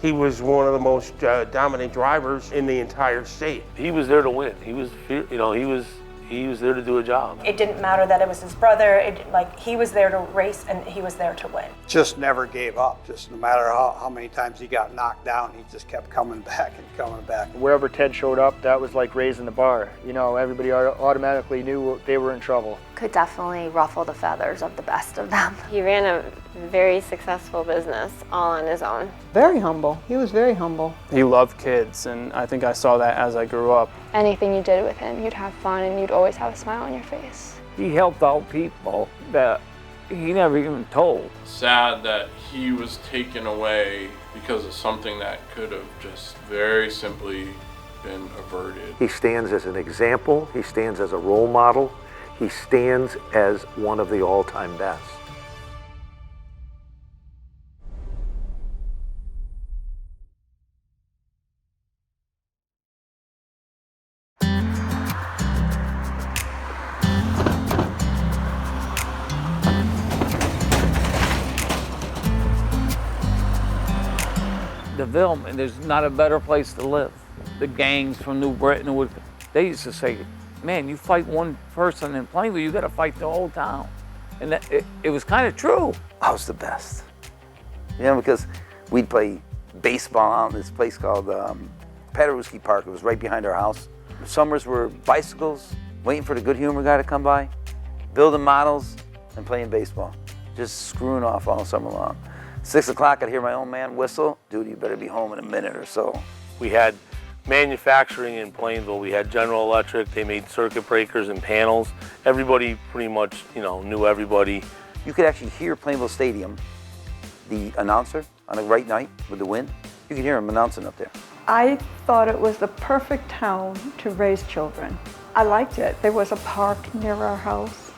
He was one of the most dominant drivers in the entire state. He was there to win. He was, he was there to do a job. It didn't matter that it was his brother. He was there to race and he was there to win. Just never gave up. Just no matter how many times he got knocked down, he just kept coming back and coming back. Wherever Ted showed up, that was like raising the bar. You know, everybody automatically knew they were in trouble. Could definitely ruffle the feathers of the best of them. He ran a very successful business all on his own. Very humble. He was very humble. He loved kids, and I think I saw that as I grew up. Anything you did with him, you'd have fun and you'd always have a smile on your face. He helped out people that he never even told. Sad that he was taken away because of something that could have just very simply been averted. He stands as an example, he stands as a role model, he stands as one of the all-time best. The Ville, there's not a better place to live. The gangs from New Britain, they used to say, man, you fight one person in Plainville, you gotta fight the whole town. And it was kind of true. I was the best. You know, because we'd play baseball out in this place called Paderewski Park. It was right behind our house. The summers were bicycles, waiting for the good humor guy to come by, building models, and playing baseball. Just screwing off all summer long. 6 o'clock, I'd hear my own man whistle. Dude, you better be home in a minute or so. We had manufacturing in Plainville. We had General Electric. They made circuit breakers and panels. Everybody pretty much, knew everybody. You could actually hear Plainville Stadium, the announcer on a right night with the wind. You could hear him announcing up there. I thought it was the perfect town to raise children. I liked it. There was a park near our house.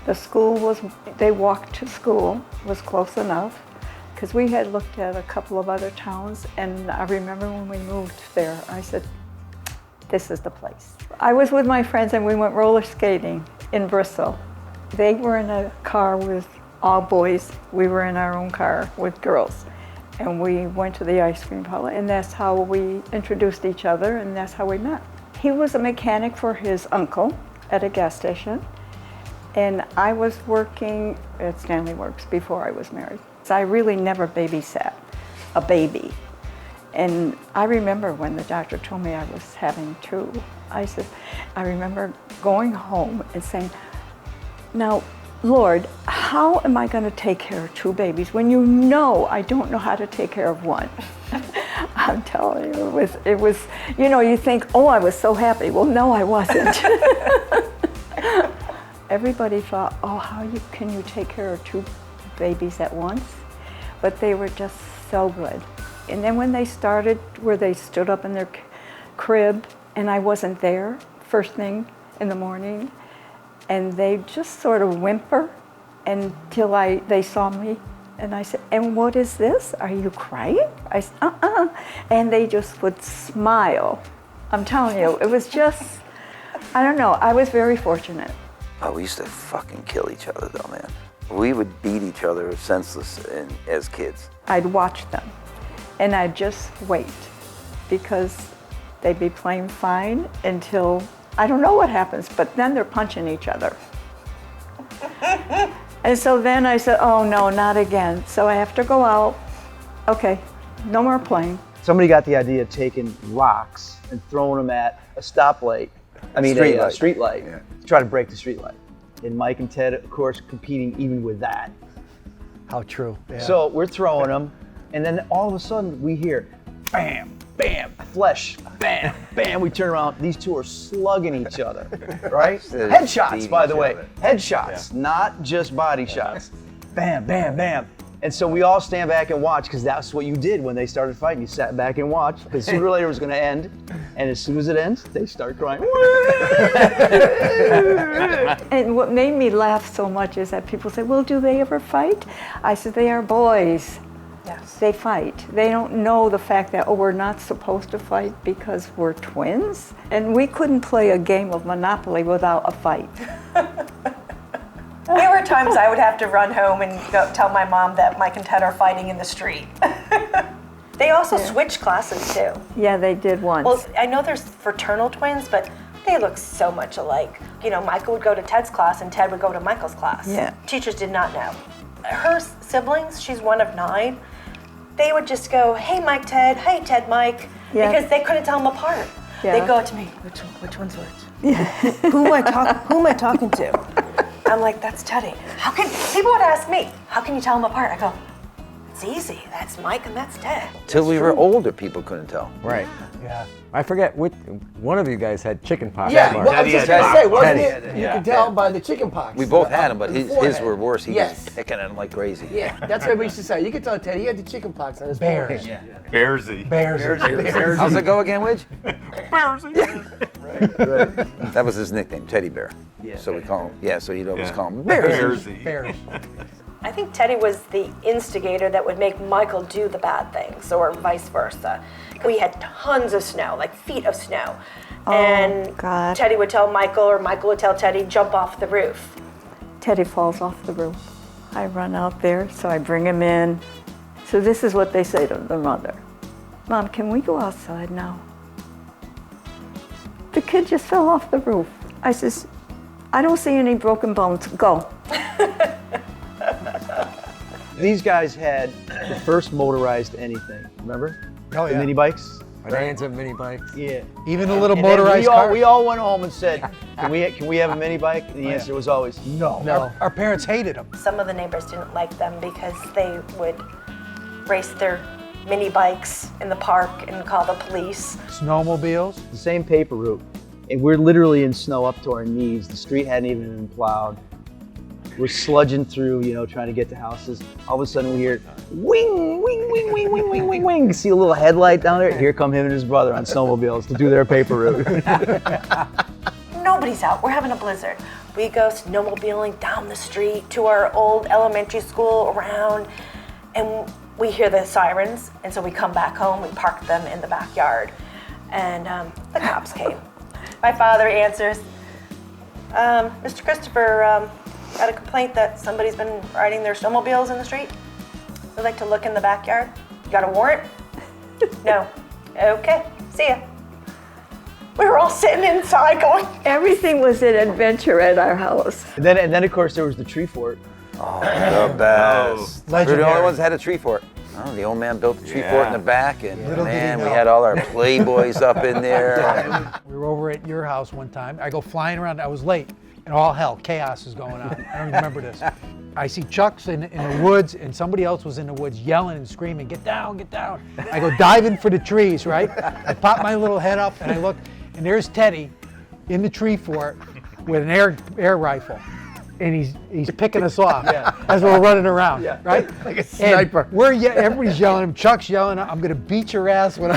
The school they walked to school, was close enough. Because we had looked at a couple of other towns, and I remember when we moved there, I said, this is the place. I was with my friends and we went roller skating in Bristol. They were in a car with all boys. We were in our own car with girls. And we went to the ice cream parlor, and that's how we introduced each other, and that's how we met. He was a mechanic for his uncle at a gas station, and I was working at Stanley Works before I was married. I really never babysat a baby. And I remember when the doctor told me I was having two, I remember going home and saying, now, Lord, how am I going to take care of two babies when you know I don't know how to take care of one? I'm telling you, it was, you think, oh, I was so happy. Well, no, I wasn't. Everybody thought, oh, can you take care of two babies at once? But they were just so good. And then when they started, where they stood up in their crib, and I wasn't there first thing in the morning, and they just sort of whimper until they saw me, and I said, and what is this? Are you crying? I said, and they just would smile. I'm telling you, it was just, I don't know, I was very fortunate. Oh, we used to fucking kill each other though, man. We would beat each other senseless as kids. I'd watch them, and I'd just wait, because they'd be playing fine until, I don't know what happens, but then they're punching each other. And so then I said, oh no, not again. So I have to go out. Okay, no more playing. Somebody got the idea of taking rocks and throwing them at a stoplight. A street light, yeah, to try to break the street light. And Mike and Ted, of course, competing even with that. How true. Yeah. So we're throwing them, and then all of a sudden we hear, bam, bam, flesh, bam, bam. We turn around, these two are slugging each other, right? Headshots, by the way. Headshots, not just body shots. Bam, bam, bam. And so we all stand back and watch, because that's what you did when they started fighting. You sat back and watched, because sooner or later it was going to end. And as soon as it ends, they start crying. And what made me laugh so much is that people say, well, do they ever fight? I said, they are boys. Yes. They fight. They don't know the fact that, we're not supposed to fight because we're twins. And we couldn't play a game of Monopoly without a fight. There were times I would have to run home and go tell my mom that Mike and Ted are fighting in the street. They also switched classes too. Yeah, they did once. Well, I know there's fraternal twins, but they look so much alike. You know, Michael would go to Ted's class and Ted would go to Michael's class. Yeah. Teachers did not know. Her siblings, she's one of 9, they would just go, hey, Mike, Ted, hey, Ted, Mike, because they couldn't tell them apart. Yeah. They'd go to me, which one's which? Yeah. Who am I talking to? I'm like, that's Teddy. People would ask me, how can you tell them apart? I go, it's easy. That's Mike and that's Ted. Till we were older, people couldn't tell. Right. Yeah. I forget which one of you guys had chicken pox. Yeah, well, I was just going to say, wasn't it? Teddy. You could tell by the chicken pox. We both had them, but his were worse. He Yes. was picking at them like crazy. Yeah, that's what we used to say. You could tell Teddy, he had the chicken pox on his Bears. forehead. Yeah. Bearsy. Bears. How's it go again, Widge? Bearsy. That was his nickname, Teddy Bear. Yeah. So we call him, so you'd always call him Bearsy. Bears. I think Teddy was the instigator that would make Michael do the bad things, or vice versa. We had tons of snow, like feet of snow. And God. Teddy would tell Michael, or Michael would tell Teddy, jump off the roof. Teddy falls off the roof. I run out there, so I bring him in. So this is what they say to the mother. Mom, can we go outside now? The kid just fell off the roof. I says, I don't see any broken bones. Go. These guys had the first motorized anything, remember? Oh, The yeah. mini bikes? Bands of mini bikes. Yeah. Even a little And then motorized we all, car. we all went home and said, can we have a mini bike? And the Oh, yeah. answer was always no. Our parents hated them. Some of the neighbors didn't like them because they would race their mini bikes in the park and call the police. Snowmobiles. The same paper route. And we're literally in snow up to our knees. The street hadn't even been plowed. We're sludging through, trying to get to houses. All of a sudden we hear wing, wing, wing, wing, wing, wing, wing, wing. See a little headlight down there? Here come him and his brother on snowmobiles to do their paper route. Nobody's out. We're having a blizzard. We go snowmobiling down the street to our old elementary school around, and we hear the sirens, and so we come back home. We park them in the backyard, and the cops came. My father answers, Mr. Christopher, got a complaint that somebody's been riding their snowmobiles in the street. We'd like to look in the backyard. You got a warrant? No. Okay, see ya. We were all sitting inside going. Everything was an adventure at our house. And then of course, there was the tree fort. Oh, the best. We were the Legendary. only ones that had a tree fort. Oh, the old man built the tree fort in the back, and Little did he man, we know. had all our Playboys up in there. We were over at your house one time. I go flying around. I was late, and all hell, chaos is going on. I don't remember this. I see Chuck's in the woods, and somebody else was in the woods yelling and screaming, get down, get down. I go diving for the trees, right? I pop my little head up, and I look, and there's Teddy in the tree fort with an air rifle. And he's picking us off as we're running around, right? Like a sniper. And everybody's yelling at him. Chuck's yelling, I'm going to beat your ass when I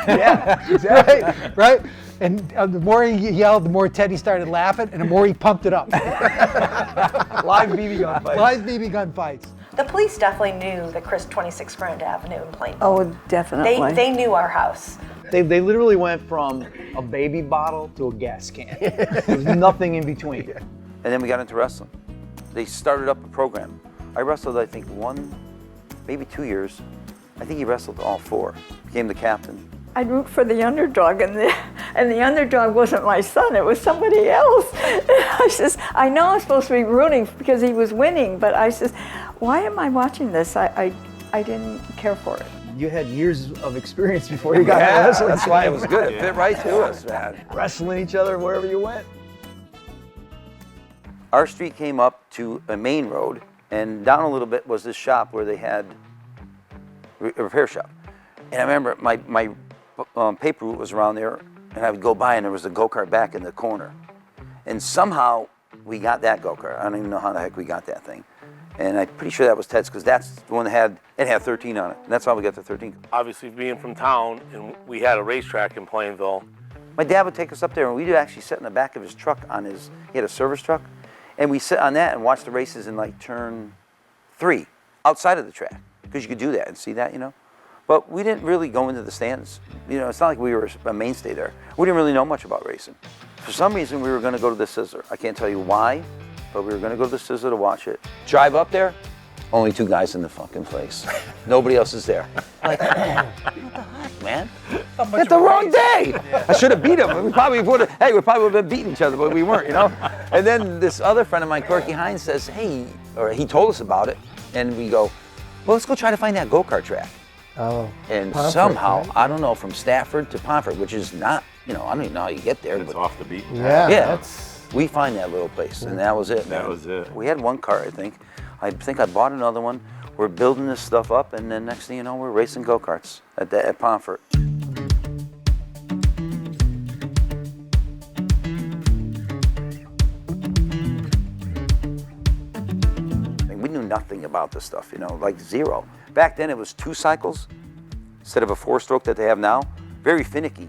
Yeah, exactly. right? And the more he yelled, the more Teddy started laughing, and the more he pumped it up. Live BB gun fights. Live BB gun fights. The police definitely knew the Chris 26 Grand Avenue in Plainville. Oh, definitely. They knew our house. They literally went from a baby bottle to a gas can. There was nothing in between. And then we got into wrestling. They started up a program. I wrestled, I think, 1, maybe 2 years. I think he wrestled all 4. Became the captain. I'd root for the underdog, and the underdog wasn't my son, it was somebody else. I says, I know I'm supposed to be rooting because he was winning, but I says, why am I watching this? I didn't care for it. You had years of experience before you got into wrestling. That's why it was good. It fit right to us, man. Wrestling each other wherever you went. Our street came up to a main road, and down a little bit was this shop where they had a repair shop. And I remember my paper route was around there, and I would go by, and there was a go-kart back in the corner. And somehow we got that go-kart. I don't even know how the heck we got that thing. And I'm pretty sure that was Ted's, because that's the one that had 13 on it. And that's how we got the 13. Obviously, being from town, and we had a racetrack in Plainville. My dad would take us up there, and we'd actually sit in the back of his truck he had a service truck. And we sit on that and watch the races in like turn 3, outside of the track, because you could do that and see that, But we didn't really go into the stands. It's not like we were a mainstay there. We didn't really know much about racing. For some reason, we were going to go to the Sizzler. I can't tell you why, but we were going to go to the Sizzler to watch it. Drive up there, Only 2 guys in the fucking place. Nobody else is there. Like, what the heck, man? It's the wrong day. Yeah. I should have beat him. We probably would have. Hey, we probably would have been beating each other, but we weren't, you know. And then this other friend of mine, Corky Hines, says, "Hey," or he told us about it, and we go, "Well, let's go try to find that go-kart track." Oh. And Pomfret, somehow, right? I don't know, from Stafford to Pomfret, which is not, you know, I don't even know how you get there. It's off the beaten path. Yeah. That's... We find that little place, and that was it. That man. was it. We had 1 car, I think. I bought another one. We're building this stuff up, and then next thing you know, we're racing go-karts at Pomfret. We knew nothing about this stuff, you know, like zero. Back then, it was 2 cycles instead of a 4-stroke that they have now. Very finicky.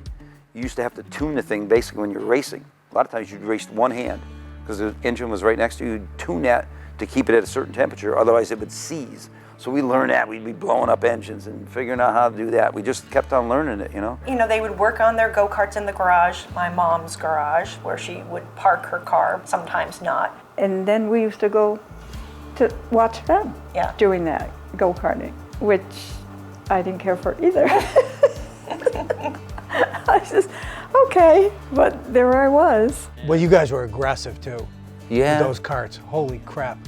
You used to have to tune the thing basically when you're racing. A lot of times you'd race one hand because the engine was right next to you. You'd tune that to keep it at a certain temperature, otherwise it would seize. So we learned that. We'd be blowing up engines and figuring out how to do that. We just kept on learning it, you know? You know, they would work on their go-karts in the garage, my mom's garage, where she would park her car, sometimes not. And then we used to go to watch them doing that go-karting, which I didn't care for either. I just, okay, but there I was. Well, you guys were aggressive too. Yeah. With those carts, holy crap.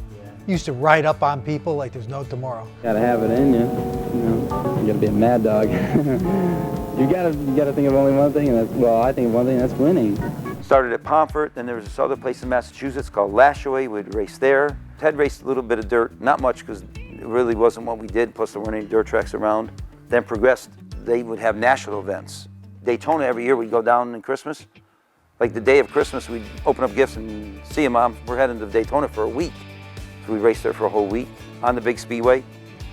You used to ride up on people like there's no tomorrow. Gotta have it in you, you know. You gotta be a mad dog. you gotta think of only one thing, and that's, well, I think of one thing, that's winning. Started at Pomfret, then there was this other place in Massachusetts called Lashaway. We'd race there. Ted raced a little bit of dirt, not much because it really wasn't what we did, plus there weren't any dirt tracks around. Then progressed, they would have national events. Daytona every year, we'd go down in Christmas. Like the day of Christmas, we'd open up gifts and see you, Mom, we're heading to Daytona for a week. So we raced there for a whole week on the big Speedway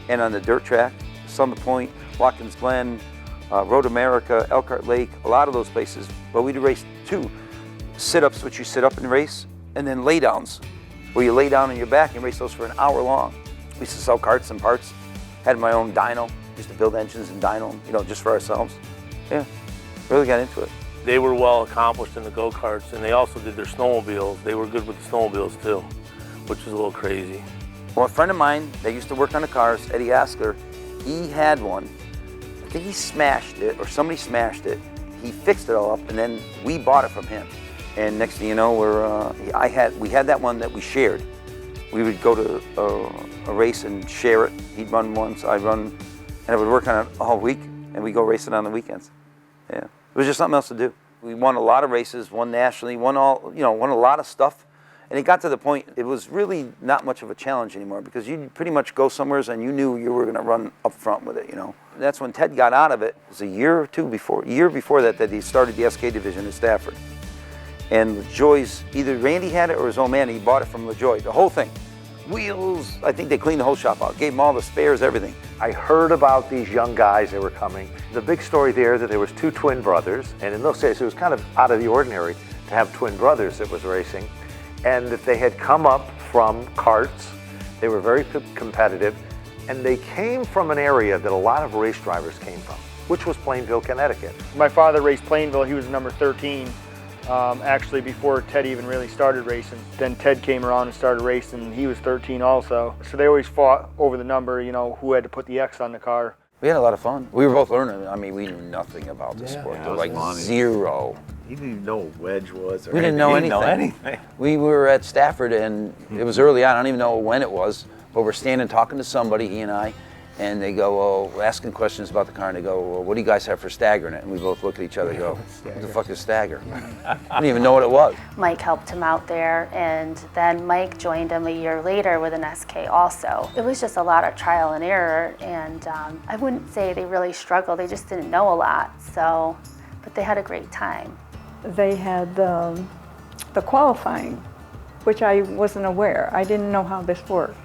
and on the dirt track, Summit Point, Watkins Glen, Road America, Elkhart Lake, a lot of those places. But we'd race 2 sit-ups, which you sit up and race, and then lay-downs, where you lay down on your back and race those for an hour long. We used to sell carts and parts, had my own dyno, used to build engines and dyno them, you know, just for ourselves. Yeah, really got into it. They were well accomplished in the go-karts, and they also did their snowmobiles. They were good with the snowmobiles too, which is a little crazy. Well, a friend of mine that used to work on the cars, Eddie Askler, he had one. I think he smashed it, or somebody smashed it. He fixed it all up, and then we bought it from him. And next thing you know, we had that one that we shared. We would go to a race and share it. He'd run once, I'd run, and I would work on it all week, and we'd go racing on the weekends. Yeah, it was just something else to do. We won a lot of races, won nationally, won a lot of stuff. And it got to the point, it was really not much of a challenge anymore because you'd pretty much go somewhere and you knew you were going to run up front with it, you know. And that's when Ted got out of it. It was a year before that he started the SK division in Stafford. And LaJoy's, either Randy had it or his old man, he bought it from LaJoy, the whole thing. Wheels, I think they cleaned the whole shop out, gave him all the spares, everything. I heard about these young guys that were coming. The big story there that there was 2 twin brothers, and in those days it was kind of out of the ordinary to have twin brothers that was racing. And that they had come up from karts. They were very competitive, and they came from an area that a lot of race drivers came from, which was Plainville, Connecticut. My father raced Plainville. He was number 13, actually before Ted even really started racing. Then Ted came around and started racing. He was 13 also. So they always fought over the number, you know, who had to put the X on the car. We had a lot of fun. We were both learning. I mean, we knew nothing about the sport. Yeah, Like money. zero. He didn't even know what wedge was. Or We didn't know anything. anything. We were at Stafford, and it was early on. I don't even know when it was, but we're standing talking to somebody, he and I, and they go, "Oh, asking questions about the car," and they go, "Well, what do you guys have for staggering it?" And we both look at each other and go, "What the fuck is stagger?" I didn't even know what it was. Mike helped him out there, and then Mike joined him a year later with an SK also. It was just a lot of trial and error, and I wouldn't say they really struggled, they just didn't know a lot, so, but they had a great time. They had the qualifying, which I wasn't aware. I didn't know how this worked.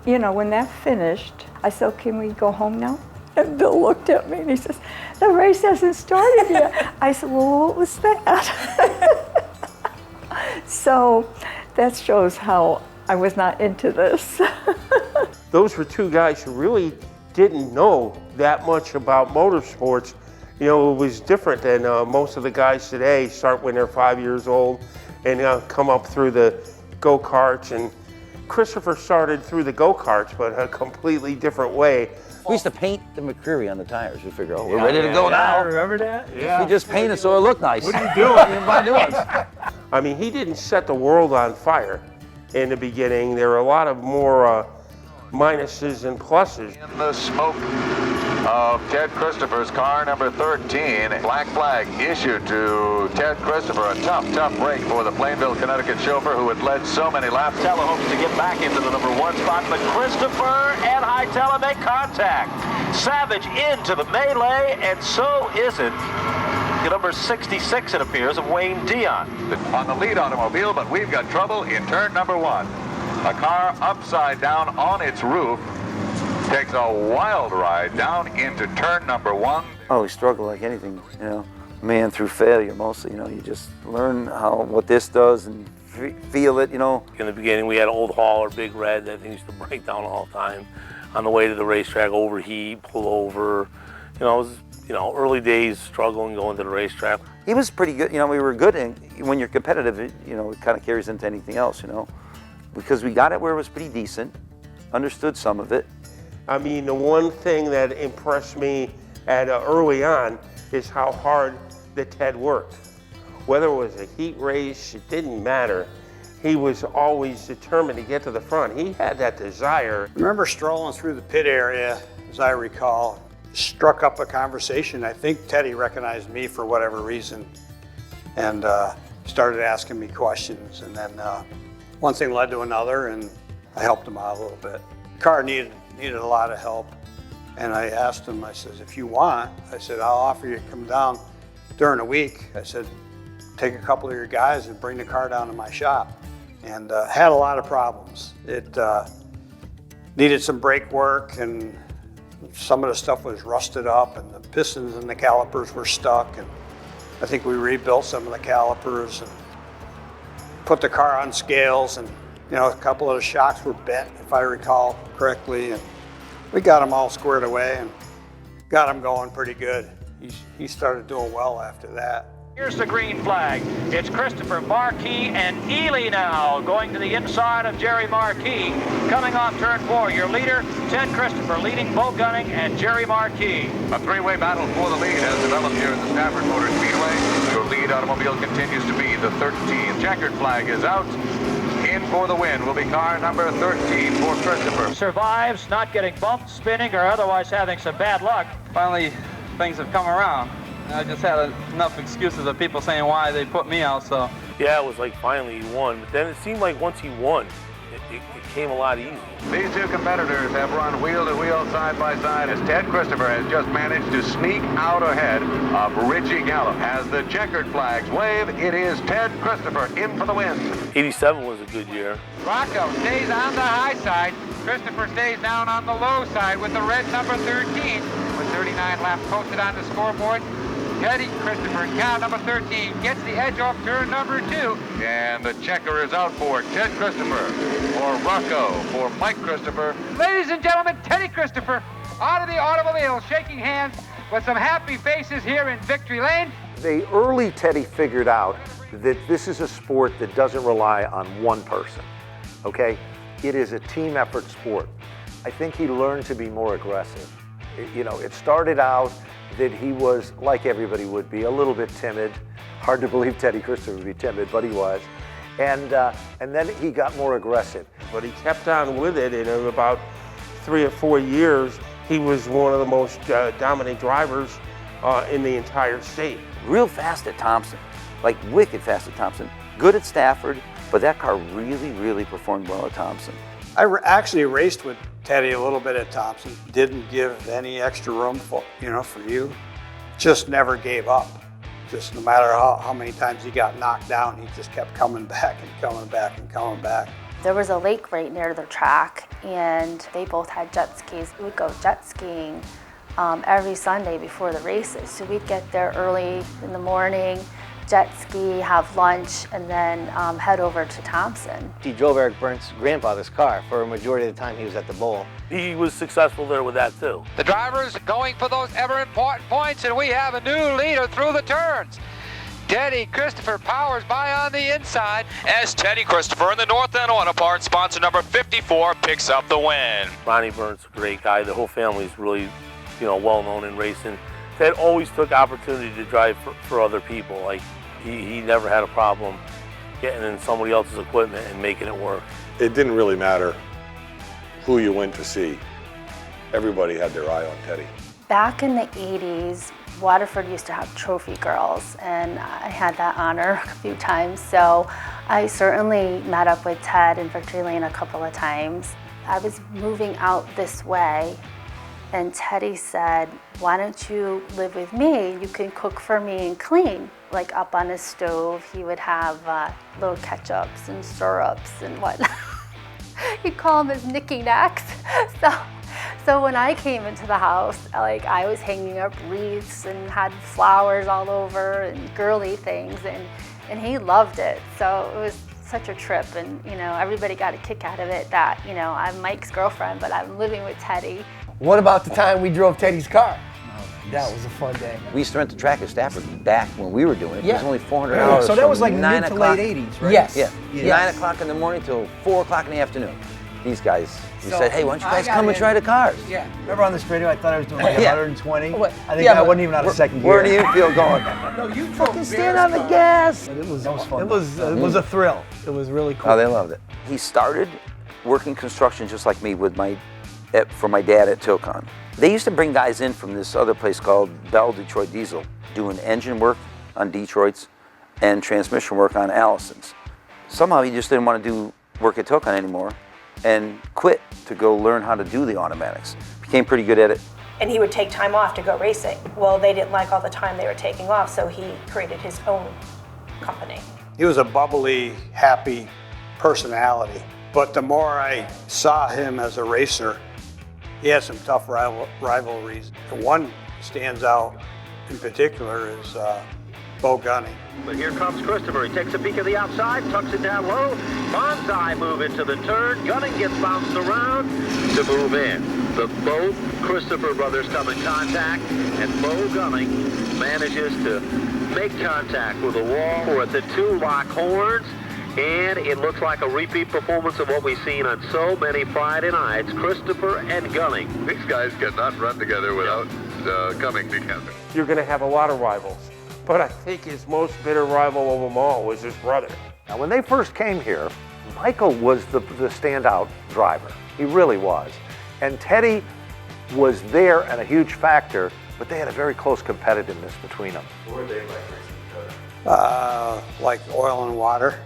You know, when that finished, I said, "Can we go home now?" And Bill looked at me and he says, "The race hasn't started yet." I said, "Well, what was that?" So that shows how I was not into this. Those were 2 guys who really didn't know that much about motorsports. You know, it was different than most of the guys today start when they're 5 years old and come up through the go-karts and Christopher started through the go-karts, but a completely different way. We used to paint the McCreary on the tires. We figure, oh, we're ready to go now. Remember that? We just painted so it looked nice. What are you doing? Buy new ones. I mean, he didn't set the world on fire in the beginning. There were a lot of more minuses and pluses. In the smoke of Ted Christopher's car, number 13. Black flag issued to Ted Christopher. A tough break for the Plainville, Connecticut chauffeur who had led so many laps. Hightail hopes to get back into the number 1 spot, but Christopher and Hightail make contact. Savage into the melee, and so is it. The number 66, it appears, of Wayne Dion. On the lead automobile, but we've got trouble in turn number 1. A car upside down on its roof takes a wild ride down into turn number 1. Oh, we struggle like anything, you know. Man, through failure mostly, you know. You just learn what this does and feel it, you know. In the beginning, we had Old Hauler, Big Red, that thing used to break down all the time. On the way to the racetrack, overheat, pull over. You know, it was, early days struggling going to the racetrack. He was pretty good, we were good, and when you're competitive, it kind of carries into anything else, because we got it where it was pretty decent, understood some of it. I mean, the one thing that impressed me early on is how hard that Ted worked. Whether it was a heat race, it didn't matter. He was always determined to get to the front. He had that desire. I remember strolling through the pit area, as I recall, struck up a conversation. I think Teddy recognized me for whatever reason and started asking me questions. And then one thing led to another, and I helped him out a little bit. The car needed a lot of help. And I asked him, I said, if you want, I said, I'll offer you to come down during the week. I said, take a couple of your guys and bring the car down to my shop. And had a lot of problems. It needed some brake work, and some of the stuff was rusted up, and the pistons and the calipers were stuck. And I think we rebuilt some of the calipers and put the car on scales, and a couple of the shocks were bent, if I recall correctly. And we got them all squared away and got him going pretty good. He started doing well after that. Here's the green flag. It's Christopher Marquis and Ely now going to the inside of Jerry Marquis. Coming off turn 4, your leader, Ted Christopher, leading Bo Gunning and Jerry Marquis. A three-way battle for the lead has developed here at the Stafford Motor Speedway. Your lead automobile continues to be the 13th. Checkered flag is out. In for the win will be car number 13 for Christopher. Survives, not getting bumped, spinning, or otherwise having some bad luck. Finally, things have come around. I just had enough excuses of people saying why they put me out, so. Yeah, it was like finally he won, but then it seemed like once he won, it came a lot easier. These two competitors have run wheel to wheel, side by side, as Ted Christopher has just managed to sneak out ahead of Richie Gallup. As the checkered flags wave, it is Ted Christopher in for the win. 87 was a good year. Rocco stays on the high side. Christopher stays down on the low side with the red number 13. With 39 laps posted on the scoreboard, Eddie Christopher, car number 13, gets the edge off turn number 2. And the checker is out for Ted Christopher, for Rocco, for Mike Christopher. Ladies and gentlemen, Teddy Christopher out of the automobile, shaking hands with some happy faces here in Victory Lane. The early Teddy figured out that this is a sport that doesn't rely on one person, okay? It is a team effort sport. I think he learned to be more aggressive. It started out that he was, like everybody would be, a little bit timid. Hard to believe Teddy Christopher would be timid, but he was. And then he got more aggressive. But he kept on with it, and in about 3 or 4 years, he was one of the most dominant drivers in the entire state. Real fast at Thompson, like wicked fast at Thompson. Good at Stafford, but that car really, really performed well at Thompson. I actually raced with Teddy a little bit at Thompson. Didn't give any extra room for you. Just never gave up. Just no matter how many times he got knocked down, he just kept coming back and coming back and coming back. There was a lake right near the track, and they both had jet skis. We would go jet skiing every Sunday before the races. So we'd get there early in the morning, jet ski, have lunch, and then head over to Thompson. He drove Eric Burnt's grandfather's car for a majority of the time he was at the bowl. He was successful there with that too. The drivers going for those ever important points, and we have a new leader through the turns. Teddy Christopher powers by on the inside as Teddy Christopher in the North End Auto Parts sponsor number 54 picks up the win. Ronnie Burns, a great guy. The whole family's really, well known in racing. Ted always took opportunity to drive for other people. Like he never had a problem getting in somebody else's equipment and making it work. It didn't really matter who you went to see. Everybody had their eye on Teddy. Back in the 80s, Waterford used to have trophy girls, and I had that honor a few times. So I certainly met up with Ted and Victory Lane a couple of times. I was moving out this way, and Teddy said, why don't you live with me? You can cook for me and clean. Like up on his stove, he would have little ketchups and syrups and whatnot. He'd call them his knicky-knacks. So when I came into the house, like I was hanging up wreaths and had flowers all over and girly things, and he loved it. So it was such a trip, and everybody got a kick out of it that I'm Mike's girlfriend, but I'm living with Teddy. What about the time we drove Teddy's car? That was a fun day. We used to rent the track at Stafford back when we were doing it. Yeah. It was only $400. So that was like 9 mid to o'clock. late 80s, right? Yes. Yeah. Yes. 9 o'clock in the morning till 4 o'clock in the afternoon. These guys, we So said, hey, why don't you I guys got come and in- try the cars? Yeah. Remember on this radio, I thought I was doing like Yeah. 120. What? I think Yeah, I but wasn't even out of second gear. Where do you feel going? No, you drove Fucking stand on the gas. It was fun. It was a thrill. It was really cool. Oh, they loved it. He started working construction just like me with for my dad at Tilcon. They used to bring guys in from this other place called Bell Detroit Diesel, doing engine work on Detroits and transmission work on Allisons. Somehow he just didn't want to do work at Tilcon anymore and quit to go learn how to do the automatics. Became pretty good at it. And he would take time off to go racing. Well, they didn't like all the time they were taking off, so he created his own company. He was a bubbly, happy personality. But the more I saw him as a racer, he had some tough rivalries. The one stands out in particular is Bo Gunning. But here comes Christopher. He takes a peek at the outside, tucks it down low. Bonssa move into the turn. Gunning gets bounced around to move in. Both Christopher brothers come in contact, and Bo Gunning manages to make contact with the wall. We're at the two lock horns, and it looks like a repeat performance of what we've seen on so many Friday nights. Christopher and Gunning. These guys cannot run together without coming together. You're going to have a lot of rivals. But I think his most bitter rival of them all was his brother. Now, when they first came here, Michael was the standout driver. He really was. And Teddy was there and a huge factor, but they had a very close competitiveness between them. What were they like racing each other? Like oil and water.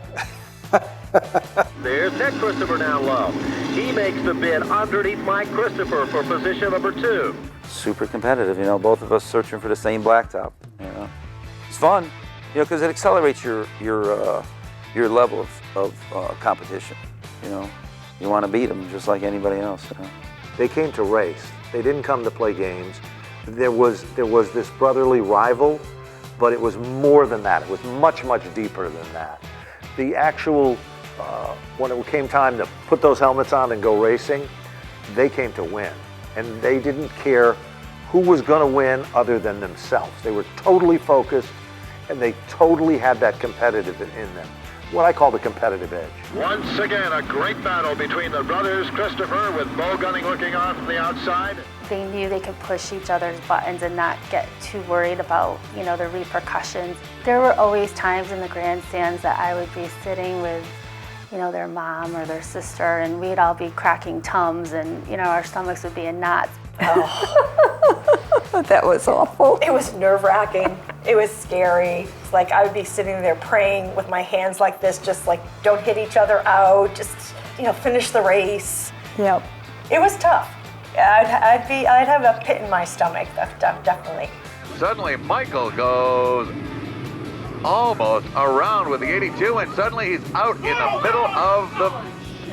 There's Ted Christopher down low. He makes the bid underneath Mike Christopher for position number 2. Super competitive, both of us searching for the same blacktop. It's fun, because it accelerates your level of competition. You want to beat them just like anybody else. They came to race. They didn't come to play games. There was this brotherly rival, but it was more than that. It was much, much deeper than that. The actual, when it came time to put those helmets on and go racing, they came to win. And they didn't care who was going to win other than themselves. They were totally focused, and they totally had that competitive in them. What I call the competitive edge. Once again, a great battle between the brothers Christopher with Bo Gunning looking on from the outside. They knew they could push each other's buttons and not get too worried about, the repercussions. There were always times in the grandstands that I would be sitting with, their mom or their sister, and we'd all be cracking Tums, and, our stomachs would be in knots. Oh. That was awful. It was nerve-wracking. It was scary. It's like I would be sitting there praying with my hands like this, just like, don't hit each other out, just, finish the race. Yep. It was tough. I'd have a pit in my stomach, definitely. Suddenly, Michael goes almost around with the 82, and suddenly he's out in the middle of the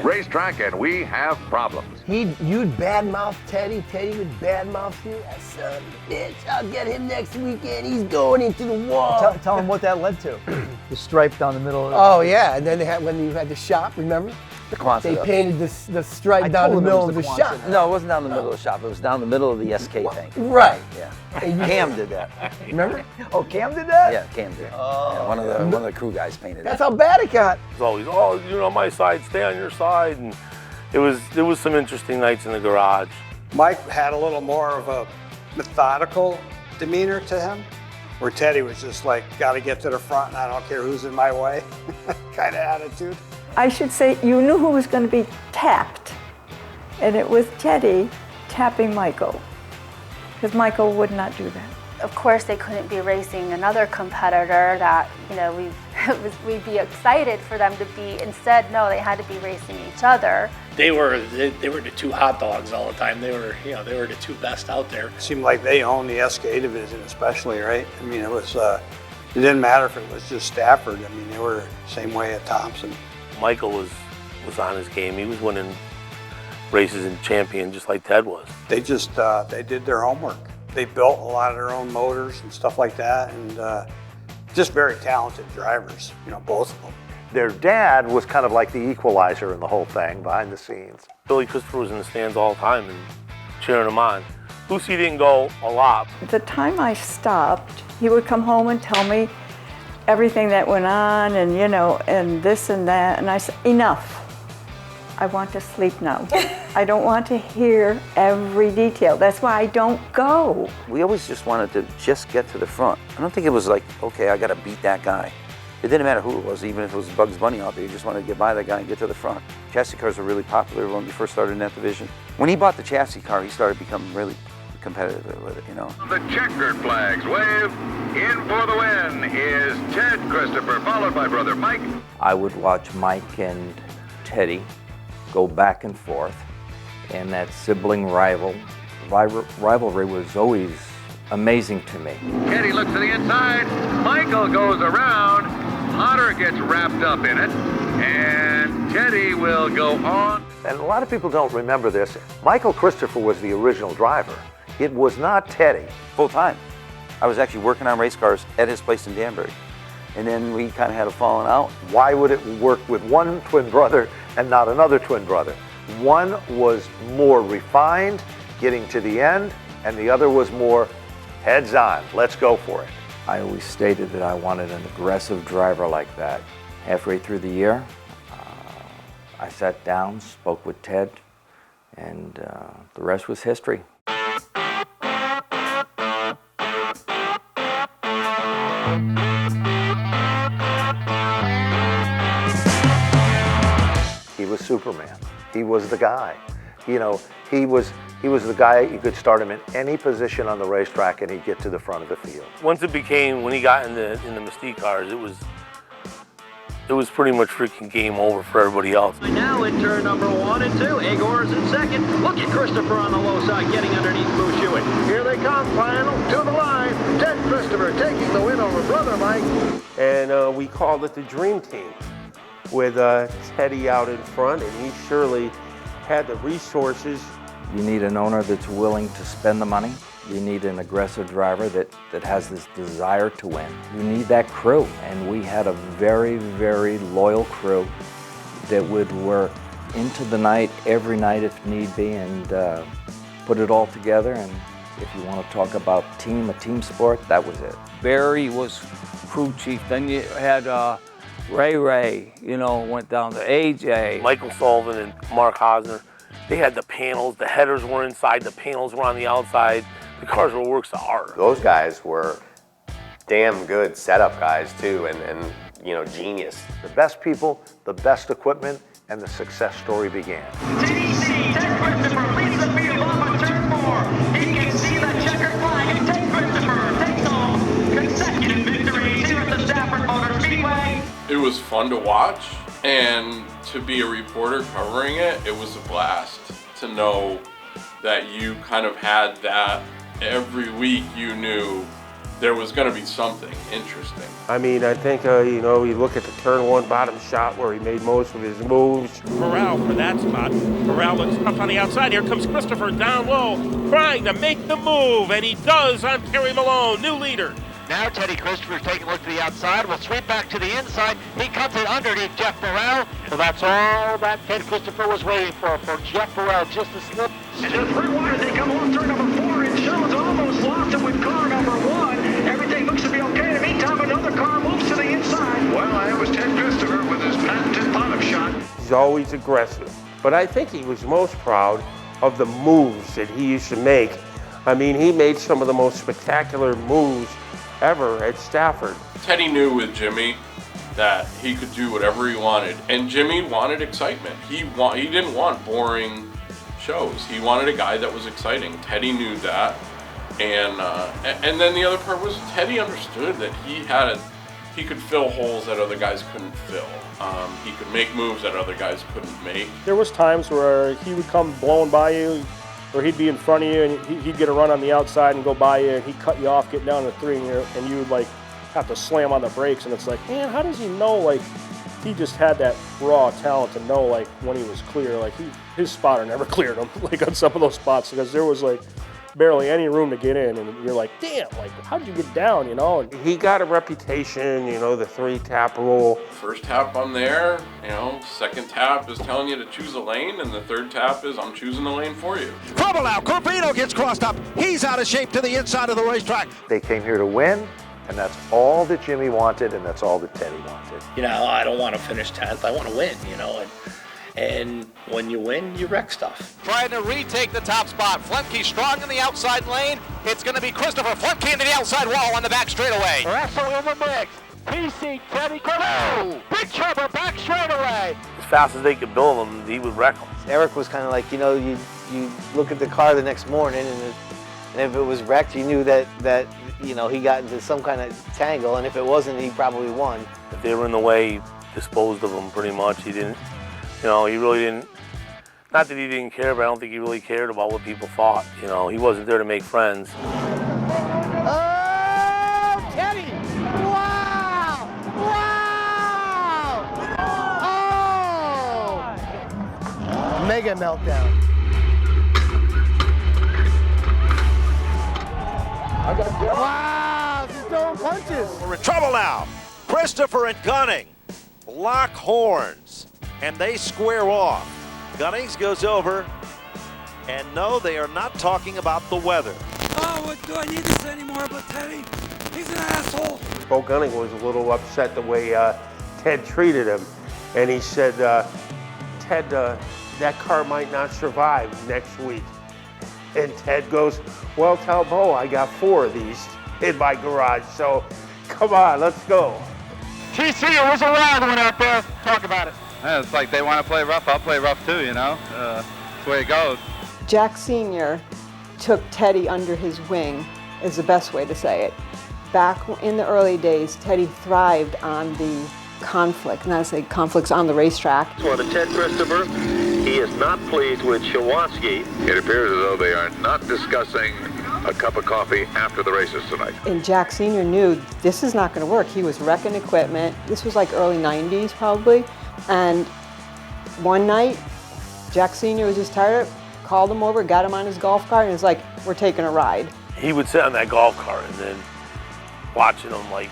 racetrack, and we have problems. You'd badmouth Teddy. Teddy would badmouth you. That son of a bitch. I'll get him next weekend. He's going into the wall. Tell him what that led to. The stripe down the middle of it. Oh, yeah. And then when you had the shop, remember? The Quonset They hooks. painted the stripe I down told the him it middle was of the the Quonset shop. No, it wasn't down the middle of the shop. It was down the middle of the SK thing. Right. Yeah. And you- Cam did that. Remember? Oh, Cam did that? Yeah, Cam did. Yeah, one of the crew guys painted That's it. how bad it got. It was always, oh, you're on my side, stay on your side. And there was some interesting nights in the garage. Mike had a little more of a methodical demeanor to him, where Teddy was just like, got to get to the front and I don't care who's in my way kind of attitude. I should say you knew who was going to be tapped, and it was Teddy tapping Michael, because Michael would not do that. Of course, they couldn't be racing another competitor that, you know, we'd be excited for them to be. Instead, no, they had to be racing each other. They were the two hot dogs all the time. They were the two best out there. It seemed like they owned the SK division especially, right? I mean, it was, it didn't matter if it was just Stafford. I mean, they were the same way at Thompson. Michael was on his game. He was winning races and champion just like Ted was. They just, they did their homework. They built a lot of their own motors and stuff like that, and just very talented drivers, you know, both of them. Their dad was kind of like the equalizer in the whole thing, behind the scenes. Billy Christopher was in the stands all the time and cheering him on. Lucy didn't go a lot. The time I stopped, he would come home and tell me everything that went on, and you know, and this and that, and I said, enough. I want to sleep now. I don't want to hear every detail. That's why I don't go. We always just wanted to just get to the front. I don't think it was like, okay, I got to beat that guy. It didn't matter who it was, even if it was Bugs Bunny out there. You just wanted to get by that guy and get to the front. Chassis cars were really popular when we first started in that division. When he bought the chassis car, he started becoming really competitive with it, you know. The checkered flags wave. In for the win is Ted Christopher, followed by brother Mike. I would watch Mike and Teddy go back and forth, and that sibling rivalry was always amazing to me. Teddy looks to the inside. Michael goes around. Otter gets wrapped up in it. And Teddy will go on. And a lot of people don't remember this. Michael Christopher was the original driver. It was not Teddy. Full time. I was actually working on race cars at his place in Danbury. And then we kind of had a falling out. Why would it work with one twin brother and not another twin brother? One was more refined, getting to the end, and the other was more heads on, let's go for it. I always stated that I wanted an aggressive driver like that. Halfway through the year, I sat down, spoke with Ted, and the rest was history. He was Superman. He was the guy. You know, he was the guy, you could start him in any position on the racetrack and he'd get to the front of the field. Once it became, when he got in the Mystique cars, it was pretty much freaking game over for everybody else. Now in turn number 1 and 2, Igor's in second. Look at Christopher on the low side getting underneath Bruce Hewitt. Here they come, final to the line. Ted Christopher taking the win over brother Mike. And we called it the Dream Team, with Teddy out in front, and he surely had the resources. You need an owner that's willing to spend the money. You need an aggressive driver that has this desire to win. You need that crew, and we had a very, very loyal crew that would work into the night, every night if need be, and put it all together. And if you want to talk about a team sport, that was it. Barry was crew chief. Then you had Ray, you know, went down to AJ. Michael Sullivan and Mark Hosner, they had the panels, the headers were inside, the panels were on the outside. The cars were works of art. Those guys were damn good setup guys too, and you know, genius. The best people, the best equipment, and the success story began. TC, Ted Christopher leads the field off of turn 4. He can see the checkered flag, and Ted Christopher takes home consecutive victories here at the Stafford Motor Speedway. It was fun to watch, and to be a reporter covering it, it was a blast to know that you kind of had that every week. You knew there was going to be something interesting. I mean, I think, you know, you look at the turn 1 bottom shot where he made most of his moves. Corral for that spot. Corral looks tough on the outside. Here comes Christopher down low, trying to make the move, and he does on Kerry Malone, new leader. Now Teddy Christopher's taking a look to the outside. Will sweep back to the inside. He cuts it underneath Jeff Burrell. So that's all that Ted Christopher was waiting for Jeff Burrell just to slip. And just 3 wide as they come off turn number 4, and Jones almost lost it with car number 1. Everything looks to be okay. In the meantime, another car moves to the inside. Well, that was Ted Christopher with his patented bottom shot. He's always aggressive. But I think he was most proud of the moves that he used to make. I mean, he made some of the most spectacular moves ever at Stafford. Teddy knew with Jimmy that he could do whatever he wanted, and Jimmy wanted excitement. He didn't want boring shows. He wanted a guy that was exciting. Teddy knew that, and then the other part was Teddy understood that he could fill holes that other guys couldn't fill. He could make moves that other guys couldn't make. There was times where he would come blowing by you, or he'd be in front of you, and he'd get a run on the outside and go by you, and he'd cut you off, get down to 3, and you would like have to slam on the brakes, and it's like, man, how does he know? Like, he just had that raw talent to know like when he was clear. Like his spotter never cleared him like on some of those spots, because there was like barely any room to get in, and you're like, damn, like how'd you get down, you know? And he got a reputation, you know, the 3-tap rule. First tap, I'm there, you know, second tap is telling you to choose a lane, and the third tap is I'm choosing the lane for you. Trouble now, Corpino gets crossed up. He's out of shape to the inside of the racetrack. They came here to win, and that's all that Jimmy wanted, and that's all that Teddy wanted. You know, I don't want to finish 10th. I want to win, you know, and when you win, you wreck stuff. Trying to retake the top spot. Flemke strong in the outside lane. It's going to be Christopher Flemke into the outside wall on the back straightaway. Wrestle in the mix. PC Teddy Christopher. Big Trouble back straightaway. As fast as they could build them, he would wreck them. Eric was kind of like, you know, you look at the car the next morning, and if it was wrecked, you knew that you know, he got into some kind of tangle, and if it wasn't, he probably won. If they were in the way, he disposed of them pretty much. He didn't, you know, he really didn't, not that he didn't care, but I don't think he really cared about what people thought. You know, he wasn't there to make friends. Oh, Teddy! Wow! Wow! Oh! Mega meltdown. Wow, just throwing punches. We're in trouble now. Christopher and Gunning lock horns, and they square off. Gunnings goes over, and no, they are not talking about the weather. Oh, what do I need to say anymore about Teddy? He's an asshole. Bo Gunning was a little upset the way Ted treated him, and he said, Ted, that car might not survive next week. And Ted goes, well, tell Bo I got 4 of these in my garage, so come on, let's go. TC, it was a wild one out there. Talk about it. Yeah, it's like they want to play rough, I'll play rough too, you know? That's the way it goes. Jack Sr. took Teddy under his wing, is the best way to say it. Back in the early days, Teddy thrived on the conflict, and I say conflicts on the racetrack. For the Ted Christopher, he is not pleased with Shawanski. It appears as though they are not discussing a cup of coffee after the races tonight. And Jack Sr. knew this is not going to work. He was wrecking equipment. This was like early 90s probably. And one night, Jack Sr. was just tired, called him over, got him on his golf cart, and was like, we're taking a ride. He would sit on that golf cart and then watching him like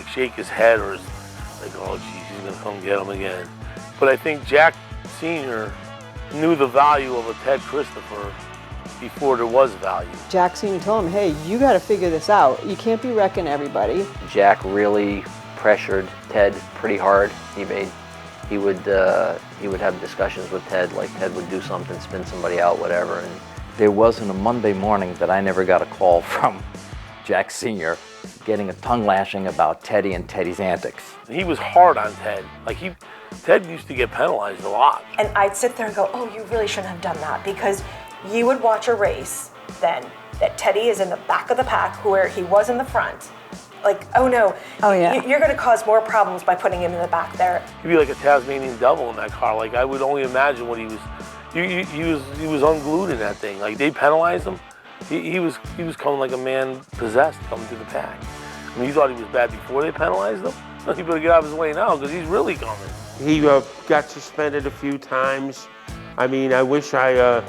shake his head, or like, oh geez, he's gonna come get him again. But I think Jack Sr. knew the value of a Ted Christopher before there was value. Jack Sr. told him, hey, you got to figure this out. You can't be wrecking everybody. Jack really pressured Ted pretty hard. He would have discussions with Ted, like Ted would do something, spin somebody out, whatever. And there wasn't a Monday morning that I never got a call from Jack Sr. getting a tongue lashing about Teddy and Teddy's antics. He was hard on Ted. Ted used to get penalized a lot. And I'd sit there and go, oh, you really shouldn't have done that, because you would watch a race then that Teddy is in the back of the pack where he was in the front. Like, oh no, you're going to cause more problems by putting him in the back there. He'd be like a Tasmanian devil in that car. Like, I would only imagine what he was. He was unglued in that thing. Like, they penalized him. He was coming like a man possessed coming through the pack. I mean, you thought he was bad before they penalized him? He better get out of his way now, because he's really coming. He got suspended a few times. I mean, I wish I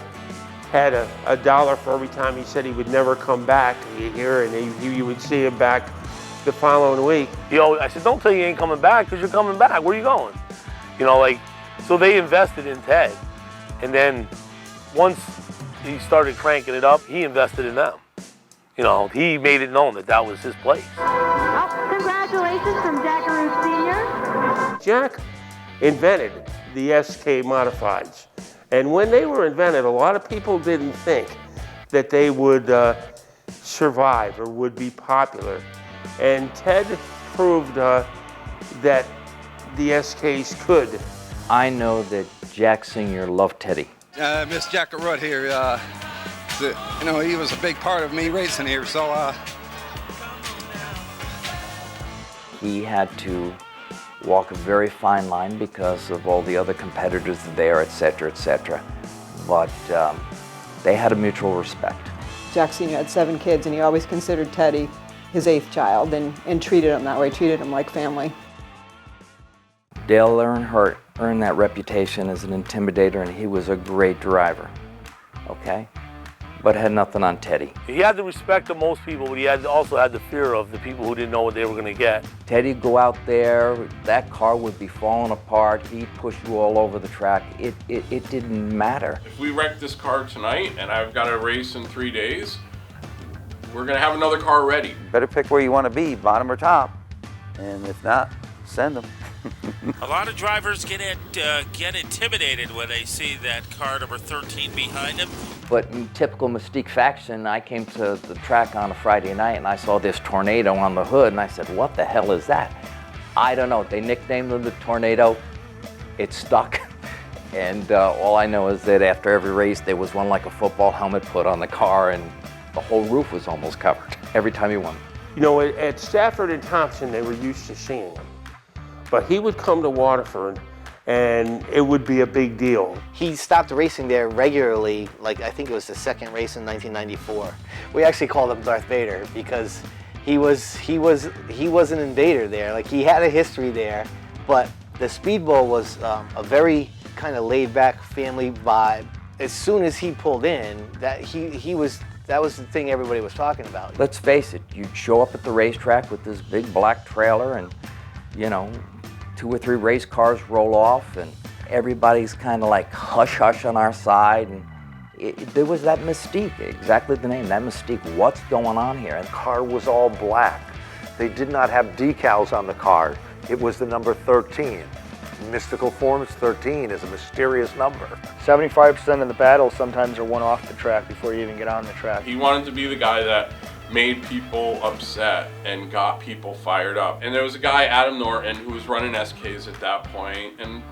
had $1 for every time he said he would never come back here, and you would see him back the following week. I said, don't tell you ain't coming back because you're coming back. Where are you going? So they invested in Ted. And then once he started cranking it up, he invested in them. He made it known that that was his place. Congratulations from Jack Arute Sr. Jack invented the SK Modifieds. And when they were invented, a lot of people didn't think that they would survive or would be popular. And Ted proved that the SKs could. I know that Jack Sr. loved Teddy. Miss Jack Arute here. He was a big part of me racing here, so. He had to walk a very fine line because of all the other competitors there, etc., etc. But they had a mutual respect. Jack Sr. had 7 kids, and he always considered Teddy his 8th child and treated him that way, treated him like family. Dale earned that reputation as an intimidator, and he was a great driver, okay? But had nothing on Teddy. He had the respect of most people, but he also had the fear of the people who didn't know what they were going to get. Teddy'd go out there, that car would be falling apart, he'd push you all over the track. It didn't matter. If we wreck this car tonight and I've got a race in 3 days, we're going to have another car ready. Better pick where you want to be, bottom or top. And if not, send them. A lot of drivers get intimidated when they see that car number 13 behind them. But in typical Mystique fashion, I came to the track on a Friday night and I saw this tornado on the hood and I said, what the hell is that? I don't know. They nicknamed them the Tornado. It stuck. And all I know is that after every race, there was one like a football helmet put on the car and the whole roof was almost covered every time he won. At Stafford and Thompson, they were used to seeing him. But he would come to Waterford, and it would be a big deal. He stopped racing there regularly, I think it was the second race in 1994. We actually called him Darth Vader because he was an invader there. He had a history there, but the Speedway was a very kind of laid-back family vibe. As soon as he pulled in, that was the thing everybody was talking about. Let's face it, you'd show up at the racetrack with this big black trailer and, 2 or 3 race cars roll off and everybody's kind of like hush-hush on our side. And there was that mystique, exactly the name, that mystique. What's going on here? The car was all black. They did not have decals on the car. It was the number 13. In mystical forms, 13 is a mysterious number. 75% of the battles sometimes are won off the track before you even get on the track. He wanted to be the guy that made people upset and got people fired up. And there was a guy, Adam Norton, who was running SKs at that point and,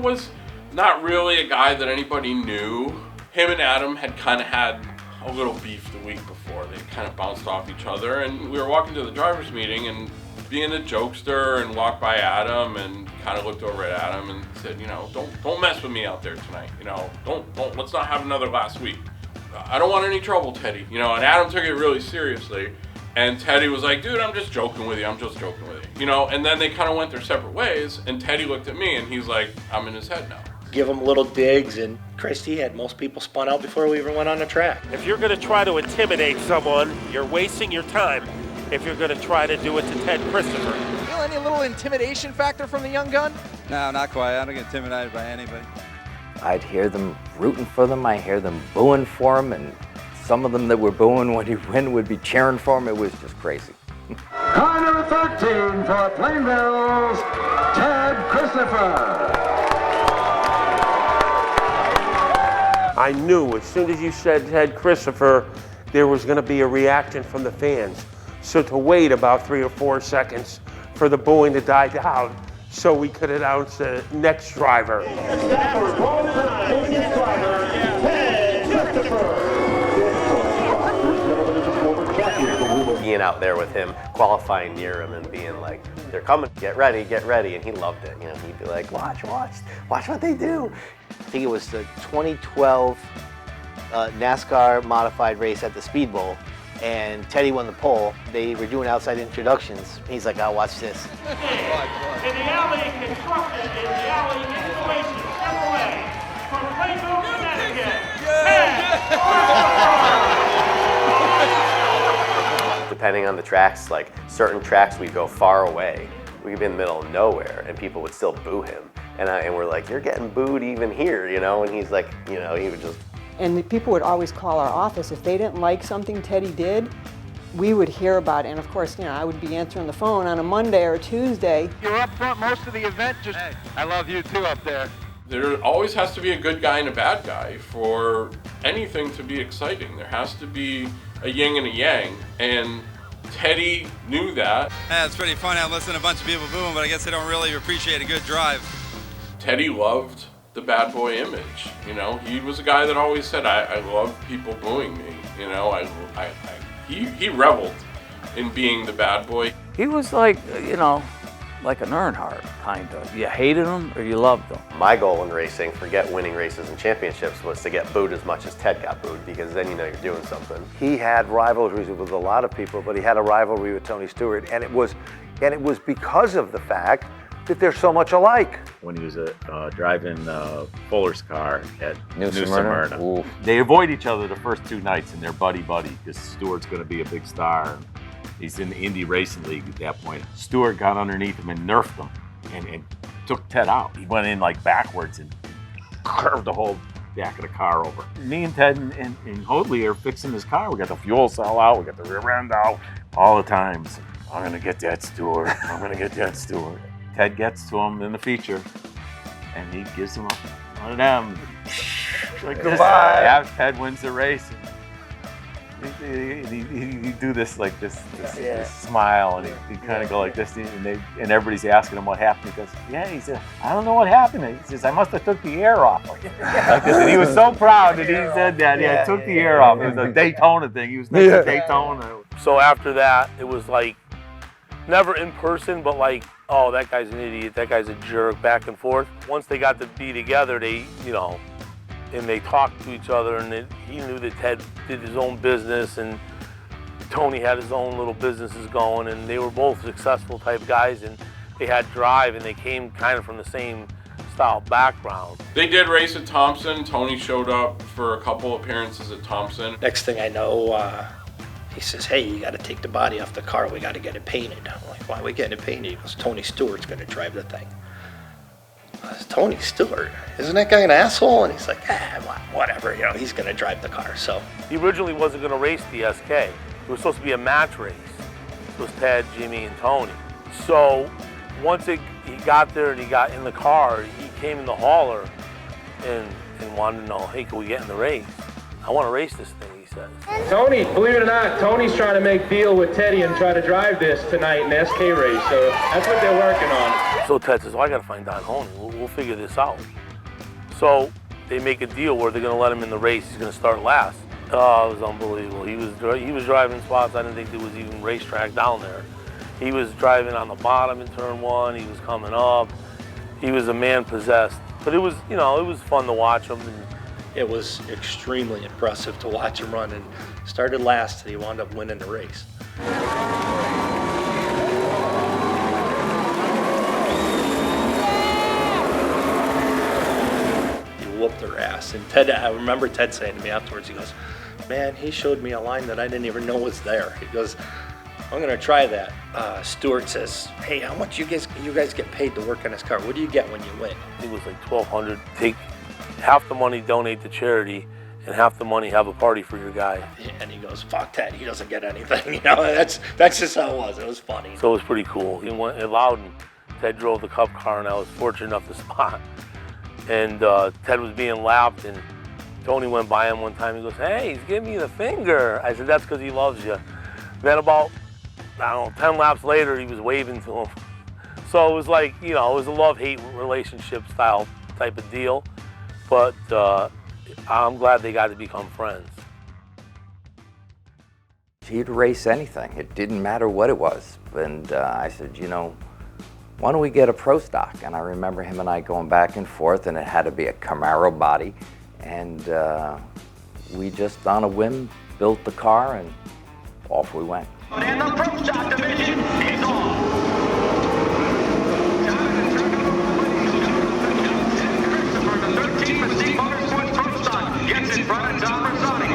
was not really a guy that anybody knew. Him and Adam had kind of had a little beef the week before. They kind of bounced off each other, and we were walking to the driver's meeting and being a jokester and walked by Adam and kind of looked over at Adam and said, don't mess with me out there tonight. Don't let's not have another last week. I don't want any trouble, Teddy. And Adam took it really seriously. And Teddy was like, dude, I'm just joking with you. I'm just joking with you. And then they kind of went their separate ways. And Teddy looked at me and he's like, I'm in his head now. Give him little digs, and Christy had most people spun out before we even went on the track. If you're going to try to intimidate someone, you're wasting your time. If you're going to try to do it to Ted Christopher. Feel any little intimidation factor from the young gun? No, not quite. I don't get intimidated by anybody. I'd hear them rooting for them, I hear them booing for him, and some of them that were booing when he'd win would be cheering for him. It was just crazy. Car number 13 for Plainville's Ted Christopher. I knew as soon as you said Ted Christopher, there was going to be a reaction from the fans. So to wait about 3 or 4 seconds for the booing to die down so we could announce the next driver. Being out there with him, qualifying near him and being like, they're coming, get ready, and he loved it. He'd be like, watch what they do. I think it was the 2012 NASCAR modified race at the Speedway, and Teddy won the pole. They were doing outside introductions. He's like, I'll watch this. In the alley construction, in the alley installation, step away from Plainville, Connecticut. depending on the tracks, like certain tracks we'd go far away. We could be in the middle of nowhere and people would still boo him. And we're like, you're getting booed even here, you know? And he's like, you know, he would just... And the people would always call our office. If they didn't like something Teddy did, we would hear about it. And of course, you know, I would be answering the phone on a Monday or a Tuesday. You're up front most of the event. Just Hey, I love you too up there. There always has to be a good guy and a bad guy for anything to be exciting. There has to be a yin and a yang, and Teddy knew that. Yeah, it's pretty funny. I listen to a bunch of people booing, but I guess they don't really appreciate a good drive. Teddy loved the bad boy image. You know, he was a guy that always said, I love people booing me. You know, he reveled in being the bad boy. He was like, you know, like an Earnhardt, kind of. You hated him or you loved him. My goal in racing, forget winning races and championships, was to get booed as much as Ted got booed, because then you know you're doing something. He had rivalries with a lot of people, but he had a rivalry with Tony Stewart, and it was because of the fact that they're so much alike. When he was driving Fuller's car at New Smyrna. Smyrna. They avoid each other the first 2 nights, and they're buddy-buddy, because Stewart's going to be a big star. He's in the Indy Racing League at that point. Stewart got underneath him and nerfed him and took Ted out. He went in like backwards and curved the whole back of the car over. Me and Ted and Hoadley are fixing his car. We got the fuel cell out, we got the rear end out, all the times. I'm gonna get that Stewart, I'm gonna get that Stewart. Ted gets to him in the feature and he gives him one of them. Like, goodbye. Yeah, Ted wins the race. He do this like this smile, and he kind of go like this, and everybody's asking him what happened. He goes, yeah, he said, I don't know what happened. He says, I must have took the air off. Like this. And he was so proud that he said that. Yeah, took the air off. It was a Daytona thing. He was next to Daytona. So after that, it was like, never in person, but like, oh, that guy's an idiot, that guy's a jerk, back and forth. Once they got to be together, they, you know, and they talked to each other, and he knew that Ted did his own business and Tony had his own little businesses going, and they were both successful type guys, and they had drive, and they came kind of from the same style background. They did race at Thompson. Tony showed up for a couple appearances at Thompson. Next thing I know, he says, hey, you got to take the body off the car. We got to get it painted. I'm like, why are we getting it painted? He goes, Tony Stewart's going to drive the thing. I said, Tony Stewart? Isn't that guy an asshole? And he's like, whatever, you know, he's going to drive the car. So he originally wasn't going to race the SK. It was supposed to be a match race. It was Ted, Jimmy, and Tony. So once he got there and he got in the car, he came in the hauler and wanted to know, hey, can we get in the race? I want to race this thing, he says. Tony, believe it or not, Tony's trying to make deal with Teddy and try to drive this tonight in the SK race, so that's what they're working on. So Ted says, well, I got to find Don Honey. We'll figure this out. So they make a deal where they're going to let him in the race. He's going to start last. Oh, it was unbelievable. He was driving spots I didn't think there was even racetrack down there. He was driving on the bottom in turn 1. He was coming up. He was a man possessed. But it was, you know, it was fun to watch him. And it was extremely impressive to watch him run, and started last, and he wound up winning the race. He whooped their ass. And Ted, I remember Ted saying to me afterwards, he goes, man, he showed me a line that I didn't even know was there. He goes, I'm gonna try that. Stewart says, hey, how much you guys get paid to work on this car? What do you get when you win? It was like $1,200. Take half the money, donate to charity, and half the money, have a party for your guy. And he goes, fuck Ted, he doesn't get anything. You know, that's just how it was. It was funny. So it was pretty cool. He went at Loudon. Ted drove the Cup car, and I was fortunate enough to spot. And Ted was being lapped, and Tony went by him one time. He goes, hey, he's giving me the finger. I said, that's because he loves you. Then about, I don't know, 10 laps later, he was waving to him. So it was like, you know, it was a love-hate relationship style type of deal. But I'm glad they got to become friends. He'd race anything. It didn't matter what it was. And I said, you know, why don't we get a Pro Stock? And I remember him and I going back and forth, and it had to be a Camaro body. And we just, on a whim, built the car, and off we went. And the Pro Stock division is on. Gets in front of Tom Rosani.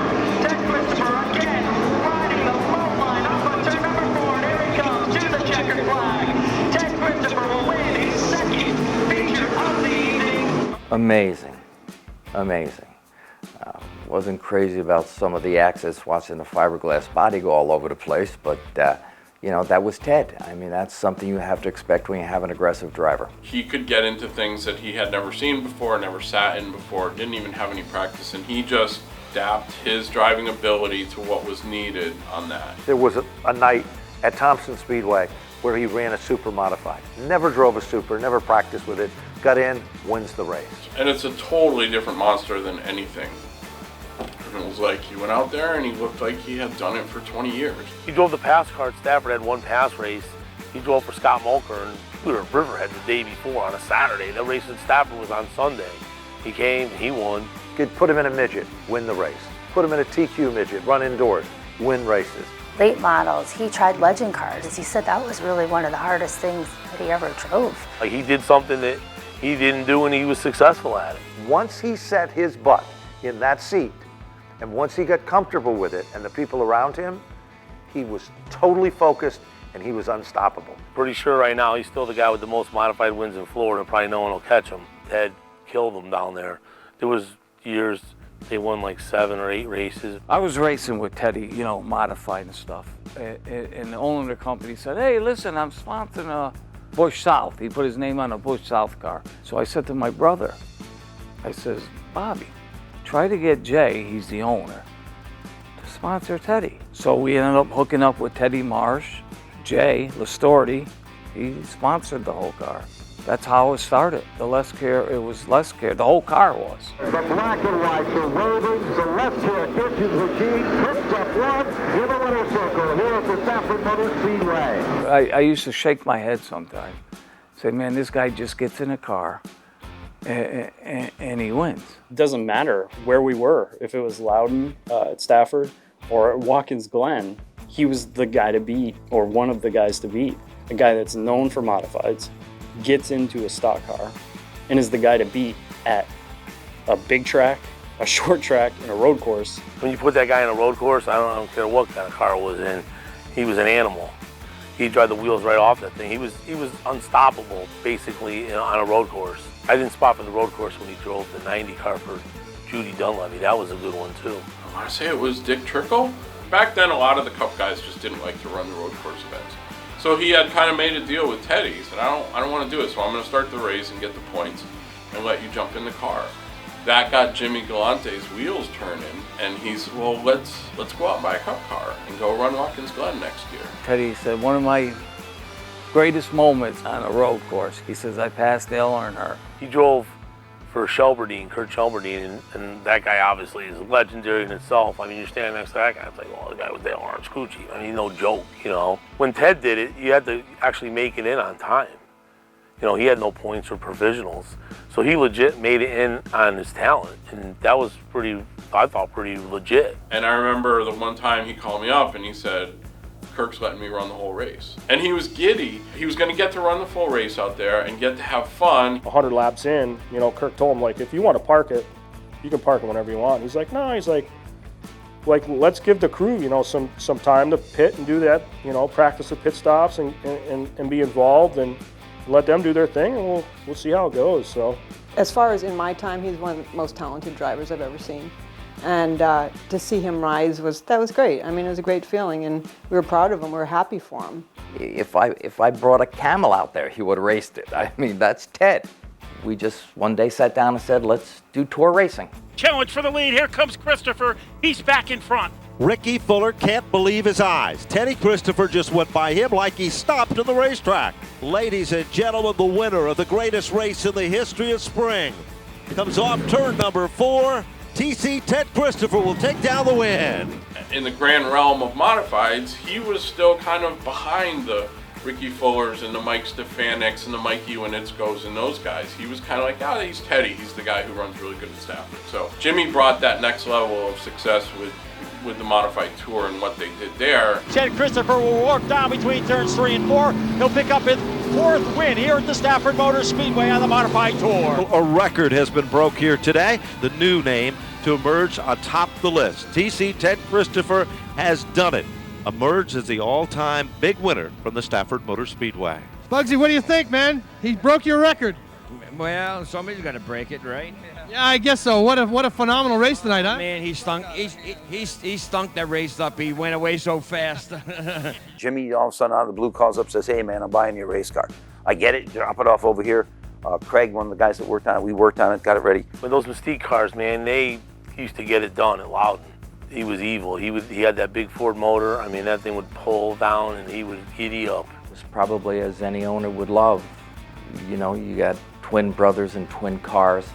Ted Christopher again riding the low line up a turn Amazing, amazing. Wasn't crazy about some of the access, watching the fiberglass body go all over the place, but you know, that was Ted. I mean, that's something you have to expect when you have an aggressive driver. He could get into things that he had never seen before, never sat in before, didn't even have any practice, and he just adapted his driving ability to what was needed on that. There was a night at Thompson Speedway where he ran a super modified. Never drove a super, never practiced with it, got in, wins the race. And it's a totally different monster than anything. It was like he went out there and he looked like he had done it for 20 years. He drove the pass car at Stafford, had one pass race. He drove for Scott Mulker, and we were at Riverhead the day before on a Saturday. The race at Stafford was on Sunday. He came, he won. Could put him in a midget, win the race. Put him in a TQ midget, run indoors, win races. Late models, he tried legend cars. He said that was really one of the hardest things that he ever drove. Like, he did something that he didn't do and he was successful at it. Once he set his butt in that seat, and once he got comfortable with it and the people around him, he was totally focused and he was unstoppable. Pretty sure right now he's still the guy with the most modified wins in Florida. Probably no one will catch him. Ted killed him down there. There was years they won like 7 or 8 races. I was racing with Teddy, you know, modified and stuff. And the owner of the company said, hey, listen, I'm sponsoring Bush South. He put his name on a Bush South car. So I said to my brother, I says, Bobby, try to get Jay, he's the owner, to sponsor Teddy. So we ended up hooking up with Teddy Marsh, Jay Listorti. He sponsored the whole car. That's how it started. The less care, it was less care. The whole car was. The black and white, the roving, the left here, Kitchens McGee, trips up one in the winner's circle here at the Stafford Motor Speedway. I used to shake my head sometimes. Say, man, this guy just gets in a car and he wins. It doesn't matter where we were. If it was Loudon at Stafford or at Watkins Glen, he was the guy to beat, or one of the guys to beat. A guy that's known for modifieds, gets into a stock car, and is the guy to beat at a big track, a short track, and a road course. When you put that guy in a road course, I don't care what kind of car it was in, he was an animal. He'd drive the wheels right off that thing. He was unstoppable, basically, on a road course. I didn't spot for the road course when he drove the 90 car for Judy Dunleavy. That was a good one, too. I want to say it was Dick Trickle. Back then, a lot of the Cup guys just didn't like to run the road course events. So he had kind of made a deal with Teddy. He said, I don't want to do it, so I'm going to start the race and get the points and let you jump in the car. That got Jimmy Galante's wheels turning, and he said, well, let's go out and buy a Cup car and go run Watkins Glen next year. Teddy said, one of my greatest moments on a road course, he says, I passed Dale Earnhardt. He drove for Shelberdine, Kurt Shelberdine, and that guy obviously is legendary in itself. I mean, you're standing next to that guy, it's like, well, the guy with Dale Earnhardt's Coochie. I mean, no joke, you know. When Ted did it, you had to actually make it in on time. You know, he had no points or provisionals. So he legit made it in on his talent, and that was I thought pretty legit. And I remember the one time he called me up and he said, Kirk's letting me run the whole race. And he was giddy. He was going to get to run the full race out there and get to have fun. 100 laps in, you know, Kirk told him, like, if you want to park it, you can park it whenever you want. He's like, no, he's like, let's give the crew, you know, some time to pit and do that, you know, practice the pit stops and be involved and let them do their thing, and we'll see how it goes. So, as far as in my time, he's one of the most talented drivers I've ever seen. And to see him rise was great. I mean, it was a great feeling, and we were proud of him. We were happy for him. If I brought a camel out there, he would have raced it. I mean, that's Ted. We just one day sat down and said, let's do tour racing. Challenge for the lead. Here comes Christopher. He's back in front. Ricky Fuller can't believe his eyes. Teddy Christopher just went by him like he stopped in the racetrack. Ladies and gentlemen, the winner of the greatest race in the history of spring comes off turn number 4. TC Ted Christopher will take down the win. In the grand realm of modifieds, he was still kind of behind the Ricky Fullers and the Mike Stefanics and the Mike Iwanitzkos and those guys. He was kind of like, oh, he's Teddy. He's the guy who runs really good at Stafford. So Jimmy brought that next level of success with the Modified Tour and what they did there. Ted Christopher will work down between turns 3 and 4. He'll pick up his 4th win here at the Stafford Motor Speedway on the Modified Tour. A record has been broke here today. The new name to emerge atop the list. TC Ted Christopher has done it. Emerged as the all-time big winner from the Stafford Motor Speedway. Bugsy, what do you think, man? He broke your record. Well, somebody's got to break it, right? Yeah, I guess so. What a phenomenal race tonight, huh? Man, he stunk. He stunk that race up. He went away so fast. Jimmy all of a sudden out of the blue calls up, says, "Hey man, I'm buying you a race car." I get it, drop it off over here. Craig, one of the guys that worked on it, we worked on it, got it ready. With those Mystique cars, man, they used to get it done at Loudon. He was evil. He had that big Ford motor. I mean, that thing would pull down and he would giddy up. It was probably as any owner would love. You know, you got twin brothers and twin cars,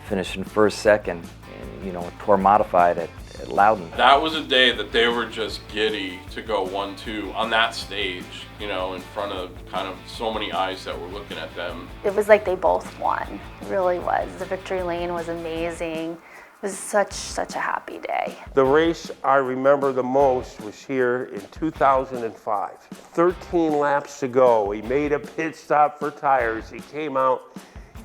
finishing first, second, and, you know, a Tour Modified at Loudon. That was a day that they were just giddy to go 1-2 on that stage, you know, in front of kind of so many eyes that were looking at them. It was like they both won. It really was. The victory lane was amazing. It was such a happy day. The race I remember the most was here in 2005. 13 laps to go. He made a pit stop for tires. He came out.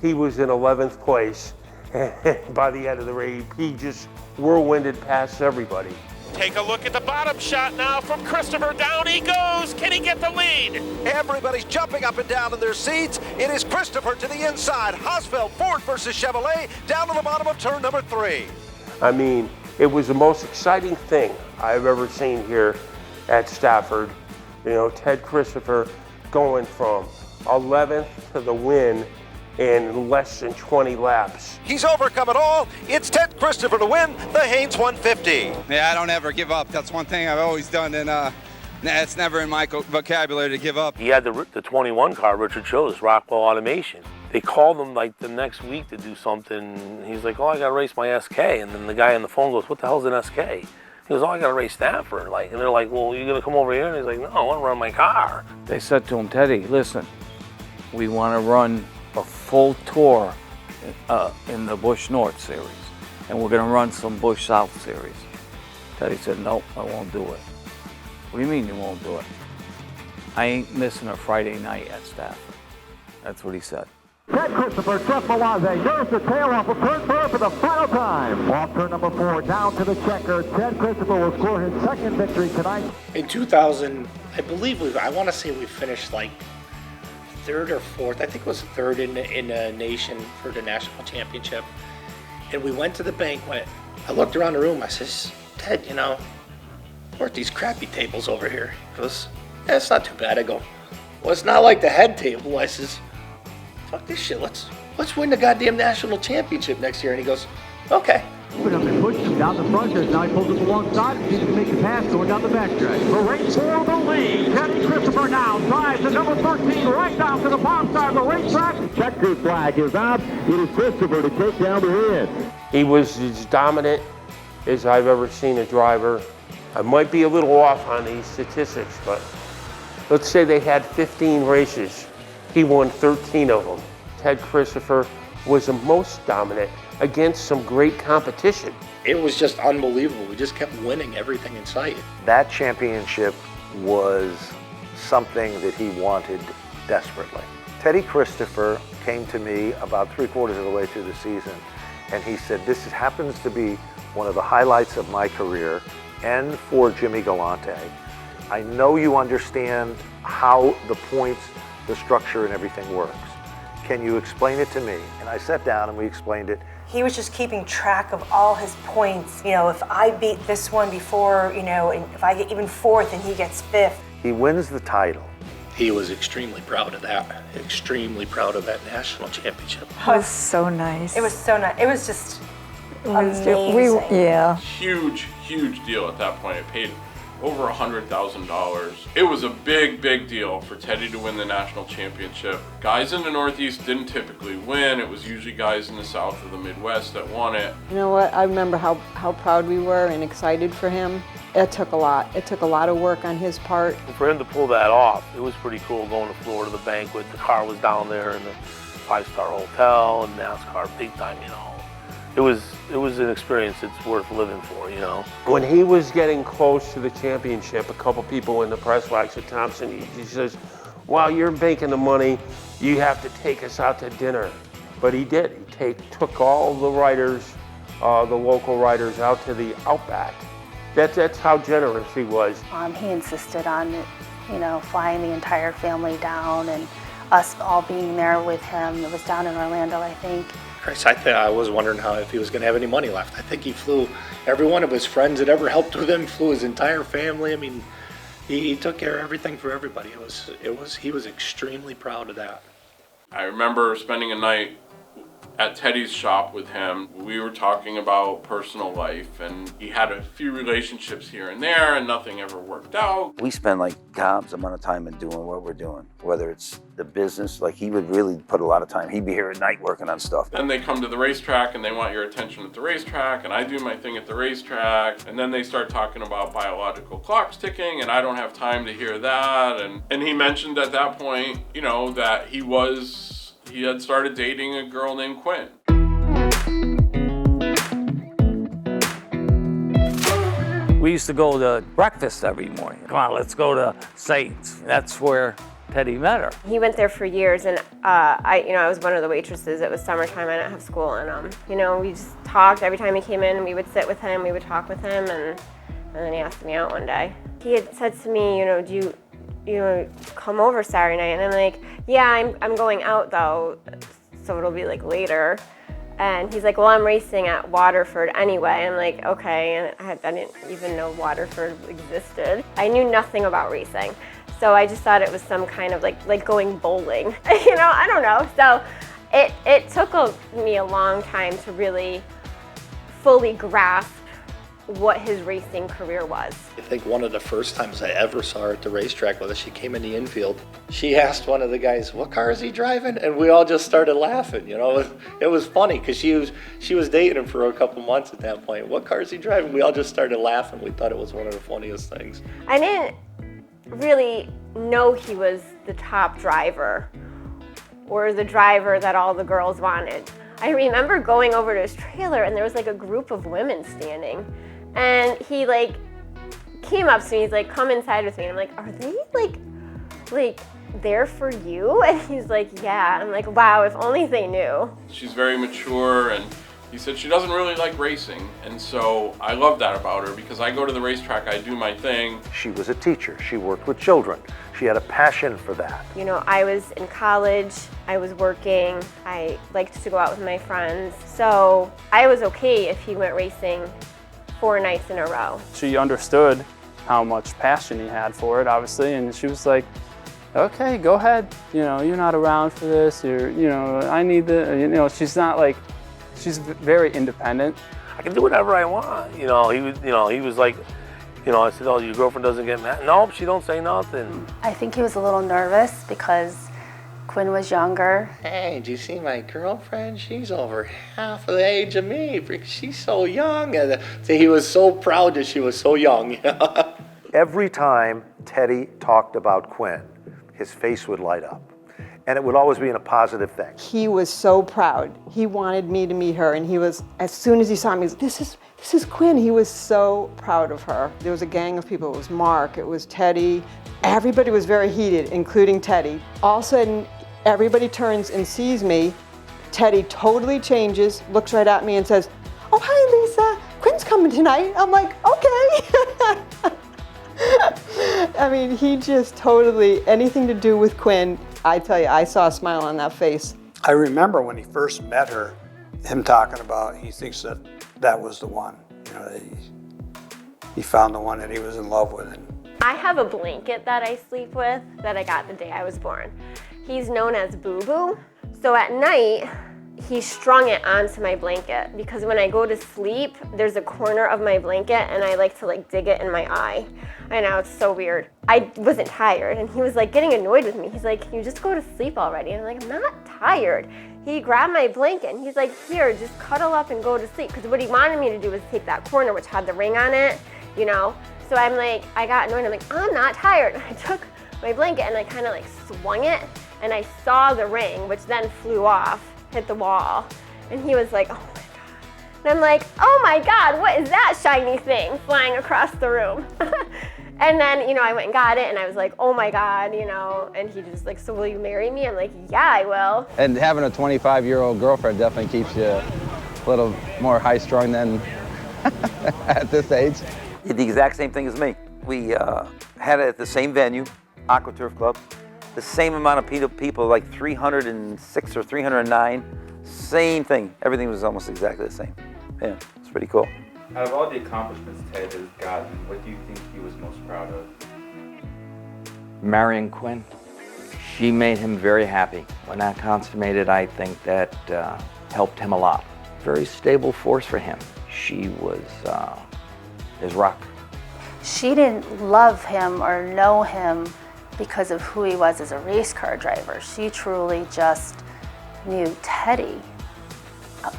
He was in 11th place. And by the end of the race, he just whirlwinded past everybody. Take a look at the bottom shot now from Christopher. Down he goes. Can he get the lead? Everybody's jumping up and down in their seats. It is Christopher to the inside. Hausfeld, Ford versus Chevrolet, down to the bottom of turn number 3. I mean, it was the most exciting thing I've ever seen here at Stafford. You know, Ted Christopher going from 11th to the win in less than 20 laps. He's overcome it all. It's Ted Christopher to win the Haynes 150. Yeah, I don't ever give up. That's one thing I've always done, and it's never in my vocabulary to give up. He had the 21 car Richard chose, Rockwell Automation. They called him like the next week to do something. He's like, "Oh, I got to race my SK." And then the guy on the phone goes, "What the hell's an SK?" He goes, "Oh, I got to race Stafford." Like, and they're like, "Well, you gonna come over here?" And he's like, "No, I want to run my car." They said to him, "Teddy, listen, we want to run a full tour in the Busch North series, and we're going to run some Busch South series." Teddy said, "Nope, I won't do it." "What do you mean you won't do it?" "I ain't missing a Friday night at Stafford." That's what he said. Ted Christopher, Jeff Malazze, there's the tail off of turn 4 for the final time. Off turn number 4, down to the checker. Ted Christopher will score his second victory tonight. In 2000, I believe I want to say we finished like 3rd or 4th. I think it was 3rd in the nation for the national championship. And we went to the banquet. I looked around the room. I says, "Ted, you know, where's these crappy tables over here?" He goes, "Yeah, it's not too bad." I go, "Well, it's not like the head table." I says, "Fuck this shit. Let's win the goddamn national championship next year." And he goes, "Okay." Open up and push him down the front. Now he pulls up alongside and seems to make a pass going down the backstretch. The race for the lead. Teddy Christopher now drives the number 13 right down to the bottom side of the racetrack. Checker flag is out. It is Christopher to take down the win. He was as dominant as I've ever seen a driver. I might be a little off on these statistics, but let's say they had 15 races. He won 13 of them. Ted Christopher was the most dominant against some great competition. It was just unbelievable. We just kept winning everything in sight. That championship was something that he wanted desperately. Teddy Christopher came to me about 3/4 of the way through the season, and he said, "This happens to be one of the highlights of my career and for Jimmy Galante. I know you understand how the points, the structure and everything works. Can you explain it to me?" And I sat down and we explained it. He was just keeping track of all his points. You know, if I beat this one before, you know, and if I get even 4th and he gets 5th. He wins the title. He was extremely proud of that. Extremely proud of that national championship. It was so nice. It was so nice. It was just amazing. Huge deal at that point. It paid over $100,000. It was a big deal for Teddy to win the national championship. Guys in the Northeast didn't typically win. It was usually guys in the South or the Midwest that won it. You know what? I remember how proud we were and excited for him. It took a lot. It took a lot of work on his part. For him to pull that off, it was pretty cool going to Florida, the banquet. The car was down there in the 5-star hotel and NASCAR big time, you know. It was an experience it's worth living for, you know. When he was getting close to the championship, a couple people in the press box at Thompson, he says, "While you're making the money, you have to take us out to dinner." But he did. He took all the riders, the local riders, out to the Outback. That's how generous he was. He insisted on, you know, flying the entire family down, and us all being there with him. It was down in Orlando, I think. Chris, I was wondering if he was going to have any money left. I think he flew every one of his friends that ever helped with him, flew his entire family. I mean, he took care of everything for everybody. He was extremely proud of that. I remember spending a night at Teddy's shop with him. We were talking about personal life, and he had a few relationships here and there, and nothing ever worked out. We spend like God's amount of time in doing what we're doing, whether it's the business, like he would really put a lot of time. He'd be here at night working on stuff. Then they come to the racetrack and they want your attention at the racetrack, and I do my thing at the racetrack, and then they start talking about biological clocks ticking, and I don't have time to hear that. And he mentioned at that point, you know, that he had started dating a girl named Quinn. We used to go to breakfast every morning. Come on, let's go to Saints. That's where Teddy met her. He went there for years, and I was one of the waitresses. It was summertime, I didn't have school, and we just talked. Every time he came in, we would sit with him, we would talk with him, and then he asked me out one day. He had said to me, do you come over Saturday night? And I'm like, yeah, I'm going out though, so it'll be like later. And he's like, well, I'm racing at Waterford anyway. I'm like, okay, and I didn't even know Waterford existed. I knew nothing about racing, so I just thought it was some kind of like going bowling. I don't know. So it took me a long time to really fully grasp what his racing career was. I think one of the first times I ever saw her at the racetrack with us, she came in the infield. She asked one of the guys, what car is he driving? And we all just started laughing, It was funny because she was dating him for a couple months at that point. What car is he driving? We all just started laughing. We thought it was one of the funniest things. I didn't really know he was the top driver or the driver that all the girls wanted. I remember going over to his trailer and there was like a group of women standing. And he came up to me, he's like, come inside with me. And I'm like, are they like there for you? And he's like, yeah. I'm like, wow, if only they knew. She's very mature, and he said she doesn't really like racing. And so I love that about her, because I go to the racetrack, I do my thing. She was a teacher. She worked with children. She had a passion for that. I was in college, I was working, I liked to go out with my friends. So I was okay if he went racing 4 nights in a row. She understood how much passion he had for it, obviously, and she was like, okay, go ahead. You're not around for this. I need the, she's not like, she's very independent. I can do whatever I want. He was like, I said, oh, your girlfriend doesn't get mad? Nope, she don't say nothing. I think he was a little nervous because Quinn was younger. Hey, do you see my girlfriend? She's over half of the age of me. She's so young. And he was so proud that she was so young. Every time Teddy talked about Quinn, his face would light up. And it would always be in a positive thing. He was so proud. He wanted me to meet her, and he was, as soon as he saw me, he was, this is Quinn. He was so proud of her. There was a gang of people. It was Mark, it was Teddy. Everybody was very heated, including Teddy. All of a sudden, everybody turns and sees me. Teddy totally changes, looks right at me and says, oh, hi, Lisa. Quinn's coming tonight. I'm like, okay. I mean, he just totally, anything to do with Quinn, I tell you, I saw a smile on that face. I remember when he first met her, him talking about he thinks that was the one. That he found the one that he was in love with. I have a blanket that I sleep with that I got the day I was born. He's known as Boo Boo. So at night, he strung it onto my blanket because when I go to sleep, there's a corner of my blanket and I like to dig it in my eye. I know, it's so weird. I wasn't tired and he was getting annoyed with me. He's like, can you just go to sleep already? And I'm like, I'm not tired. He grabbed my blanket and he's like, here, just cuddle up and go to sleep. Because what he wanted me to do was take that corner which had the ring on it, So I'm like, I got annoyed. I'm like, I'm not tired. And I took my blanket and I kind of swung it and I saw the ring, which then flew off, hit the wall. And he was like, oh my God. And I'm like, oh my God, what is that shiny thing flying across the room? And then, I went and got it and I was like, oh my God, and he just so will you marry me? I'm like, yeah, I will. And having a 25-year-old girlfriend definitely keeps you a little more high-strung than at this age. He did the exact same thing as me. We had it at the same venue, AquaTurf Club. the same amount of people, like 306 or 309, same thing. Everything was almost exactly the same. Yeah, it's pretty cool. Out of all the accomplishments Ted has gotten, what do you think he was most proud of? Marrying Quinn. She made him very happy. When that consummated, I think that helped him a lot. Very stable force for him. She was his rock. She didn't love him or know him because of who he was as a race car driver. She truly just knew Teddy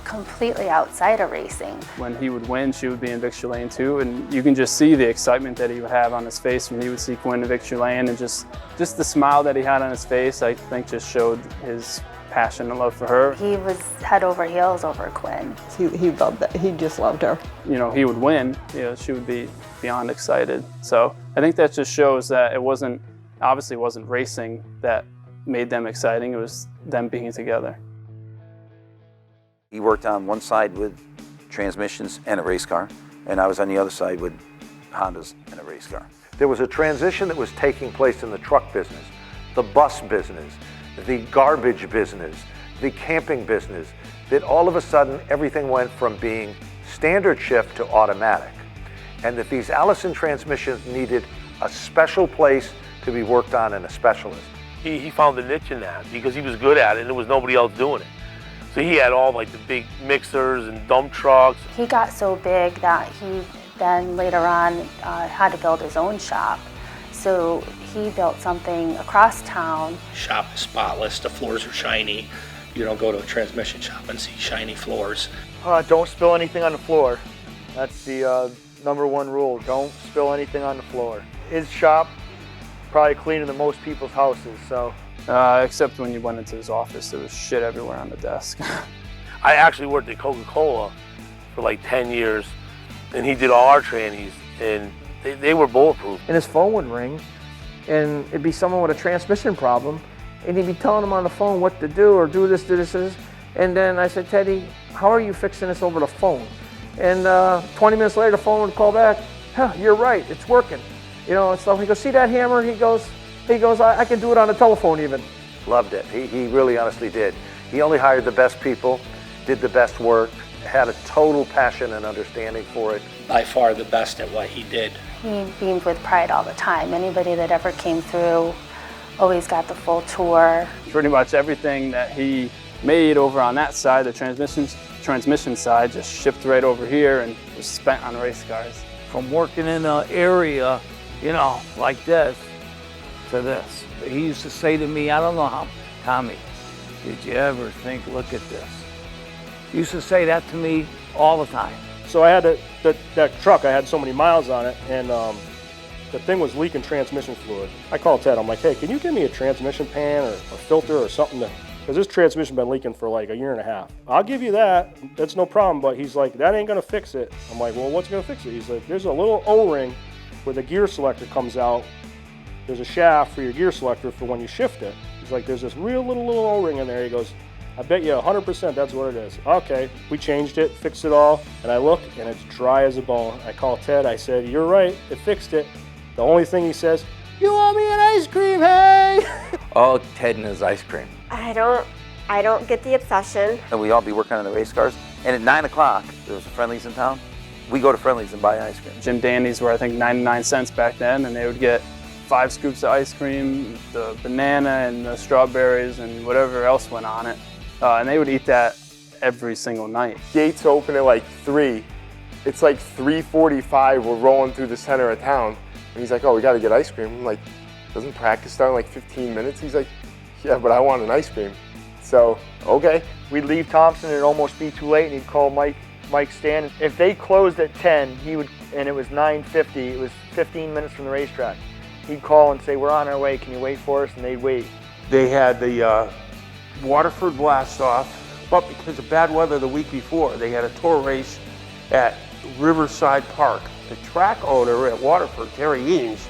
completely outside of racing. When he would win, she would be in victory lane too, and you can just see the excitement that he would have on his face when he would see Quinn in victory lane, and just the smile that he had on his face, I think just showed his passion and love for her. He was head over heels over Quinn. He loved that. He just loved her. You know, he would win, you know, she would be beyond excited. So I think that just shows that it wasn't racing that made them exciting, it was them being together. He worked on one side with transmissions and a race car, and I was on the other side with Hondas and a race car. There was a transition that was taking place in the truck business, the bus business, the garbage business, the camping business, that all of a sudden everything went from being standard shift to automatic. And that these Allison transmissions needed a special place to be worked on and a specialist. He found a niche in that because he was good at it and there was nobody else doing it. So he had all like the big mixers and dump trucks. He got so big that he then later on had to build his own shop. So he built something across town. Shop is spotless, the floors are shiny. You don't go to a transmission shop and see shiny floors. Don't spill anything on the floor. That's the #1 rule. Don't spill anything on the floor. His shop, probably cleaner than most people's houses, so. Except when you went into his office, there was shit everywhere on the desk. I actually worked at Coca-Cola for like 10 years, and he did all our trannies, and they were bulletproof. And his phone would ring, and it'd be someone with a transmission problem, and he'd be telling him on the phone what to do, or do this, do this, do this. And then I said, Teddy, how are you fixing this over the phone? And 20 minutes later, the phone would call back, huh, you're right, it's working. You know, and stuff. He goes, see that hammer? He goes, I can do it on the telephone even. Loved it. He really honestly did. He only hired the best people, did the best work, had a total passion and understanding for it. By far the best at what he did. He beamed with pride all the time. Anybody that ever came through always got the full tour. Pretty much everything that he made over on that side, the transmission side, just shipped right over here and was spent on race cars. From working in an area, you know, like this, to this. He used to say to me, I don't know how, Tommy, did you ever think, look at this? He used to say that to me all the time. So I had that truck, I had so many miles on it, and the thing was leaking transmission fluid. I called Ted, I'm like, hey, can you give me a transmission pan or a filter or something because this transmission been leaking for like a year and a half. I'll give you that, that's no problem, but he's like, that ain't gonna fix it. I'm like, well, what's gonna fix it? He's like, there's a little O-ring where the gear selector comes out. There's a shaft for your gear selector for when you shift it. He's like, there's this real little O-ring in there. He goes, I bet you 100% that's what it is. Okay, we changed it, fixed it all, and I look, and it's dry as a bone. I call Ted, I said, you're right, it fixed it. The only thing he says, you want me an ice cream, hey? Oh, Ted and his ice cream. I don't get the obsession. And we all be working on the race cars, and at 9 o'clock, there was a Friendly's in town. We go to Friendly's and buy ice cream. Jim Dandy's were I think 99 cents back then, and they would get 5 scoops of ice cream, the banana and the strawberries and whatever else went on it. And they would eat that every single night. Gates open at like 3. It's like 3:45, we're rolling through the center of town. And he's like, oh, we gotta get ice cream. I'm like, doesn't practice start in like 15 minutes? He's like, yeah, but I want an ice cream. So, okay. We'd leave Thompson and it'd almost be too late, and he'd call Mike Stan. If they closed at 10, he would, and it was 9:50, it was 15 minutes from the racetrack. He'd call and say, we're on our way, can you wait for us? And they'd wait. They had the Waterford blast off, but because of bad weather the week before, they had a tour race at Riverside Park. The track owner at Waterford, Terry Eames,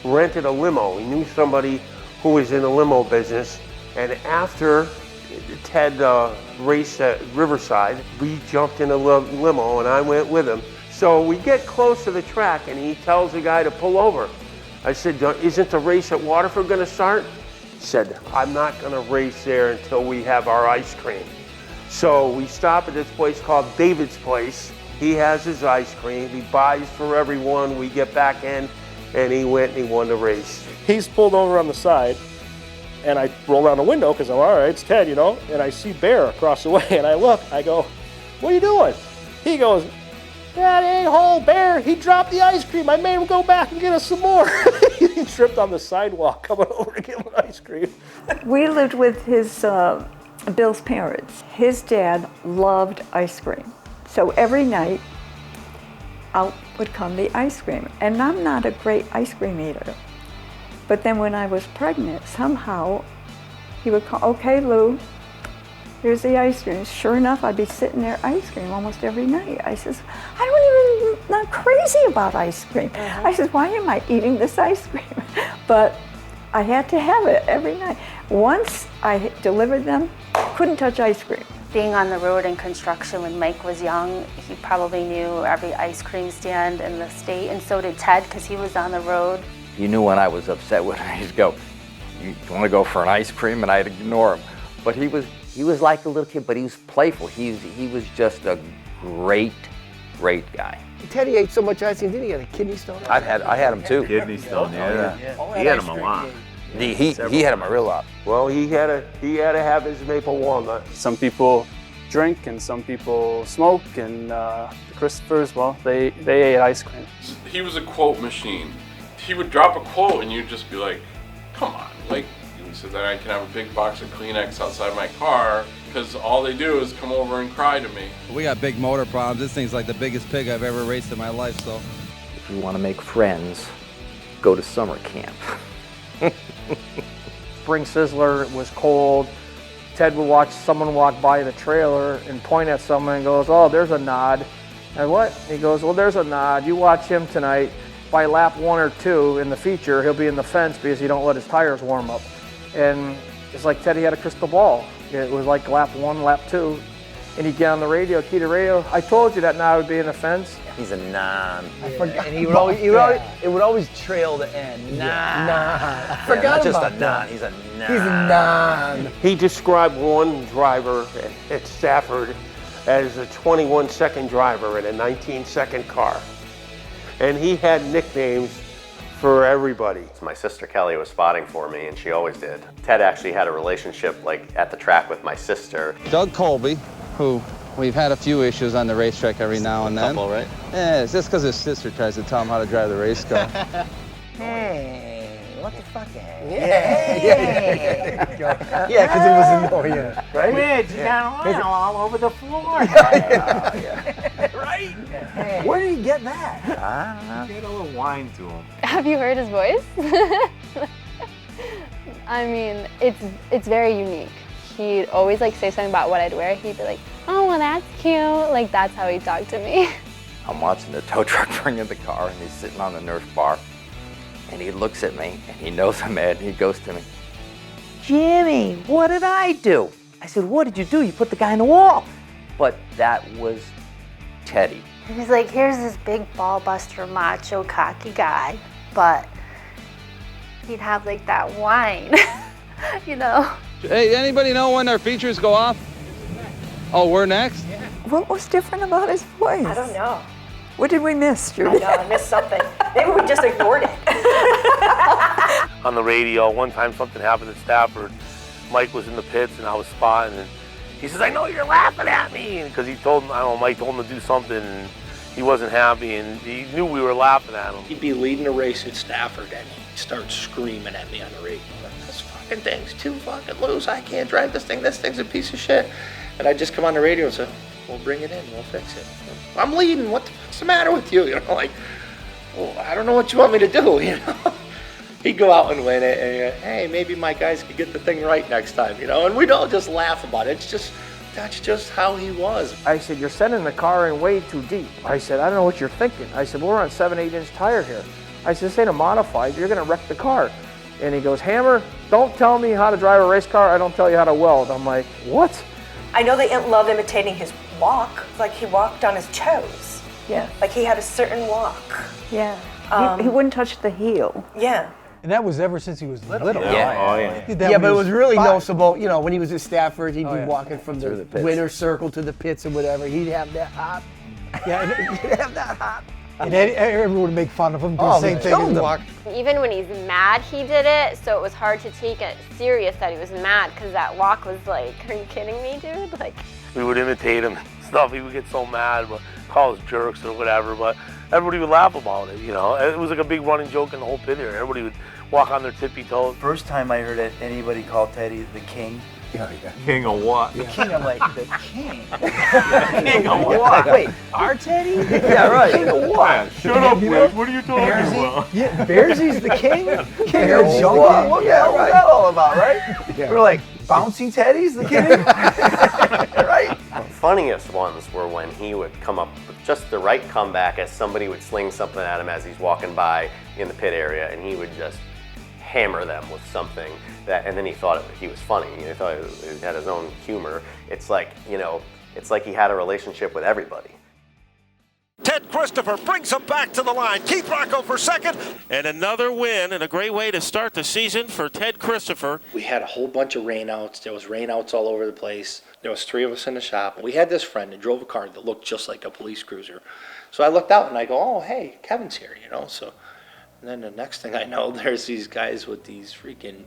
rented a limo. He knew somebody who was in the limo business, and after Ted raced at Riverside, we jumped in a limo and I went with him. So we get close to the track and he tells the guy to pull over. I said, isn't the race at Waterford going to start? He said, I'm not gonna race there until we have our ice cream. So we stop at this place called David's Place. He has his ice cream, he buys for everyone, we get back in, and he went and he won the race. He's pulled over on the side, and I roll down the window because I'm all right, it's Ted, you know, and I see Bear across the way, and I look, I go, what are you doing? He goes, that a-hole Bear, he dropped the ice cream. I made him go back and get us some more. He tripped on the sidewalk coming over to get him an ice cream. We lived with his, Bill's parents. His dad loved ice cream. So every night, out would come the ice cream. And I'm not a great ice cream eater. But then when I was pregnant, somehow he would call, okay, Lou, here's the ice cream. Sure enough, I'd be sitting there ice cream almost every night. I says, not crazy about ice cream. I says, why am I eating this ice cream? But I had to have it every night. Once I delivered them, couldn't touch ice cream. Being on the road in construction when Mike was young, he probably knew every ice cream stand in the state, and so did Ted, because he was on the road. You knew when I was upset with him, he'd go, you want to go for an ice cream? And I'd ignore him. But he was like a little kid, but he was playful. He was just a great guy. Teddy ate so much ice cream, didn't he get a kidney stone? I had him too. Kidney stone, yeah. He had him a lot. He had him a real lot. Well, he had to have his maple walnut. Some people drink and some people smoke, and the Christophers, well, they ate ice cream. He was a quote machine. He would drop a quote and you'd just be like, come on. Like, he said that I can have a big box of Kleenex outside my car because all they do is come over and cry to me. We got big motor problems. This thing's like the biggest pig I've ever raced in my life, so. If you want to make friends, go to summer camp. Spring Sizzler, it was cold. Ted would watch someone walk by the trailer and point at someone and goes, oh, there's a nod. And what? He goes, well, there's a nod. You watch him tonight. By lap 1 or 2 in the feature, he'll be in the fence because he don't let his tires warm up. And it's like Teddy had a crystal ball. It was like lap 1, lap 2. And he'd get on the radio, key to radio, I told you that nod would be in the fence. He's a non. I forgot. And he would always, it would always trail the end. Nah. Forgot not just a non, he's a non. He's a non. He described one driver at Stafford as a 21-second driver in a 19-second car. And he had nicknames for everybody. My sister Kelly was spotting for me, and she always did. Ted actually had a relationship like at the track with my sister. Doug Colby, who we've had a few issues on the racetrack every now and then. Couple, right? Yeah, it's just because his sister tries to tell him how to drive the race car. Hey, what the fuck? Yeah, because it was annoying. Right? Rich, you got oil all over the floor. Right? Hey. Where did he get that? I don't know. Get a little wine to him. Have you heard his voice? I mean, it's very unique. He'd always like say something about what I'd wear. He'd be like, oh, well, that's cute. Like, that's how he talked to me. I'm watching the tow truck bring in the car, and he's sitting on the Nerf bar. And he looks at me, and he knows I'm mad, and he goes to me, Jimmy, what did I do? I said, what did you do? You put the guy in the wall. But that was Teddy. He was like, here's this big ball buster, macho, cocky guy, but he'd have like that whine, you know? Hey, anybody know when our features go off? Oh, we're next? Yeah. What was different about his voice? I don't know. What did we miss, Judy? I know, I missed something. Maybe we just ignored it. On the radio, one time something happened at Stafford. Mike was in the pits and I was spotting, and he says, I know you're laughing at me, because he told him, I don't know, Mike told him to do something, and he wasn't happy, and he knew we were laughing at him. He'd be leading a race at Stafford, and he'd start screaming at me on the radio. Like, this fucking thing's too fucking loose. I can't drive this thing. This thing's a piece of shit. And I'd just come on the radio and say, well, bring it in. We'll fix it. I'm leading. What the fuck's the matter with you? You know, like, well, I don't know what you want me to do, you know? He'd go out and win it, and hey, maybe my guys could get the thing right next time, you know? And we'd all just laugh about it. That's just how he was. I said, you're sending the car in way too deep. I said, I don't know what you're thinking. I said, we're on 7-8-inch tire here. I said, this ain't a modified. You're going to wreck the car. And he goes, Hammer, don't tell me how to drive a race car. I don't tell you how to weld. I'm like, what? I know they love imitating his walk. Like he walked on his toes. Yeah. Like he had a certain walk. Yeah. He wouldn't touch the heel. Yeah. And that was ever since he was little. Yeah. Oh, yeah. Yeah, But it was really noticeable, you know, when he was at Stafford, he'd Oh, be yeah. walking from Through the the pits. winner's circle to the pits or whatever. He'd have that hop. Yeah, He'd have that hop. and everyone would make fun of him, do Oh, the same they thing killed as him. walk. Even when he's mad, he did it, so it was hard to take it serious that he was mad, because that walk was like, are you kidding me, dude? Like, We would imitate him and stuff. He would get so mad, but call us jerks or whatever, but everybody would laugh about it, you know. It was like a big running joke in the whole pit area. Everybody would walk on their tippy toes. First time I heard anybody call Teddy the king. King of what? The king, I'm like, the king? King of what? Wait, our Teddy? Yeah, right. King of what? Shut up, Wiz. What are you talking about? Yeah, Bearsy's the king? King Bear of junkie. what? What the hell was that all about, right? We're like, bouncy Teddy's the king? Right? The funniest ones were when he would come up with just the right comeback as somebody would sling something at him as he's walking by in the pit area, and he would just hammer them with something that, and then he thought he was funny. He thought he had his own humor. It's like, you know, it's like he had a relationship with everybody. Ted Christopher brings him back to the line. Keith Rocco for second. And another win and a great way to start the season for Ted Christopher. We had a whole bunch of rainouts. There was rainouts all over the place. There was 3 of us in the shop. We had this friend that drove a car that looked just like a police cruiser. So I looked out and I go, oh, hey, Kevin's here, you know. So, and then the next thing I know, there's these guys with these freaking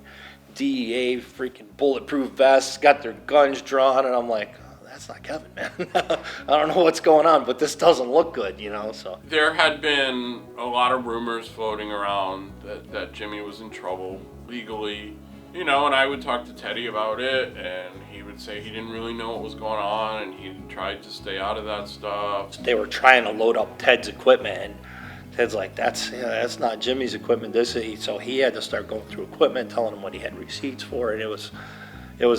DEA freaking bulletproof vests, got their guns drawn, and I'm like, oh, that's not Kevin, man. I don't know what's going on, but this doesn't look good, you know. So There had been a lot of rumors floating around that Jimmy was in trouble legally, you know, and I would talk to Teddy about it, and he would say he didn't really know what was going on, and he tried to stay out of that stuff. they were trying to load up Ted's equipment, and Ted's like, that's not Jimmy's equipment. This is, so he had to start going through equipment, telling him what he had receipts for, and it was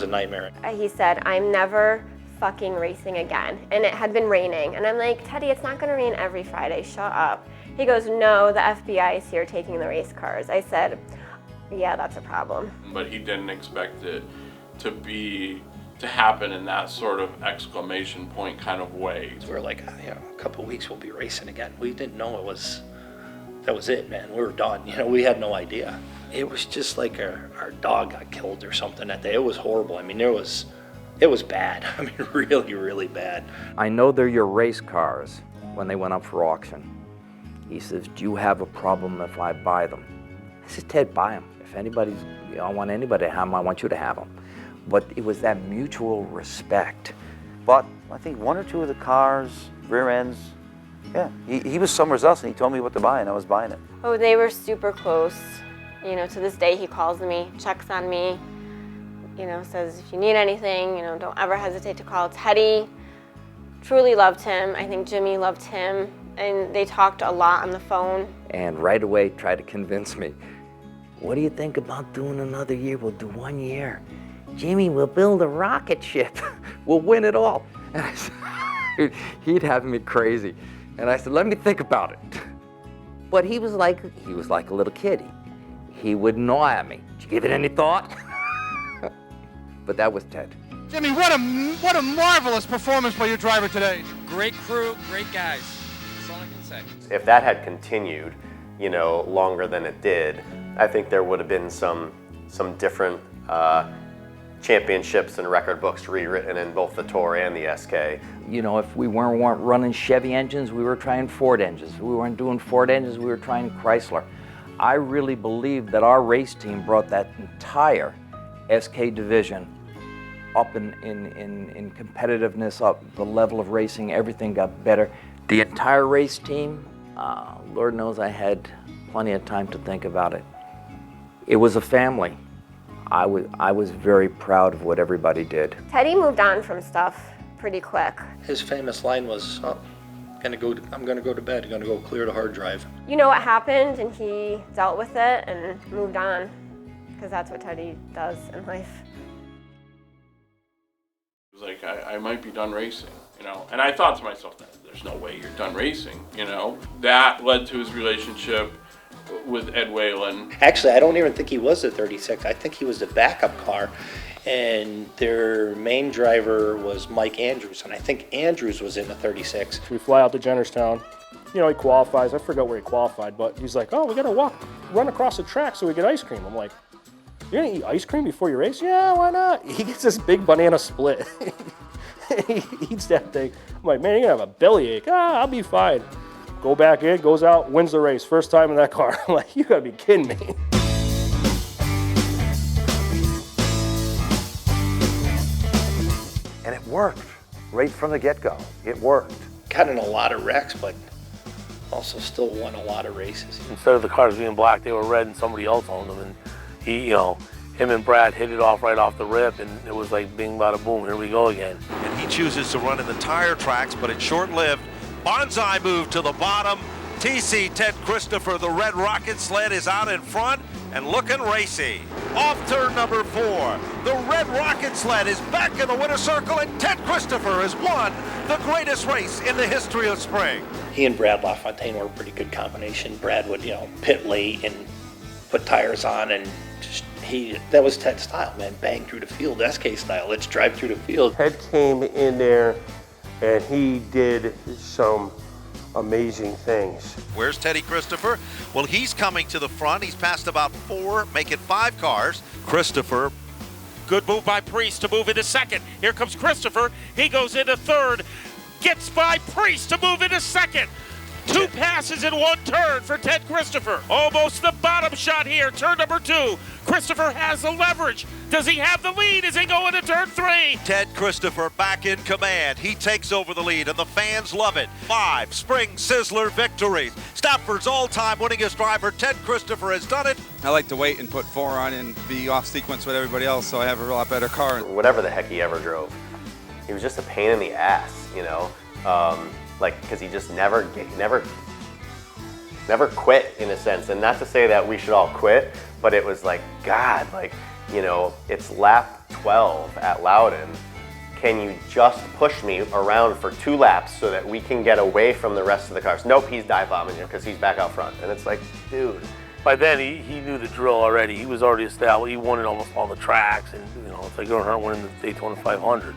a nightmare. he said, I'm never fucking racing again. And it had been raining. And I'm like, Teddy, it's not gonna rain every Friday, shut up. He goes, no, the FBI is here taking the race cars. I said, yeah, that's a problem. But he didn't expect it to happen in that sort of exclamation point kind of way. We were like, you know, a couple of weeks we'll be racing again. We didn't know that was it, man. We were done. You know, we had no idea. It was just like our dog got killed or something that day. It was horrible. I mean, it was bad. I mean, really, really bad. I know they're your race cars when they went up for auction. He says, do you have a problem if I buy them? I said, Ted, buy them. If anybody's, you know, I want anybody to have them, I want you to have them. But it was that mutual respect. But I think 1 or 2 of the cars, rear ends, yeah, he was somewhere else and he told me what to buy and I was buying it. Oh, they were super close. You know, to this day he calls me, checks on me, you know, says if you need anything, you know, don't ever hesitate to call. Teddy truly loved him. I think Jimmy loved him, and they talked a lot on the phone. And right away tried to convince me, what do you think about doing another year? We'll do 1 year. Jimmy, we'll build a rocket ship. We'll win it all. And I said, he'd have me crazy. And I said, let me think about it. But he was like a little kid. He would gnaw at me. Did you give it any thought? But that was Ted. Jimmy, what a marvelous performance by your driver today. Great crew, great guys. That's all I can say. If that had continued, you know, longer than it did, I think there would have been some different championships and record books rewritten in both the Tour and the SK. You know, if we weren't running Chevy engines, we were trying Ford engines. If we weren't doing Ford engines, we were trying Chrysler. I really believe that our race team brought that entire SK division up in competitiveness, up the level of racing, everything got better. The entire race team, Lord knows I had plenty of time to think about it. It was a family. I was very proud of what everybody did. Teddy moved on from stuff pretty quick. His famous line was, oh, I'm gonna go to bed. I'm gonna go clear the hard drive. You know what happened, and he dealt with it and moved on, because that's what Teddy does in life. It was like, I might be done racing, you know? And I thought to myself, there's no way you're done racing, you know? That led to his relationship with Ed Whelan. Actually, I don't even think he was the 36. I think he was the backup car, and their main driver was Mike Andrews, and I think Andrews was in the 36. We fly out to Jennerstown. you know, he qualifies. I forgot where he qualified, but he's like, oh, we got to run across the track so we get ice cream. I'm like, you're going to eat ice cream before your race? Yeah, why not? He gets this big banana split. He eats that thing. I'm like, man, you're going to have a bellyache. I'll be fine. Go back in, goes out, wins the race. First time in that car. I'm like, you got to be kidding me. And it worked right from the get-go. It worked. Got in a lot of wrecks, but also still won a lot of races. Instead of the cars being black, they were red and somebody else owned them. And he, you know, him and Brad hit it off right off the rip, and it was like bing, bada, boom, here we go again. And he chooses to run in the tire tracks, but it's short-lived. Bonsai move to the bottom. TC Ted Christopher, the red rocket sled, is out in front and looking racy. Off turn number 4, the red rocket sled is back in the winner's circle, and Ted Christopher has won the greatest race in the history of spring. He and Brad LaFontaine were a pretty good combination. Brad would, you know, pit late and put tires on, and just that was Ted's style, man. Bang through the field, SK style. Let's drive through the field. Ted came in there and he did some amazing things. Where's Teddy Christopher? Well, he's coming to the front. He's passed about 4, making 5 cars. Christopher, good move by Priest to move into second. Here comes Christopher. He goes into third. Gets by Priest to move into second. 2 passes in 1 turn for Ted Christopher. Almost the bottom shot here, turn number 2. Christopher has the leverage. Does he have the lead as he go into turn 3? Ted Christopher back in command. He takes over the lead, and the fans love it. 5 Spring Sizzler victories. Stafford's all-time winningest driver, Ted Christopher, has done it. I like to wait and put 4 on and be off sequence with everybody else, so I have a lot better car. Whatever the heck he ever drove, he was just a pain in the ass, you know? Like, because he just never quit, in a sense. And not to say that we should all quit, but it was like, God, like, you know, it's lap 12 at Loudon. Can you just push me around for 2 laps so that we can get away from the rest of the cars? Nope, he's dive bombing you because he's back out front. And it's like, dude. By then, he knew the drill already. He was already established. He won in almost all the tracks. And, you know, it's like Earnhardt winning the Daytona 500.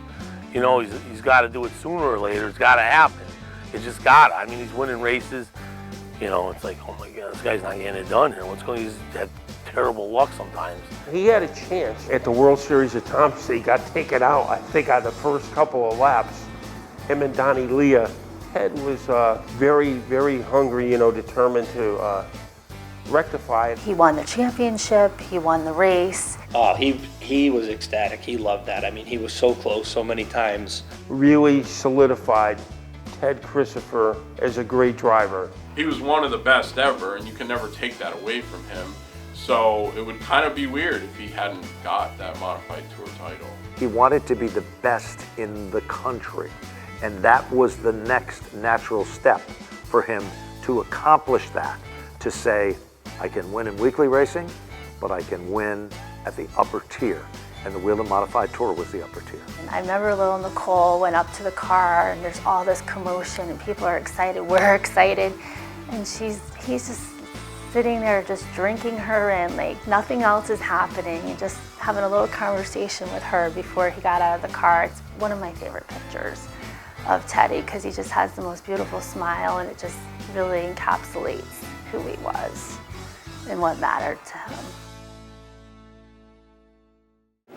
You know, he's got to do it sooner or later. It's got to happen. It's just got to. I mean, he's winning races. You know, it's like, oh my God, this guy's not getting it done here. What's going on? He's had terrible luck sometimes. He had a chance at the World Series of Thompson. He got taken out, I think, on the first couple of laps. Him and Donnie Leah. Ted was very, very hungry, you know, determined to rectify it. He won the championship, he won the race. Oh, he was ecstatic. He loved that. I mean, he was so close so many times. Really solidified Ted Christopher as a great driver. He was one of the best ever, and you can never take that away from him. So it would kind of be weird if he hadn't got that Modified Tour title. He wanted to be the best in the country, and that was the next natural step for him to accomplish that, to say, I can win in weekly racing, but I can win at the upper tier. And the Whelen Modified Tour was the upper tier. And I remember little Nicole went up to the car and there's all this commotion and people are excited, we're excited. And he's just sitting there just drinking her in, like nothing else is happening, and just having a little conversation with her before he got out of the car. It's one of my favorite pictures of Teddy because he just has the most beautiful smile and it just really encapsulates who he was and what mattered to him.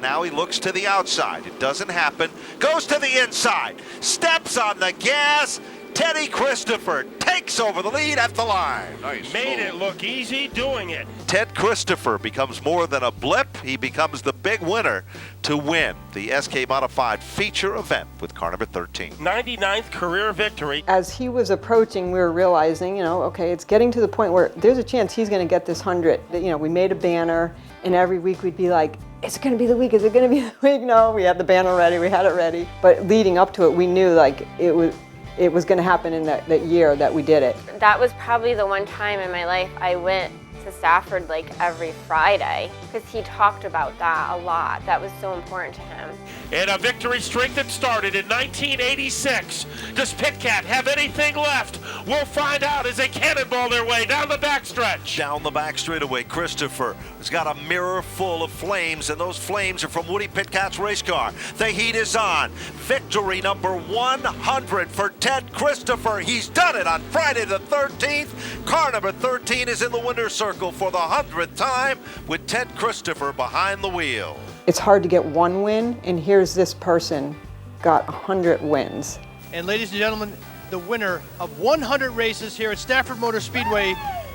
Now he looks to the outside. It doesn't happen. Goes to the inside. Steps on the gas. Teddy Christopher takes over the lead at the line. Nice. Made it look easy doing it. Ted Christopher becomes more than a blip. He becomes the big winner to win the SK Modified feature event with car number 13. 99th career victory. As he was approaching, we were realizing, you know, okay, it's getting to the point where there's a chance he's going to get this 100. You know, we made a banner, and every week we'd be like, is it going to be the week? Is it going to be the week? No, we had the banner ready. We had it ready. But leading up to it, we knew like it was going to happen in that year that we did it. That was probably the one time in my life I went to Stafford like every Friday because he talked about that a lot. That was so important to him. And a victory streak that started in 1986. Does Pitcat have anything left? We'll find out as they cannonball their way down the backstretch. Down the back straightaway, Christopher has got a mirror full of flames, and those flames are from Woody Pitcat's race car. The heat is on. Victory number 100 for Ted Christopher. He's done it on Friday the 13th. Car number 13 is in the winner's circle for the 100th time with Ted Christopher behind the wheel. It's hard to get one win, and here's this person got 100 wins. And ladies and gentlemen, the winner of 100 races here at Stafford Motor Speedway,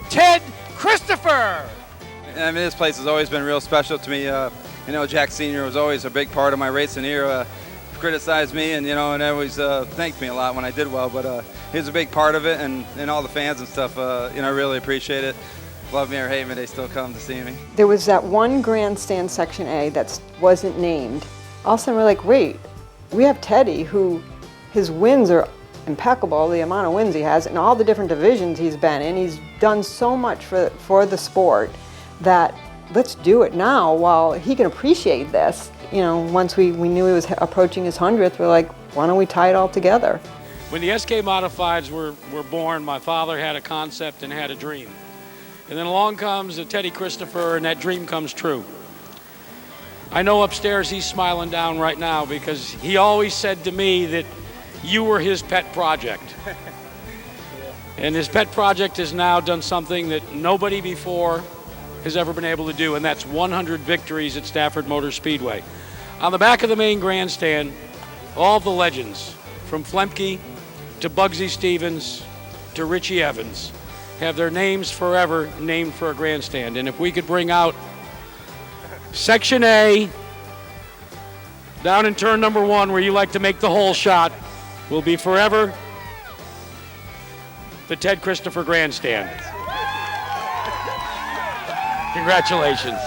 Ted Christopher. I mean, this place has always been real special to me. You know, Jack Sr. was always a big part of my racing here. Criticized me and, you know, and always thanked me a lot when I did well, but he was a big part of it, and all the fans and stuff, you know, I really appreciate it. Love me or hate me, they still come to see me. There was that one grandstand section A that wasn't named. All of a sudden we're like, wait, we have Teddy, who his wins are impeccable, the amount of wins he has, and all the different divisions he's been in. He's done so much for the sport that let's do it now while he can appreciate this. You know, once we knew he was approaching his 100th, we're like, why don't we tie it all together? When the SK Modifieds were born, my father had a concept and had a dream. And then along comes Teddy Christopher, and that dream comes true. I know upstairs he's smiling down right now because he always said to me that you were his pet project. And his pet project has now done something that nobody before has ever been able to do, and that's 100 victories at Stafford Motor Speedway. On the back of the main grandstand, all the legends, from Flemke to Bugsy Stevens to Richie Evans, have their names forever named for a grandstand. And if we could bring out Section A, down in turn number 1, where you like to make the hole shot, will be forever the Ted Christopher grandstand. Congratulations.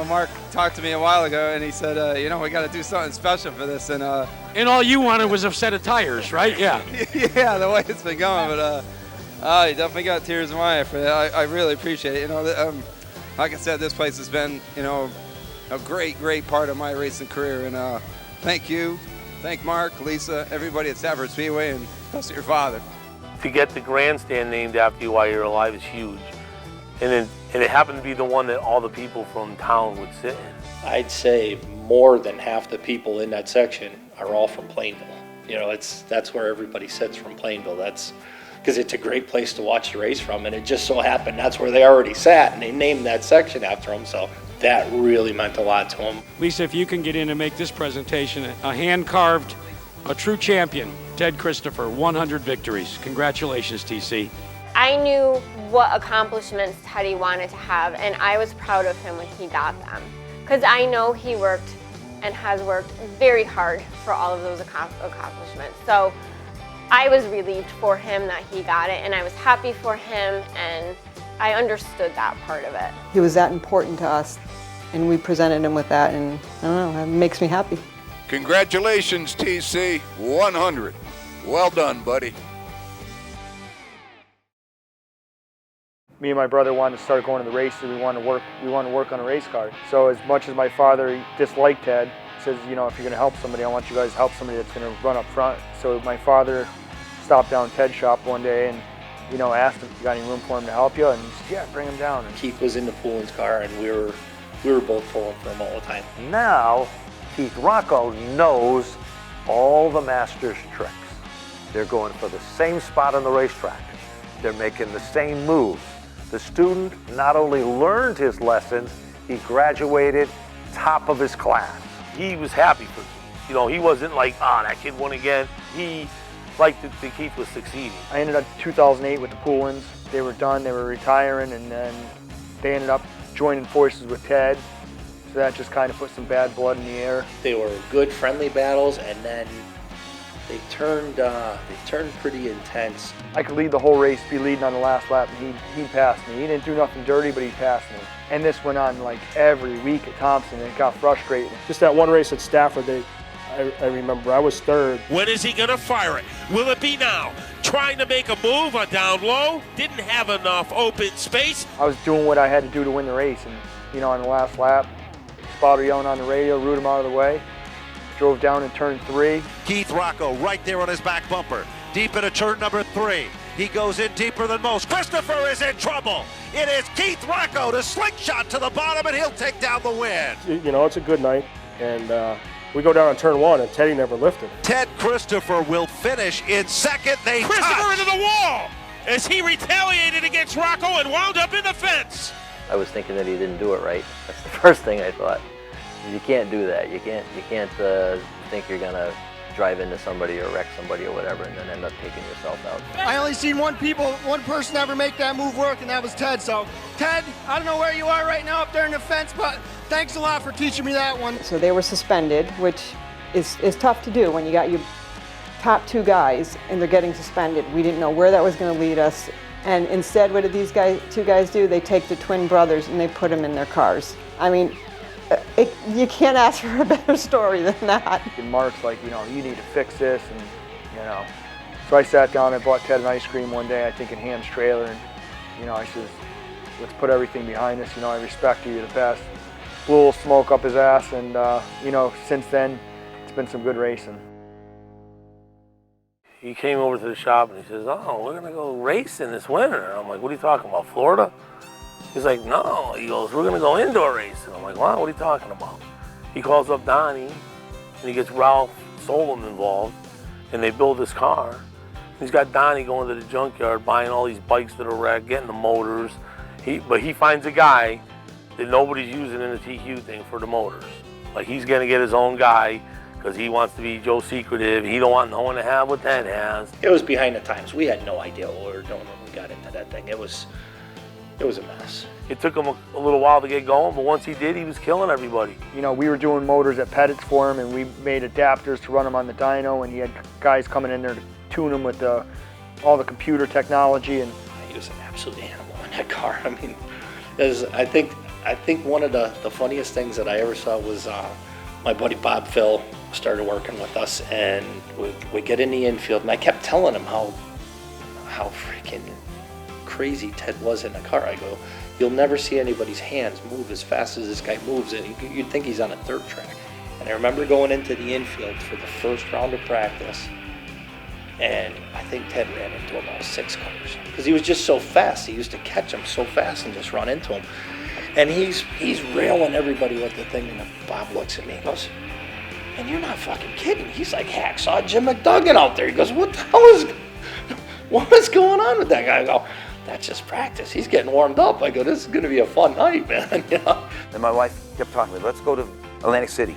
Mark talked to me a while ago, and he said, you know, we got to do something special for this, and all you wanted was a set of tires, right? Yeah. Yeah, the way it's been going, but you definitely got tears in my eye for that. I really appreciate it. You know, like I said, this place has been, you know, a great part of my racing career, and thank you, thank Mark, Lisa, everybody at Stafford Speedway, and especially your father. To get the grandstand named after you while you're alive is huge. And it happened to be the one that all the people from town would sit in. I'd say more than half the people in that section are all from Plainville. You know, that's where everybody sits from Plainville. That's because it's a great place to watch the race from, and it just so happened that's where they already sat, and they named that section after them, so that really meant a lot to them. Lisa, if you can get in and make this presentation, a hand-carved, a true champion, Ted Christopher, 100 victories. Congratulations, TC. I knew what accomplishments Teddy wanted to have, and I was proud of him when he got them. Because I know he worked and has worked very hard for all of those accomplishments. So I was relieved for him that he got it, and I was happy for him, and I understood that part of it. He was that important to us, and we presented him with that, and I don't know, that makes me happy. Congratulations, TC, 100. Well done, buddy. Me and my brother wanted to start going to the races. We wanted to work on a race car. So as much as my father disliked Ted, says, you know, if you're going to help somebody, I want you guys to help somebody that's going to run up front. So my father stopped down Ted's shop one day and, you know, asked him if you got any room for him to help you, and he said, yeah, bring him down. And Keith was in the Poulin's car, and we were both pulling for him all the time. Now, Keith Rocco knows all the Masters tricks. They're going for the same spot on the racetrack. They're making the same moves. The student not only learned his lessons, he graduated top of his class. He was happy for Keith. You know, he wasn't like, that kid won again. He liked that Keith was succeeding. I ended up 2008 with the Poulins. They were done, they were retiring, and then they ended up joining forces with Ted. So that just kind of put some bad blood in the air. They were good, friendly battles, and then They turned pretty intense. I could lead the whole race, be leading on the last lap, and he'd pass me. He didn't do nothing dirty, but he passed me. And this went on like every week at Thompson, and it got frustrating. Just that one race at Stafford, I remember I was third. When is he going to fire it? Will it be now? Trying to make a move on down low, didn't have enough open space. I was doing what I had to do to win the race, and on the last lap, spotter yelling on the radio, root him out of the way. Drove down in turn 3. Keith Rocco right there on his back bumper. Deep into turn number 3. He goes in deeper than most. Christopher is in trouble. It is Keith Rocco to slingshot to the bottom, and he'll take down the win. It's a good night, and we go down on turn 1, and Teddy never lifted. Ted Christopher will finish in second. Christopher into the wall as he retaliated against Rocco and wound up in the fence. I was thinking that he didn't do it right. That's the first thing I thought. You can't do that. You can't think you're gonna drive into somebody or wreck somebody or whatever and then end up taking yourself out. I only seen one person ever make that move work, and that was Ted. So, Ted, I don't know where you are right now up there in the fence, but thanks a lot for teaching me that one. So they were suspended, which is tough to do when you got your top 2 guys and they're getting suspended. We didn't know where that was going to lead us. And instead, what did these 2 guys do? They take the twin brothers and they put them in their cars. I mean, you can't ask for a better story than that. And Mark's like, you need to fix this, and So I sat down and bought Ted an ice cream one day, I think in Ham's trailer, and I said, let's put everything behind us. I respect you, you're the best. Blew a little smoke up his ass, and since then, it's been some good racing. He came over to the shop and he says, "Oh, we're gonna go racing this winter." I'm like, "What are you talking about, Florida?" He's like, "No." He goes, "We're gonna go indoor racing." I'm like, "Wow, what are you talking about?" He calls up Donnie and he gets Ralph Solom involved, and they build this car. He's got Donnie going to the junkyard, buying all these bikes that are wrecked, getting the motors. But he finds a guy that nobody's using in the TQ thing for the motors. Like, he's gonna get his own guy because he wants to be Joe Secretive. He don't want no one to have what Ted has. It was behind the times. We had no idea what we were doing when we got into that thing. It was a mess. It took him a little while to get going, but once he did, he was killing everybody. We were doing motors at Pettit's for him, and we made adapters to run them on the dyno, and he had guys coming in there to tune them with all the computer technology. And he was an absolute animal in that car. I mean, I think one of the funniest things that I ever saw was my buddy Bob Phil started working with us, and we get in the infield, and I kept telling him how freaking crazy Ted was in the car. I go, "You'll never see anybody's hands move as fast as this guy moves, and you'd think he's on a dirt track." And I remember going into the infield for the first round of practice, and I think Ted ran into about 6 cars because he was just so fast. He used to catch them so fast and just run into them. And he's railing everybody with the thing, and Bob looks at me and goes, "And you're not fucking kidding." He's like Hacksaw Jim McDuggan out there. He goes, what is going on with that guy? I go, "That's just practice. He's getting warmed up." I go, "This is going to be a fun night, man." And my wife kept talking to me, "Let's go to Atlantic City."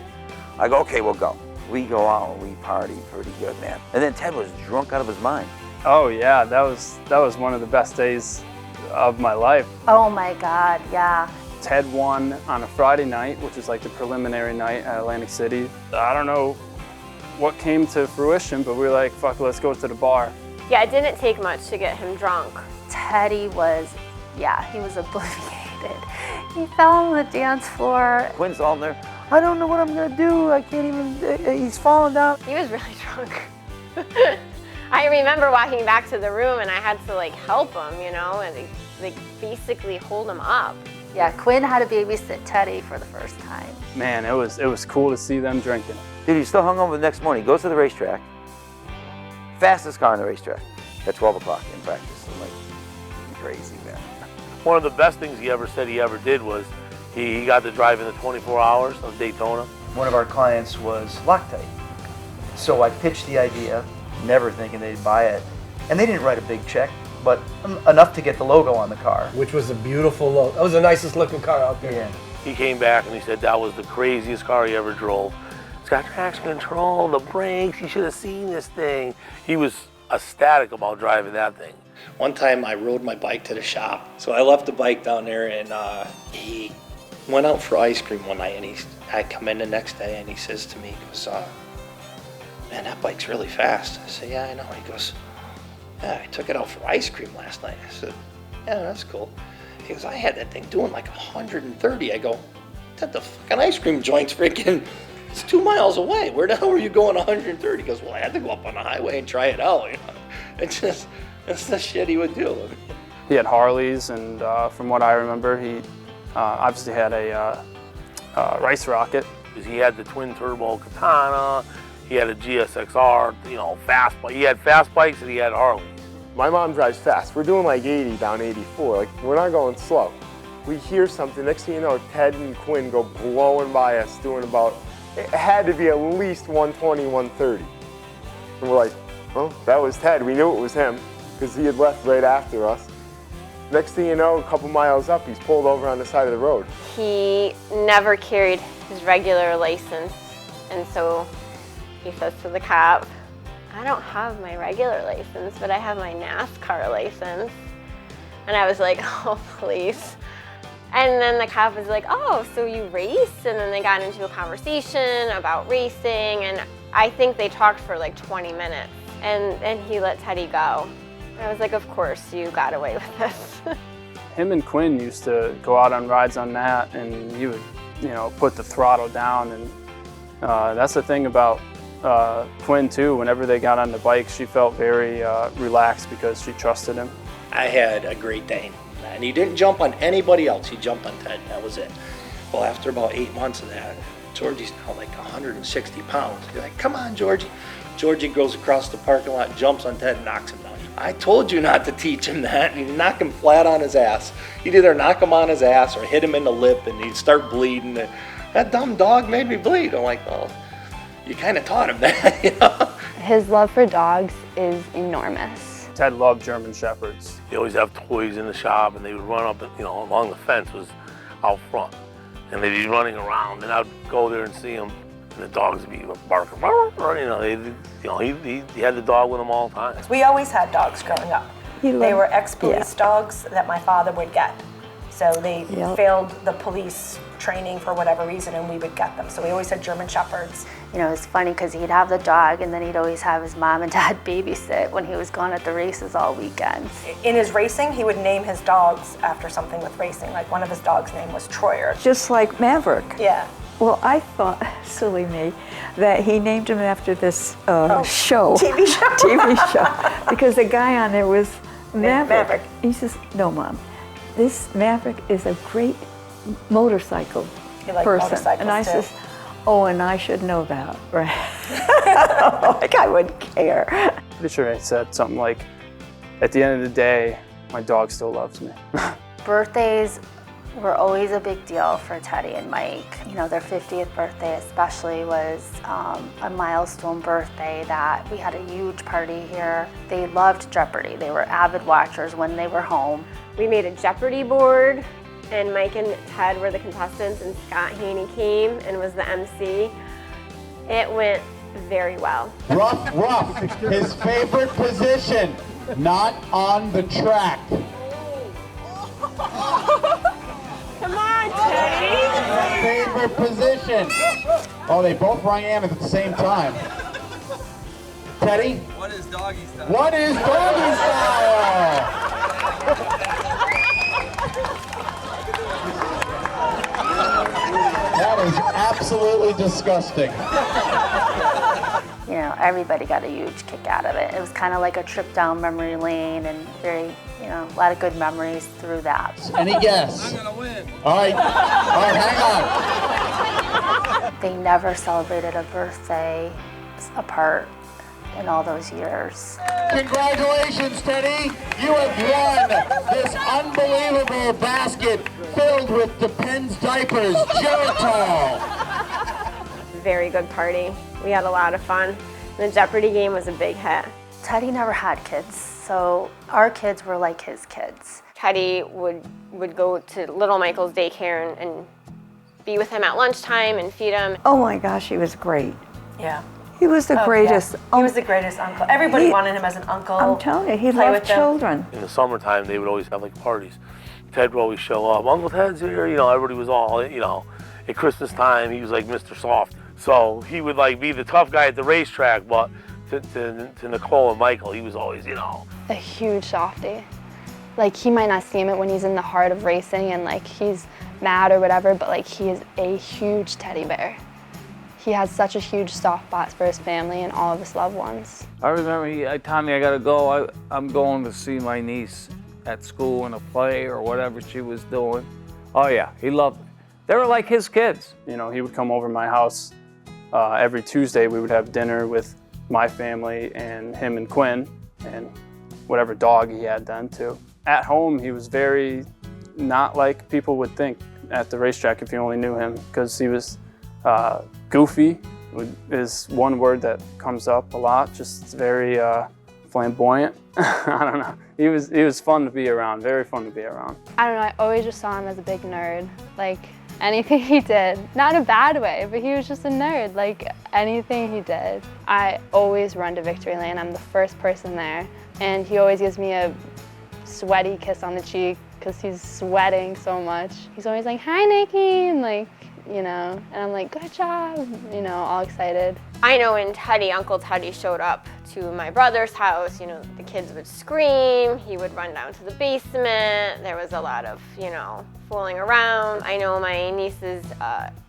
I go, "Okay, we'll go." We go out and we party pretty good, man. And then Ted was drunk out of his mind. Oh yeah, that was one of the best days of my life. Oh my God, yeah. Ted won on a Friday night, which is like the preliminary night at Atlantic City. I don't know what came to fruition, but we were like, fuck, let's go to the bar. Yeah, it didn't take much to get him drunk. Teddy was, he was obliviated. He fell on the dance floor. Quinn's all there. "I don't know what I'm gonna do. I can't even, he's falling down." He was really drunk. I remember walking back to the room and I had to help him, and basically hold him up. Yeah, Quinn had to babysit Teddy for the first time. Man, it was cool to see them drinking. Dude, he's still hungover the next morning. He goes to the racetrack. Fastest car on the racetrack at 12 o'clock in practice. I'm like, crazy, man. One of the best things he ever said he ever did was he got to drive in the 24 hours of Daytona. One of our clients was Loctite. So I pitched the idea, never thinking they'd buy it. And they didn't write a big check, but enough to get the logo on the car. Which was a beautiful logo. That was the nicest looking car out there. Yeah. He came back and he said that was the craziest car he ever drove. It's got traction control, the brakes, you should have seen this thing. He was ecstatic about driving that thing. One time I rode my bike to the shop. So I left the bike down there, and he went out for ice cream one night, and I come in the next day and he says to me, he goes, man, that bike's really fast. I said, yeah, I know. He goes, yeah, I took it out for ice cream last night. I said, yeah, that's cool. He goes, I had that thing doing like 130. I go, that the fucking ice cream joint's freaking, it's 2 miles away. Where the hell were you going 130? He goes, well, I had to go up on the highway and try it out. You know? It's just, that's the shit he would do. He had Harleys, and from what I remember, he obviously had a Rice Rocket. He had the twin turbo Katana, he had a GSXR, you know, fast bike. He had fast bikes and he had Harleys. My mom drives fast. We're doing like 80 down 84. Like, we're not going slow. We hear something, next thing you know, Ted and Quinn go blowing by us doing about, it had to be at least 120, 130. And we're like, well, that was Ted. We knew it was him because he had left right after us. Next thing you know, a couple miles up, he's pulled over on the side of the road. He never carried his regular license, and so he says to the cop, I don't have my regular license, but I have my NASCAR license. And I was like, oh, please. And then the cop was like, oh, so you race? And then they got into a conversation about racing, and I think they talked for like 20 minutes, and he let Teddy go. I was like, of course, you got away with this. Him and Quinn used to go out on rides on that, and you would, you know, put the throttle down. And that's the thing about Quinn too. Whenever they got on the bike, she felt very relaxed because she trusted him. I had a Great Dane, and he didn't jump on anybody else. He jumped on Ted, and that was it. Well, after about 8 months of that, Georgie's now like 160 pounds. You're like, come on, Georgie. Georgie goes across the parking lot, jumps on Ted, and knocks him down. I told you not to teach him that, and he'd knock him flat on his ass. He'd either knock him on his ass or hit him in the lip, and he'd start bleeding. That dumb dog made me bleed. I'm like, well, you kind of taught him that, you know? His love for dogs is enormous. Ted loved German Shepherds. They always have toys in the shop, and they would run up, you know, along the fence was out front. And they'd be running around, and I'd go there and see them, and the dogs would be barking, he had the dog with him all the time. We always had dogs growing up. They were ex-police dogs that my father would get. So they failed the police training for whatever reason, and we would get them. So we always had German Shepherds. You know, it's funny because he'd have the dog, and then he'd always have his mom and dad babysit when he was gone at the races all weekend. In his racing, he would name his dogs after something with racing. Like one of his dogs' name was Troyer. Just like Maverick. Yeah. Well, I thought, silly me, that he named him after this show. TV show. TV show. Because the guy on there was Maverick. He says, no, Mom, this Maverick is a great motorcycle person. And I says, oh, and I should know that, right? Like I wouldn't care. Pretty sure I said something like, at the end of the day, my dog still loves me. Birthdays were always a big deal for Teddy and Mike. You know, their 50th birthday especially was a milestone birthday that we had a huge party here. They loved Jeopardy. They were avid watchers when they were home. We made a Jeopardy board, and Mike and Ted were the contestants, and Scott Haney came and was the MC. It went very well. Rough, his favorite position, not on the track. Come on, Teddy. Favorite position. Oh, they both rang in at the same time. Teddy? What is doggy style? What is doggy style? That is absolutely disgusting. You know, everybody got a huge kick out of it. It was kind of like a trip down memory lane, and very, you know, a lot of good memories through that. Any guess? I'm gonna win. All right, hang on. They never celebrated a birthday apart in all those years. Congratulations, Teddy. You have won this unbelievable basket filled with Depends diapers, Geritol. Very good party. We had a lot of fun. The Jeopardy game was a big hit. Teddy never had kids, so our kids were like his kids. Teddy would go to Little Michael's daycare and be with him at lunchtime and feed him. Oh my gosh, he was great. Yeah. He was the greatest. Yeah. He was the greatest uncle. Everybody wanted him as an uncle. I'm telling you, he loved children. In the summertime, they would always have like parties. Ted would always show up. Uncle Ted's here, you know, everybody was all, you know. At Christmas time, he was like Mr. Soft. So he would like be the tough guy at the racetrack, but to Nicole and Michael, he was always, you know. A huge softie. Like, he might not seem it when he's in the heart of racing and like he's mad or whatever, but like he is a huge teddy bear. He has such a huge soft spot for his family and all of his loved ones. I remember he told me I gotta go. I'm going to see my niece at school in a play or whatever she was doing. Oh yeah, he loved it. They were like his kids. You know, he would come over to my house every Tuesday. We would have dinner with my family and him and Quinn and whatever dog he had then too. At home, he was very not like people would think at the racetrack if you only knew him, because he was goofy is one word that comes up a lot, just very flamboyant. I don't know. He was fun to be around, very fun to be around. I don't know, I always just saw him as a big nerd. Like, anything he did, not in a bad way, but he was just a nerd. Like, anything he did. I always run to victory lane. I'm the first person there. And he always gives me a sweaty kiss on the cheek because he's sweating so much. He's always like, "Hi, Nikki," and like, you know, and I'm like, "Good job," you know, all excited. I know when Uncle Teddy showed up to my brother's house, you know, the kids would scream, he would run down to the basement, there was a lot of, you know, fooling around. I know my nieces,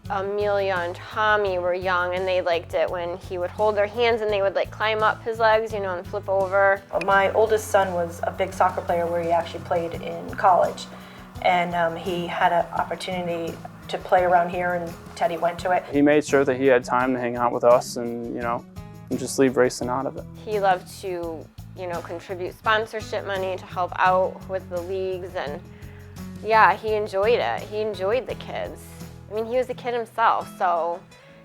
Amelia and Tommy, were young and they liked it when he would hold their hands and they would like climb up his legs, you know, and flip over. My oldest son was a big soccer player where he actually played in college, and he had an opportunity to play around here, and Teddy went to it. He made sure that he had time to hang out with us and, you know, and just leave racing out of it. He loved to, you know, contribute sponsorship money to help out with the leagues, and yeah, he enjoyed it. He enjoyed the kids. I mean, he was a kid himself, so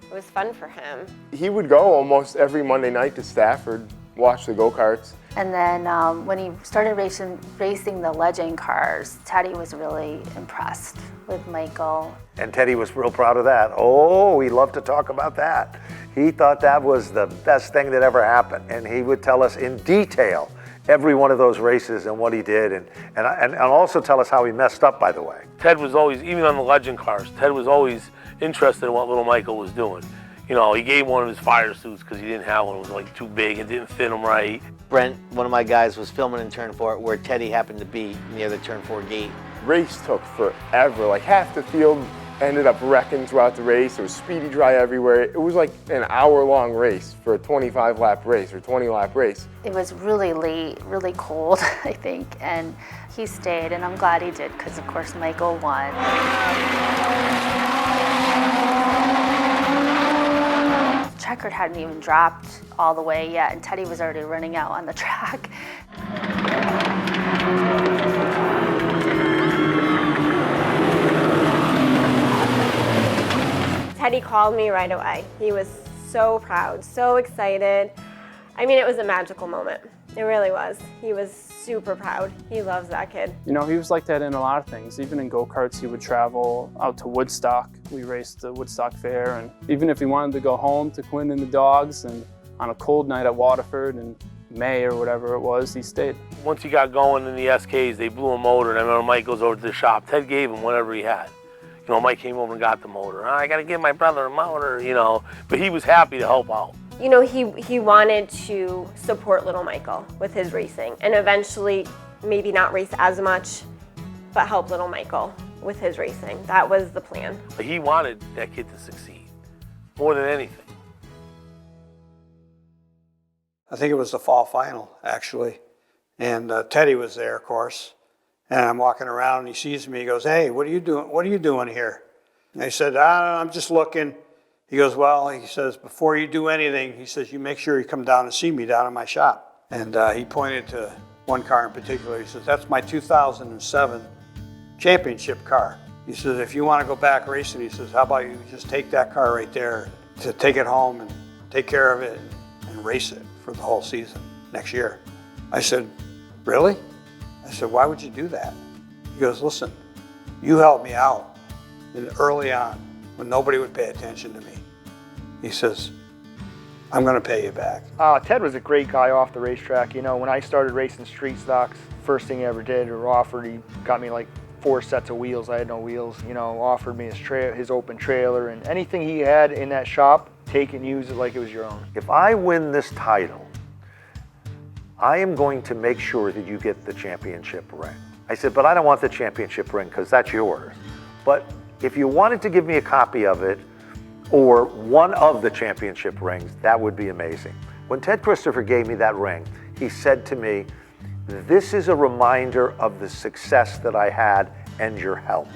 it was fun for him. He would go almost every Monday night to Stafford, watch the go-karts. And then when he started racing the legend cars, Teddy was really impressed with Michael. And Teddy was real proud of that. Oh, he loved to talk about that. He thought that was the best thing that ever happened. And he would tell us in detail every one of those races and what he did, and also tell us how he messed up, by the way. Ted was always, even on the legend cars, Ted was always interested in what little Michael was doing. You know, he gave one of his fire suits because he didn't have one. It was like too big, it didn't fit him right. Brent, one of my guys, was filming in turn 4 where Teddy happened to be near the turn 4 gate. Race took forever. Like, half the field ended up wrecking throughout the race. There was speedy dry everywhere. It was like an hour-long race for a 25-lap race or 20-lap race. It was really late, really cold, I think, and he stayed, and I'm glad he did because, of course, Michael won. Checkered hadn't even dropped all the way yet, and Teddy was already running out on the track. Teddy called me right away. He was so proud, so excited. I mean, it was a magical moment. It really was. He was super proud. He loves that kid. You know, he was like that in a lot of things. Even in go-karts, he would travel out to Woodstock. We raced the Woodstock Fair, and even if he wanted to go home to Quinn and the dogs, and on a cold night at Waterford in May or whatever it was, he stayed. Once he got going in the SKs, they blew a motor, and I remember Mike goes over to the shop. Ted gave him whatever he had. You know, Mike came over and got the motor. I got to give my brother a motor, you know, but he was happy to help out. You know, he wanted to support little Michael with his racing and eventually maybe not race as much, but help little Michael with his racing. That was the plan. He wanted that kid to succeed more than anything. I think it was the fall final, actually. And Teddy was there, of course. And I'm walking around and he sees me. He goes, "Hey, what are you doing? What are you doing here?" And I said, "I'm just looking." He goes, "Well," he says, "before you do anything," he says, "you make sure you come down and see me down in my shop." And he pointed to one car in particular. He says, "That's my 2007 championship car." He says, "If you want to go back racing," he says, "how about you just take that car right there to take it home and take care of it and race it for the whole season next year." I said, "Really?" I said, "Why would you do that?" He goes, "Listen, you helped me out early on when nobody would pay attention to me." He says, "I'm going to pay you back." Ted was a great guy off the racetrack. You know, when I started racing street stocks, first thing he ever did or offered, he got me like 4 sets of wheels. I had no wheels. You know, offered me his open trailer, and anything he had in that shop, take and use it like it was your own. If I win this title, I am going to make sure that you get the championship ring. I said, but I don't want the championship ring because that's yours. But if you wanted to give me a copy of it or one of the championship rings, that would be amazing. When Ted Christopher gave me that ring, he said to me, this is a reminder of the success that I had and your help,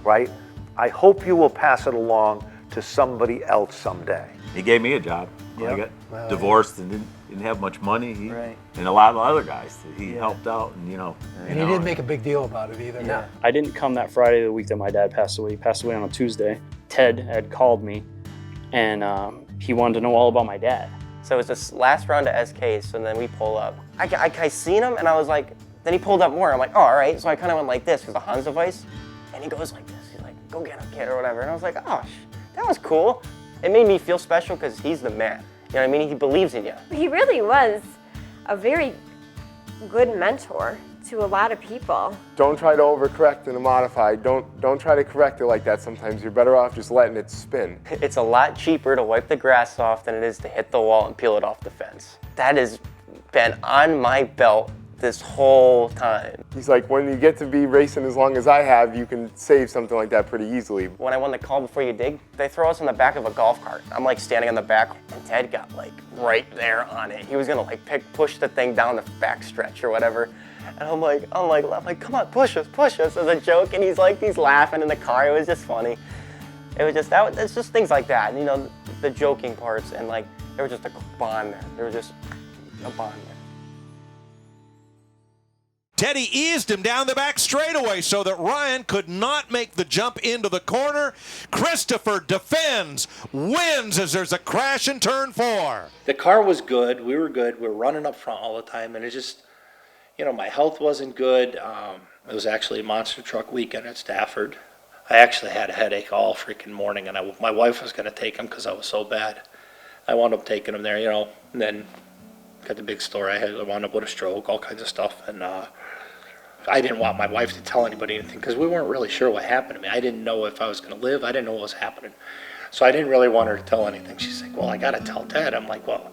right? I hope you will pass it along to somebody else someday. He gave me a job. Yep. I got divorced and didn't have much money. Right. And a lot of other guys that he helped out, and And he didn't make a big deal about it either. Yeah. I didn't come that Friday the week that my dad passed away. He passed away on a Tuesday. Ted had called me, and he wanted to know all about my dad. So it was this last round of SKs, so then we pull up. I seen him, and I was like, then he pulled up more, and I'm like, oh, all right. So I kind of went like this, because the Hans device, and he goes like this. He's like, go get him, kid, or whatever. And I was like, oh, that was cool. It made me feel special because he's the man. You know what I mean? He believes in you. He really was a very good mentor to a lot of people. Don't try to overcorrect in a modified. Don't try to correct it like that sometimes. You're better off just letting it spin. It's a lot cheaper to wipe the grass off than it is to hit the wall and peel it off the fence. That has been on my belt this whole time. He's like, when you get to be racing as long as I have, you can save something like that pretty easily. When I won the call before you dig, they throw us on the back of a golf cart. I'm like standing on the back, and Ted got like right there on it. He was gonna like push the thing down the back stretch or whatever. And I'm like, come on, push us as a joke. And he's laughing in the car. It was just funny. It was just, it's just things like that. You know, the joking parts, and like, there was just a bond there. There was just a bond there. Teddy eased him down the back straightaway so that Ryan could not make the jump into the corner. Christopher defends, wins as there's a crash in turn 4. The car was good. We were good. We were running up front all the time, and it just, my health wasn't good. It was actually a monster truck weekend at Stafford. I actually had a headache all freaking morning, and my wife was going to take him because I was so bad. I wound up taking him there, and then got the big story. I wound up with a stroke, all kinds of stuff, and I didn't want my wife to tell anybody anything because we weren't really sure what happened to me. I didn't know if I was going to live. I didn't know what was happening. So I didn't really want her to tell anything. She's like, well, I got to tell Ted. I'm like, well,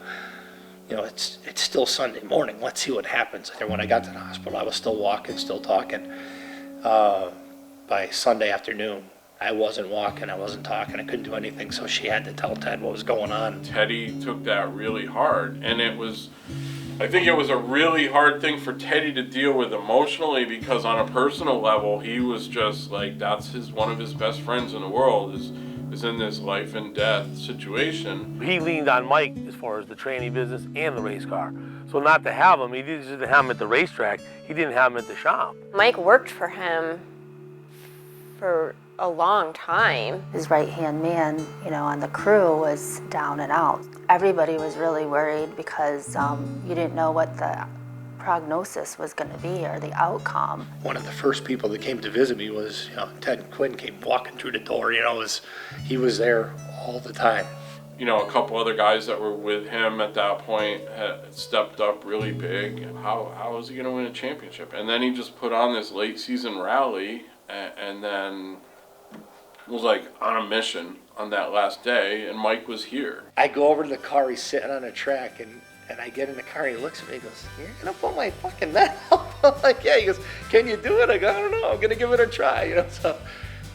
it's still Sunday morning. Let's see what happens. And when I got to the hospital, I was still walking, still talking. By Sunday afternoon, I wasn't walking, I wasn't talking, I couldn't do anything, so she had to tell Ted what was going on. Teddy took that really hard, and I think it was a really hard thing for Teddy to deal with emotionally, because on a personal level, he was just like, that's one of his best friends in the world is in this life and death situation. He leaned on Mike as far as the training business and the race car. So not to have him, he didn't have him at the racetrack, he didn't have him at the shop. Mike worked for him for a long time. His right-hand man, on the crew was down and out. Everybody was really worried because you didn't know what the prognosis was going to be or the outcome. One of the first people that came to visit me was, Ted Quinn came walking through the door, he was there all the time. A couple other guys that were with him at that point had stepped up really big. How was he going to win a championship? And then he just put on this late season rally and then was like on a mission on that last day, and Mike was here. I go over to the car, he's sitting on a track, and I get in the car, he looks at me, he goes, you're gonna put my fucking medal? I'm like, yeah. He goes, can you do it? I go, I don't know, I'm gonna give it a try, so.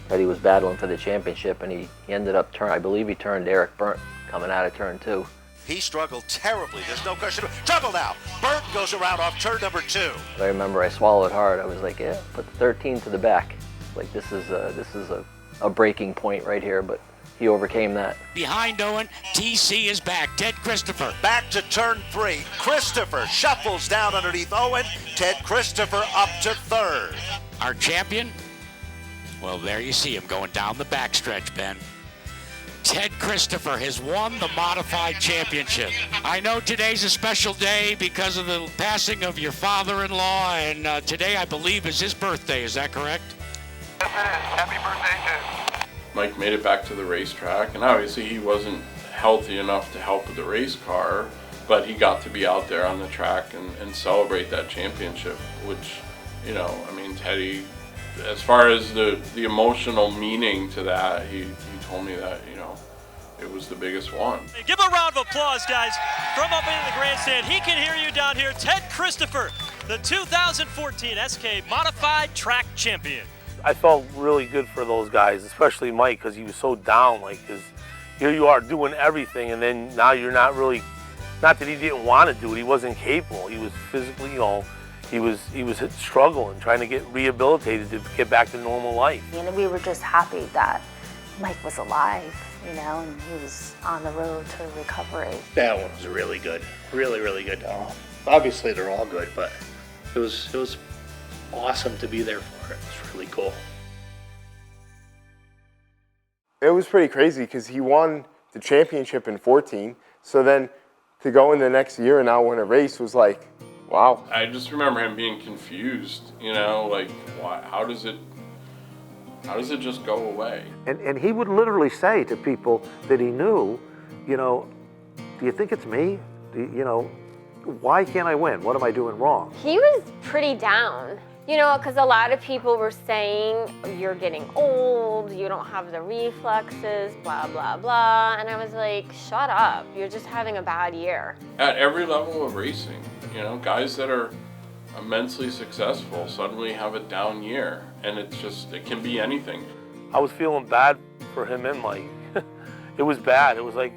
But he was battling for the championship, and he ended up I believe he turned Eric Burnt coming out of turn 2. He struggled terribly, there's no question. Trouble now, Burnt goes around off turn number 2. I remember I swallowed hard. I was like, yeah, put the 13 to the back. Like, this is a breaking point right here, but he overcame that. Behind Owen, TC is back. Ted Christopher. Back to turn 3. Christopher shuffles down underneath Owen. Ted Christopher up to 3rd. Our champion? Well, there you see him going down the backstretch, Ben. Ted Christopher has won the Modified Championship. I know today's a special day because of the passing of your father-in-law, and today, I believe, is his birthday. Is that correct? Yes, it is. Happy birthday, Ted. Mike made it back to the racetrack, and obviously he wasn't healthy enough to help with the race car, but he got to be out there on the track and celebrate that championship, which, Teddy as far as the emotional meaning to that, he told me that, you know, it was the biggest one. Give a round of applause, guys, from up in the grandstand. He can hear you down here. Ted Christopher, the 2014 SK Modified Track Champion. I felt really good for those guys, especially Mike, because he was so down. Like, because here you are doing everything, and then now you're not really, not that he didn't want to do it, he wasn't capable. He was physically, you know, he was struggling, trying to get rehabilitated to get back to normal life. And we were just happy that Mike was alive, you know, and he was on the road to recovery. That one was really good, really, really good. Obviously, they're all good, but it was awesome to be there for it. It was really cool. It was pretty crazy because he won the championship in 14, so then to go in the next year and now win a race was like, wow. I just remember him being confused, you know, like, why, how does it just go away? And he would literally say to people that he knew, you know, do you think it's me? You know, why can't I win? What am I doing wrong? He was pretty down, you know, because a lot of people were saying, you're getting old, you don't have the reflexes, blah, blah, blah. And I was like, shut up, you're just having a bad year. At every level of racing, you know, guys that are immensely successful suddenly have a down year, and it can be anything. I was feeling bad for him and Mike. It was bad. It was like,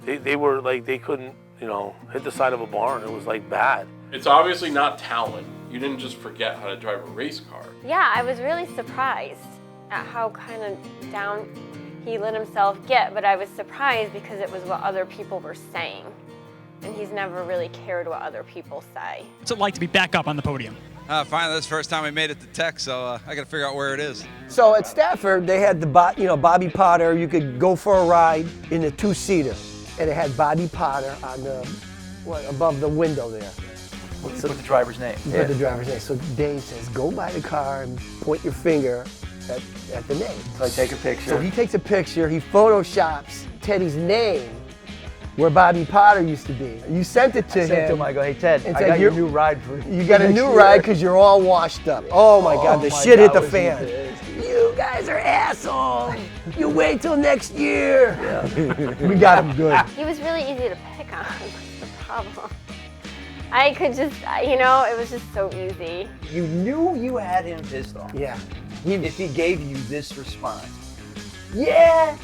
they were like, they couldn't, you know, hit the side of a barn. It was like bad. It's obviously not talent. You didn't just forget how to drive a race car. Yeah, I was really surprised at how kind of down he let himself get, but I was surprised because it was what other people were saying. And he's never really cared what other people say. What's it like to be back up on the podium? Finally, this is the first time we made it to Tech, so I got to figure out where it is. So at Stafford, they had the Bobby Potter. You could go for a ride in a two-seater, and it had Bobby Potter on the above the window there. What's the driver's name? Yeah. The driver's name. So Dane says, go by the car and point your finger at the name. So I take a picture. So he takes a picture. He photoshops Teddy's name where Bobby Potter used to be. You sent it to him. I sent it to him. I go, hey Ted, I got your new ride for you. You got a new ride because you're all washed up. Oh my God, the shit hit the fan. You guys are assholes. You wait till next year. Yeah. We got him good. He was really easy to pick on. That's the problem. I could just, you know, it was just so easy. You knew you had him pissed off. Yeah. If he gave you this response. Yeah.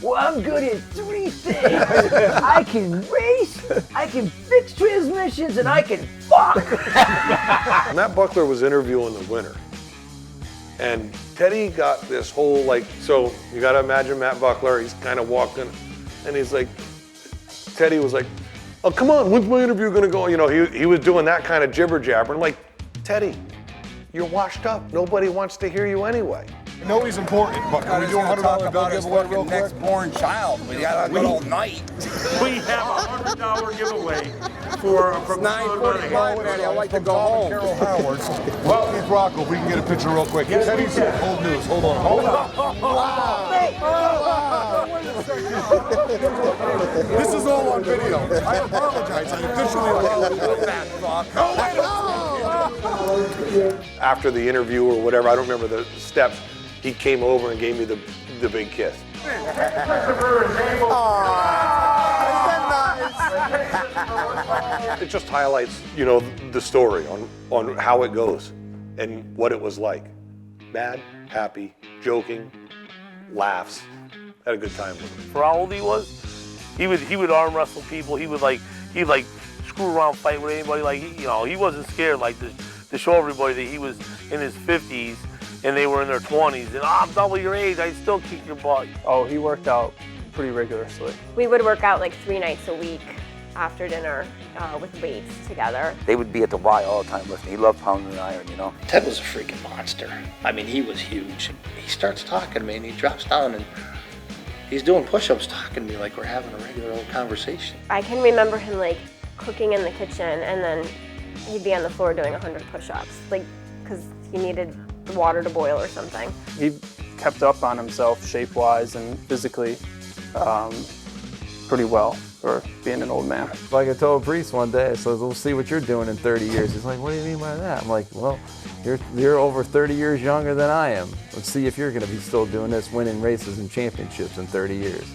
Well, I'm good at 3 things. I can race, I can fix transmissions, and I can fuck. Matt Buckler was interviewing the winner. And Teddy got this whole, like, so you got to imagine Matt Buckler, he's kind of walking, and he's like, Teddy was like, oh, come on, when's my interview going to go? You know, he was doing that kind of jibber jabber. I'm like, Teddy, you're washed up. Nobody wants to hear you anyway. I know he's important, but can we do a $100 bill giveaway real quick? Next born child. We got to go all night. We have a $100 giveaway from 9:45. I like to go home. Carol Howard. Well, Keith Rocco, if we can get a picture real quick. Yes, Teddy's old news. Hold on. This is all on video. I apologize. I officially apologize. After the interview or whatever, I don't remember the steps, he came over and gave me the big kiss. It just highlights, you know, the story on how it goes and what it was like. Mad, happy, joking, laughs. Had a good time with him. For how old he was, he would arm wrestle people. He'd screw around, fight with anybody. Like, you know, he wasn't scared like to show everybody that he was in his 50s and they were in their 20s. And I'm double your age, I still kick your butt. Oh, he worked out pretty rigorously. We would work out like 3 nights a week after dinner with weights together. They would be at the Y all the time lifting. He loved pounding the iron, you know. Ted was a freaking monster. I mean, he was huge. He starts talking to me and he drops down and he's doing push-ups talking to me like we're having a regular old conversation. I can remember him like cooking in the kitchen and then he'd be on the floor doing 100 push-ups, like because he needed the water to boil or something. He kept up on himself shape-wise and physically. pretty well for being an old man. Like I told Priest one day, I said, we'll see what you're doing in 30 years. He's like, what do you mean by that? I'm like, well, you're over 30 years younger than I am. Let's see if you're going to be still doing this, winning races and championships in 30 years.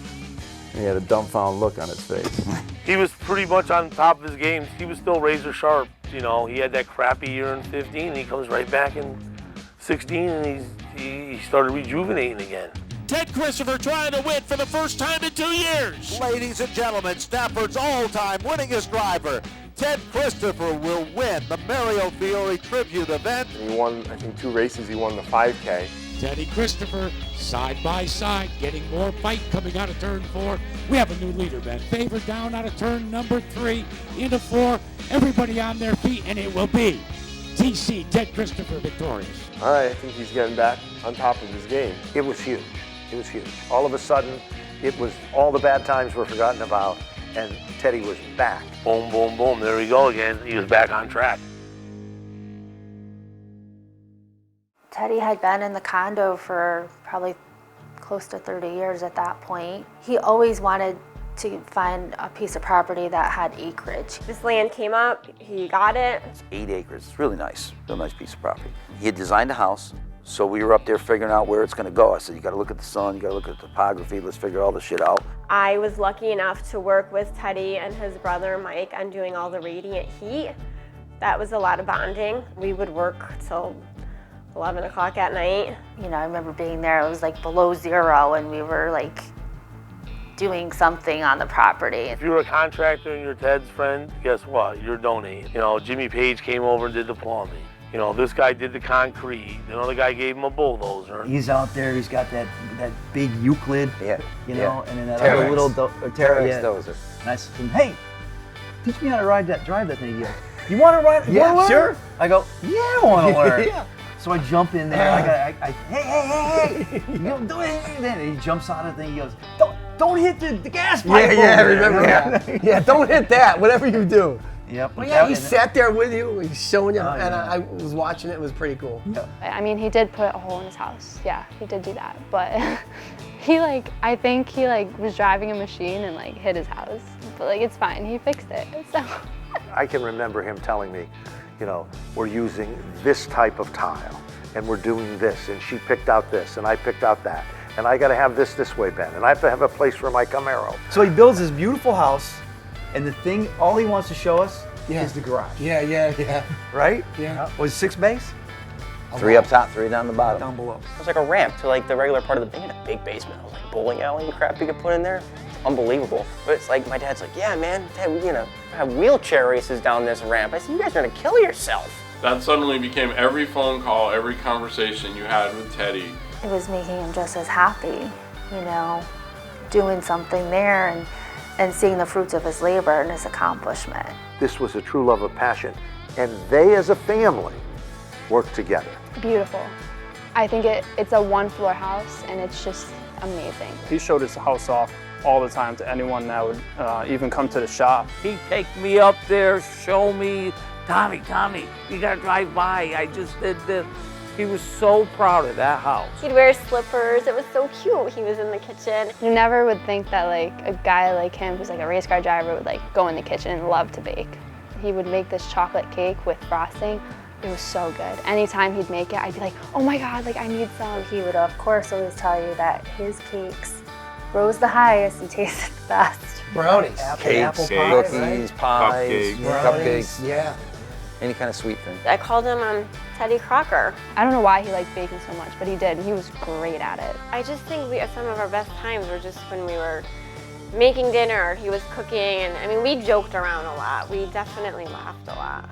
And he had a dumbfounded look on his face. He was pretty much on top of his game. He was still razor sharp. You know, he had that crappy year in 15, and he comes right back in 16, and he started rejuvenating again. Ted Christopher trying to win for the first time in 2 years. Ladies and gentlemen, Stafford's all-time winningest driver, Ted Christopher, will win the Mario Fiore Tribute event. He won, I think, 2 races. He won the 5K. Teddy Christopher, side by side, getting more fight coming out of turn 4. We have a new leader, Ben. Favor down out of turn number 3 into 4. Everybody on their feet, and it will be TC Ted Christopher victorious. All right, I think he's getting back on top of his game. It was huge. It was huge. All of a sudden, it was all the bad times were forgotten about, and Teddy was back. Boom, boom, boom. There we go again. He was back on track. Teddy had been in the condo for probably close to 30 years at that point. He always wanted to find a piece of property that had acreage. This land came up, he got it. It's 8 acres. It's really nice. Real nice piece of property. He had designed a house, so we were up there figuring out where it's going to go. I said, you got to look at the sun, you got to look at the topography, let's figure all this shit out. I was lucky enough to work with Teddy and his brother Mike on doing all the radiant heat. That was a lot of bonding. We would work till 11 o'clock at night. You know, I remember being there, it was like below 0, and we were like doing something on the property. If you're a contractor and you're Ted's friend, guess what? You're donating. You know, Jimmy Page came over and did the plumbing. You know, this guy did the concrete. Another guy gave him a bulldozer. He's out there, he's got that big Euclid, you know, and then that Terex. other little Terex dozer. And I said to him, hey, teach me how to drive that thing. He goes, you want to ride? Yeah, sure. I go, yeah, I want to learn. Yeah. So I jump in there. Hey! You don't do anything. And he jumps out of the thing. He goes, don't hit the gas pipe. Yeah, remember that. Yeah, don't hit that. Whatever you do. Yep. Well, yeah, he sat there with you. He's showing you, and I was watching it. It was pretty cool. Yeah. I mean, he did put a hole in his house. Yeah, he did do that. But I think he was driving a machine and hit his house. But it's fine. He fixed it. So. I can remember him telling me, you know, we're using this type of tile, and we're doing this, and she picked out this, and I picked out that, and I got to have this way, Ben, and I have to have a place for my Camaro. So he builds this beautiful house, and the thing, all he wants to show us is the garage. Yeah. Right? Yeah. Was it 6 bays? 3 up top, 3 down the bottom. Down below. It was like a ramp to the regular part of the thing. It had a big basement. It was like bowling alley and crap you could put in there. Unbelievable. But it's like, my dad's like, yeah, man, Dad, we have wheelchair races down this ramp. I said, you guys are gonna kill yourself. That suddenly became every phone call, every conversation you had with Teddy. It was making him just as happy, you know, doing something there and seeing the fruits of his labor and his accomplishment. This was a true love of passion, and they as a family worked together. Beautiful. I think it's a 1-floor house, and it's just amazing. He showed his house off all the time to anyone that would even come to the shop. He'd take me up there, show me, Tommy, you gotta drive by, I just did this. He was so proud of that house. He'd wear slippers. It was so cute. He was in the kitchen. You never would think that a guy like him, who's a race car driver, would go in the kitchen and love to bake. He would make this chocolate cake with frosting. It was so good. Anytime he'd make it, I'd be like, oh my God, I need some. He would, of course, always tell you that his cakes rose the highest and tasted the best. Brownies. Cakes, cookies, pies, cupcakes. Yeah. Any kind of sweet thing. I called him Teddy Crocker. I don't know why he liked baking so much, but he did. He was great at it. I just think some of our best times were just when we were making dinner, he was cooking, and I mean, we joked around a lot. We definitely laughed a lot.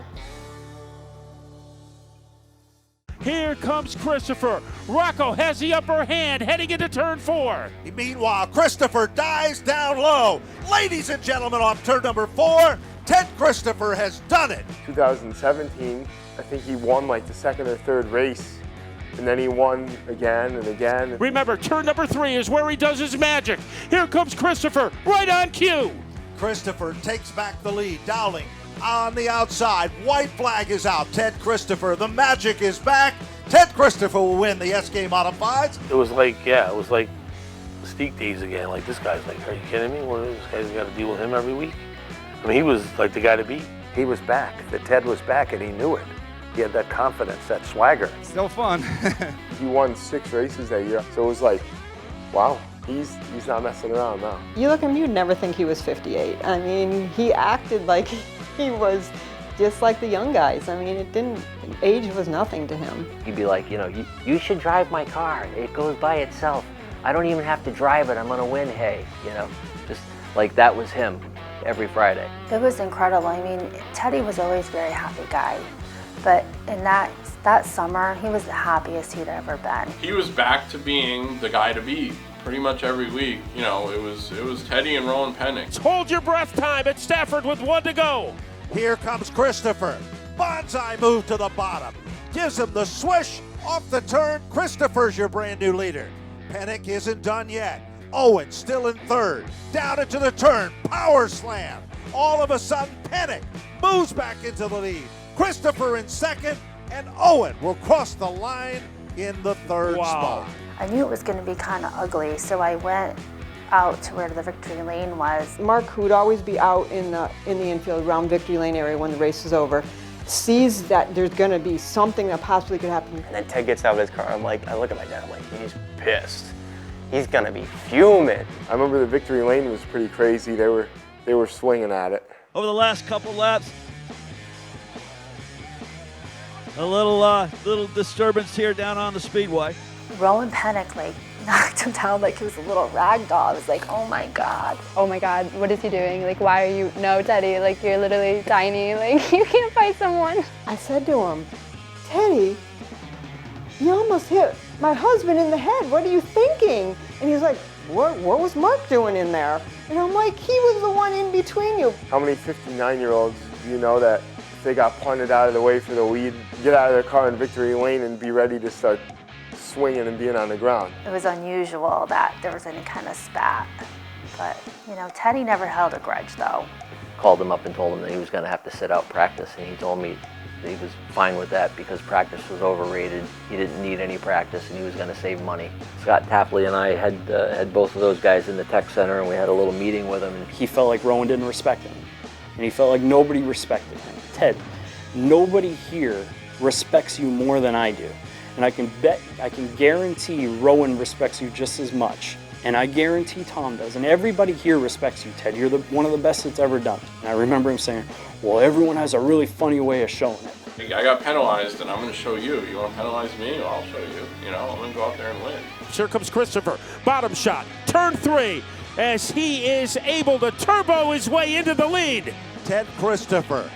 Here comes Christopher. Rocco has the upper hand heading into turn 4. Meanwhile, Christopher dives down low. Ladies and gentlemen, on turn number 4, Ted Christopher has done it. 2017, I think he won the 2nd or 3rd race, and then he won again and again. Remember, turn number 3 is where he does his magic. Here comes Christopher, right on cue. Christopher takes back the lead. Dowling on the outside. White flag is out. Ted Christopher, the magic is back. Ted Christopher will win the SK Modifieds. It was like Mystique days again. Like, this guy's like, are you kidding me? What, this guy's got to deal with him every week? I mean, he was like the guy to beat. He was back. The Ted was back, and he knew it. He had that confidence, that swagger. Still fun. He won 6 races that year, so it was like, wow, he's not messing around now. You look at him, you'd never think he was 58. I mean, he acted like he was just like the young guys. I mean, age was nothing to him. He'd be like, you know, you should drive my car. It goes by itself. I don't even have to drive it. I'm gonna win, hey, you know. Just like that was him every Friday. It was incredible. I mean, Teddy was always a very happy guy, but in that summer, he was the happiest he'd ever been. He was back to being the guy to beat pretty much every week. You know, it was Teddy and Rowan Pennick. Hold your breath time at Stafford with 1 to go. Here comes Christopher. Bonsai move to the bottom. Gives him the swish off the turn. Christopher's your brand new leader. Pennick isn't done yet. Owen still in third. Down into the turn. Power slam. All of a sudden, Pennick moves back into the lead. Christopher in second, and Owen will cross the line in the third spot. I knew it was going to be kind of ugly, so I went out to where the victory lane was. Mark, who would always be out in the infield around victory lane area when the race is over, sees that there's going to be something that possibly could happen. And then Ted gets out of his car. I look at my dad. I'm like, he's pissed. He's gonna be fuming. I remember the victory lane was pretty crazy. They were swinging at it. Over the last couple laps, a little disturbance here down on the Speedway. Rowan Pennick knocked him down like he was a little rag doll. I was like, oh my God. Oh my God, what is he doing? Like, why are you, no, Teddy, like you're literally tiny, like you can't fight someone. I said to him, Teddy, you almost hit my husband in the head. What are you thinking? And he's like, what was Mark doing in there? And I'm like, he was the one in between you. How many 59-year-olds do you know that if they got punted out of the way for the lead, get out of their car in victory lane and be ready to start swinging and being on the ground? It was unusual that there was any kind of spat. But, you know, Teddy never held a grudge, though. Called him up and told him that he was gonna have to sit out practice, and he told me he was fine with that because practice was overrated. He didn't need any practice and he was going to save money. Scott Tapley and I had both of those guys in the tech center, and we had a little meeting with him. He felt like Rowan didn't respect him, and he felt like nobody respected him. Ted, nobody here respects you more than I do, and I can guarantee Rowan respects you just as much. And I guarantee Tom does, and everybody here respects you, Ted. You're one of the best that's ever done. And I remember him saying, well, everyone has a really funny way of showing it. I got penalized, and I'm going to show you. You want to penalize me? Well, I'll show you. You know, I'm going to go out there and win. Here comes Christopher. Bottom shot. Turn 3 as he is able to turbo his way into the lead. Ted Christopher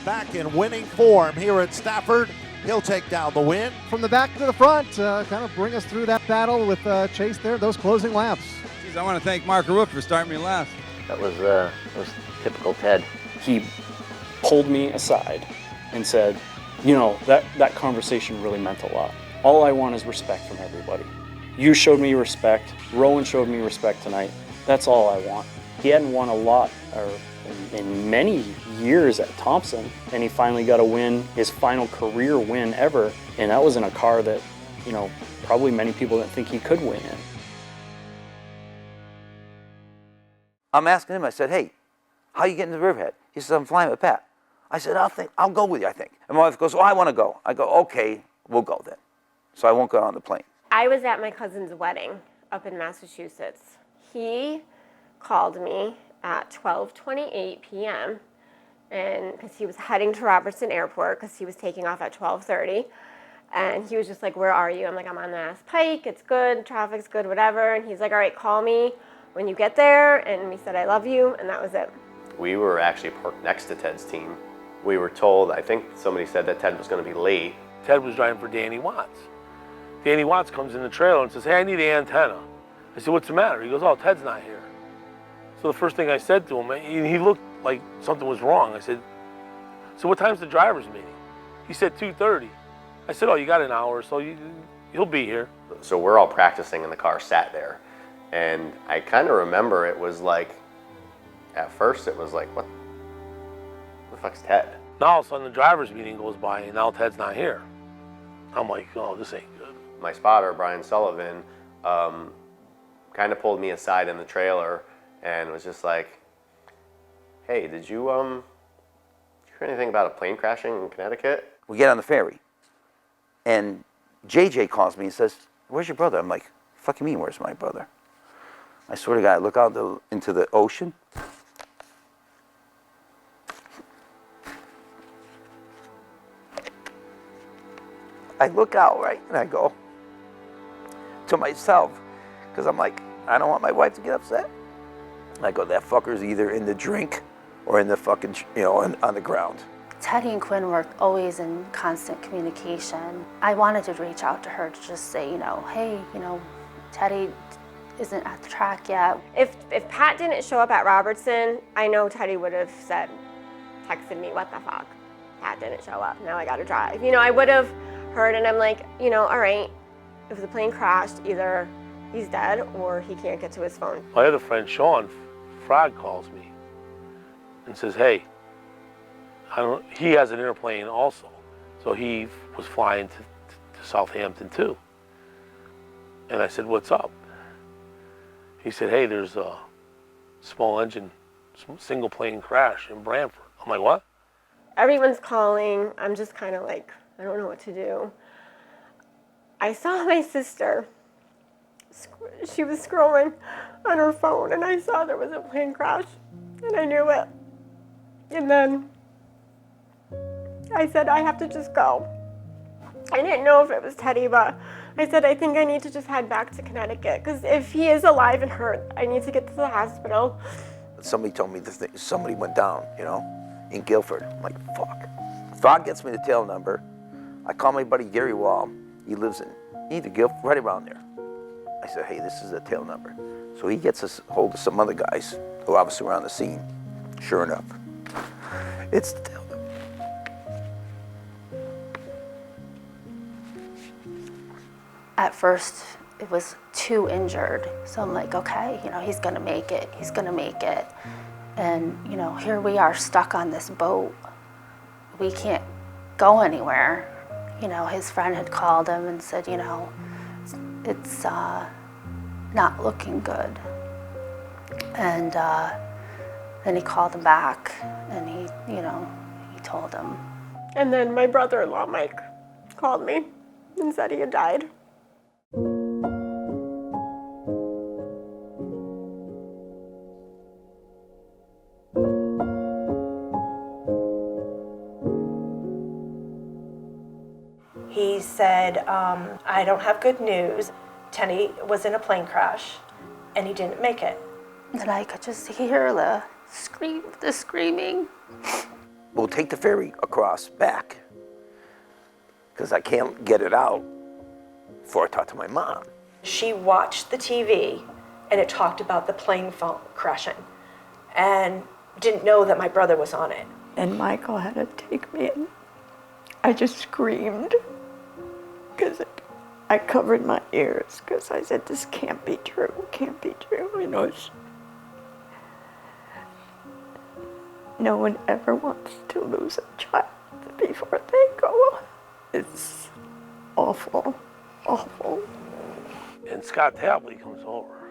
back in winning form here at Stafford. He'll take down the win. From the back to the front, kind of bring us through that battle with Chase there, those closing laps. Geez, I want to thank Mark Arute for starting me last. That was typical Ted. He pulled me aside and said, you know, that conversation really meant a lot. All I want is respect from everybody. You showed me respect. Rowan showed me respect tonight. That's all I want. He hadn't won a lot in many years at Thompson, and he finally got a win, his final career win ever, and that was in a car that, you know, probably many people didn't think he could win in. I'm asking him, I said, hey, how you getting to Riverhead? He says, I'm flying with Pat. I said, I'll go with you, I think. And my wife goes, oh, I want to go. I go, okay, we'll go then. So I won't go on the plane. I was at my cousin's wedding up in Massachusetts. He called me at 12:28 p.m. and because he was heading to Robertson Airport because he was taking off at 12:30. And he was just like, where are you? I'm like, I'm on the Mass Pike. It's good. Traffic's good, whatever. And he's like, all right, call me when you get there. And we said, I love you. And that was it. We were actually parked next to Ted's team. We were told, I think somebody said that Ted was going to be late. Ted was driving for Danny Watts. Danny Watts comes in the trailer and says, hey, I need an antenna. I said, what's the matter? He goes, oh, Ted's not here. So the first thing I said to him, he looked like something was wrong. I said, so what time's the driver's meeting? He said 2:30. I said, oh, you got an hour, so you'll be here. So we're all practicing and the car sat there. And I kind of remember it was like, at first it was like, what the fuck's Ted? Now all of a sudden the driver's meeting goes by and now Ted's not here. I'm like, oh, this ain't good. My spotter, Brian Sullivan, kind kind of pulled me aside in the trailer and was just like, hey, did you hear anything about a plane crashing in Connecticut? We get on the ferry, and JJ calls me and says, where's your brother? I'm like, fuck you mean, where's my brother? I swear to God, I look out into the ocean. I look out, right, and I go to myself, because I'm like, I don't want my wife to get upset. I go, that fucker's either in the drink or in the fucking, on the ground. Teddy and Quinn were always in constant communication. I wanted to reach out to her to just say, hey, Teddy isn't at the track yet. If Pat didn't show up at Robertson, I know Teddy would have texted me, what the fuck? Pat didn't show up, now I gotta drive. I would have heard, and I'm like, all right, if the plane crashed, either he's dead or he can't get to his phone. My other friend, Sean Frog, calls me and says, hey, he has an airplane also. So he was flying to Southampton too. And I said, what's up? He said, hey, there's a small engine, single plane crash in Brantford. I'm like, what? Everyone's calling. I'm just kind of like, I don't know what to do. I saw my sister. She was scrolling on her phone, and I saw there was a plane crash, and I knew it. And then I said, I have to just go. I didn't know if it was Teddy, but I said, I think I need to just head back to Connecticut, because if he is alive and hurt, I need to get to the hospital. Somebody told me somebody went down, in Guilford. I'm like, fuck. Frog gets me the tail number. I call my buddy Gary Wall. He lives in either Guilford, right around there. I said, hey, this is the tail number. So he gets us hold of some other guys who obviously were on the scene. Sure enough, it's the tail number. At first, it was 2 injured. So I'm like, okay, he's gonna make it. He's gonna make it. And, here we are stuck on this boat. We can't go anywhere. His friend had called him and said, it's not looking good. And then he called him back, and he told him. And then my brother-in-law, Mike, called me and said he had died. He said, I don't have good news. Teddy was in a plane crash, and he didn't make it. And I could just hear the screaming. We'll take the ferry across back, because I can't get it out before I talk to my mom. She watched the TV, and it talked about the plane crashing, and didn't know that my brother was on it. And Michael had to take me in. I just screamed, because I covered my ears, because I said, this can't be true, can't be true. No one ever wants to lose a child before they go. It's awful, awful. And Scott Tapley comes over.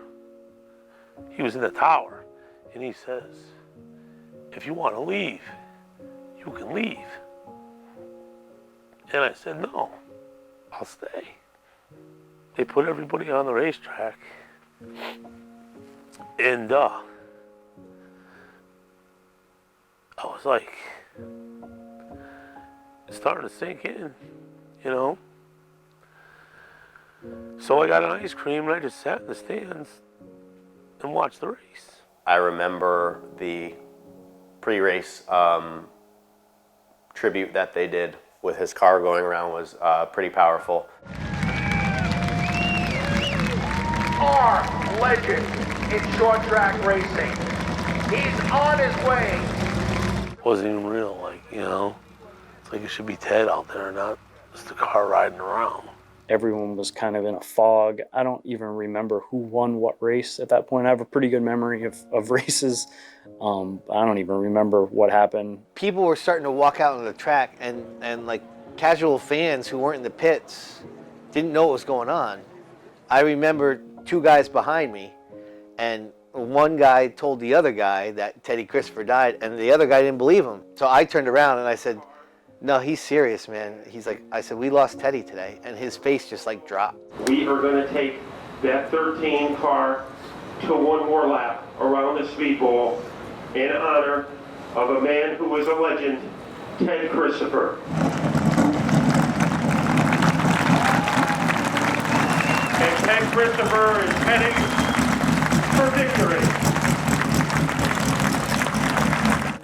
He was in the tower, and he says, if you want to leave, you can leave. And I said, no, I'll stay. They put everybody on the racetrack, and I was like, it's starting to sink in, So I got an ice cream, and I just sat in the stands and watched the race. I remember the pre-race tribute that they did with his car going around was pretty powerful. Our legend in short track racing. He's on his way. Wasn't even real, it's like it should be Ted out there, not just the car riding around. Everyone was kind of in a fog. I don't even remember who won what race at that point. I have a pretty good memory of races. I don't even remember what happened. People were starting to walk out on the track, and like casual fans who weren't in the pits didn't know what was going on. I remember 2 guys behind me And one guy told the other guy that Teddy Christopher died, and the other guy didn't believe him. So I turned around and I said, no, he's serious, man. He's like, I said, we lost Teddy today. And his face just like dropped. We are going to take that 13 car to one more lap around the Speed Bowl in honor of a man who was a legend, Ted Christopher. And Ted Christopher is heading for victory.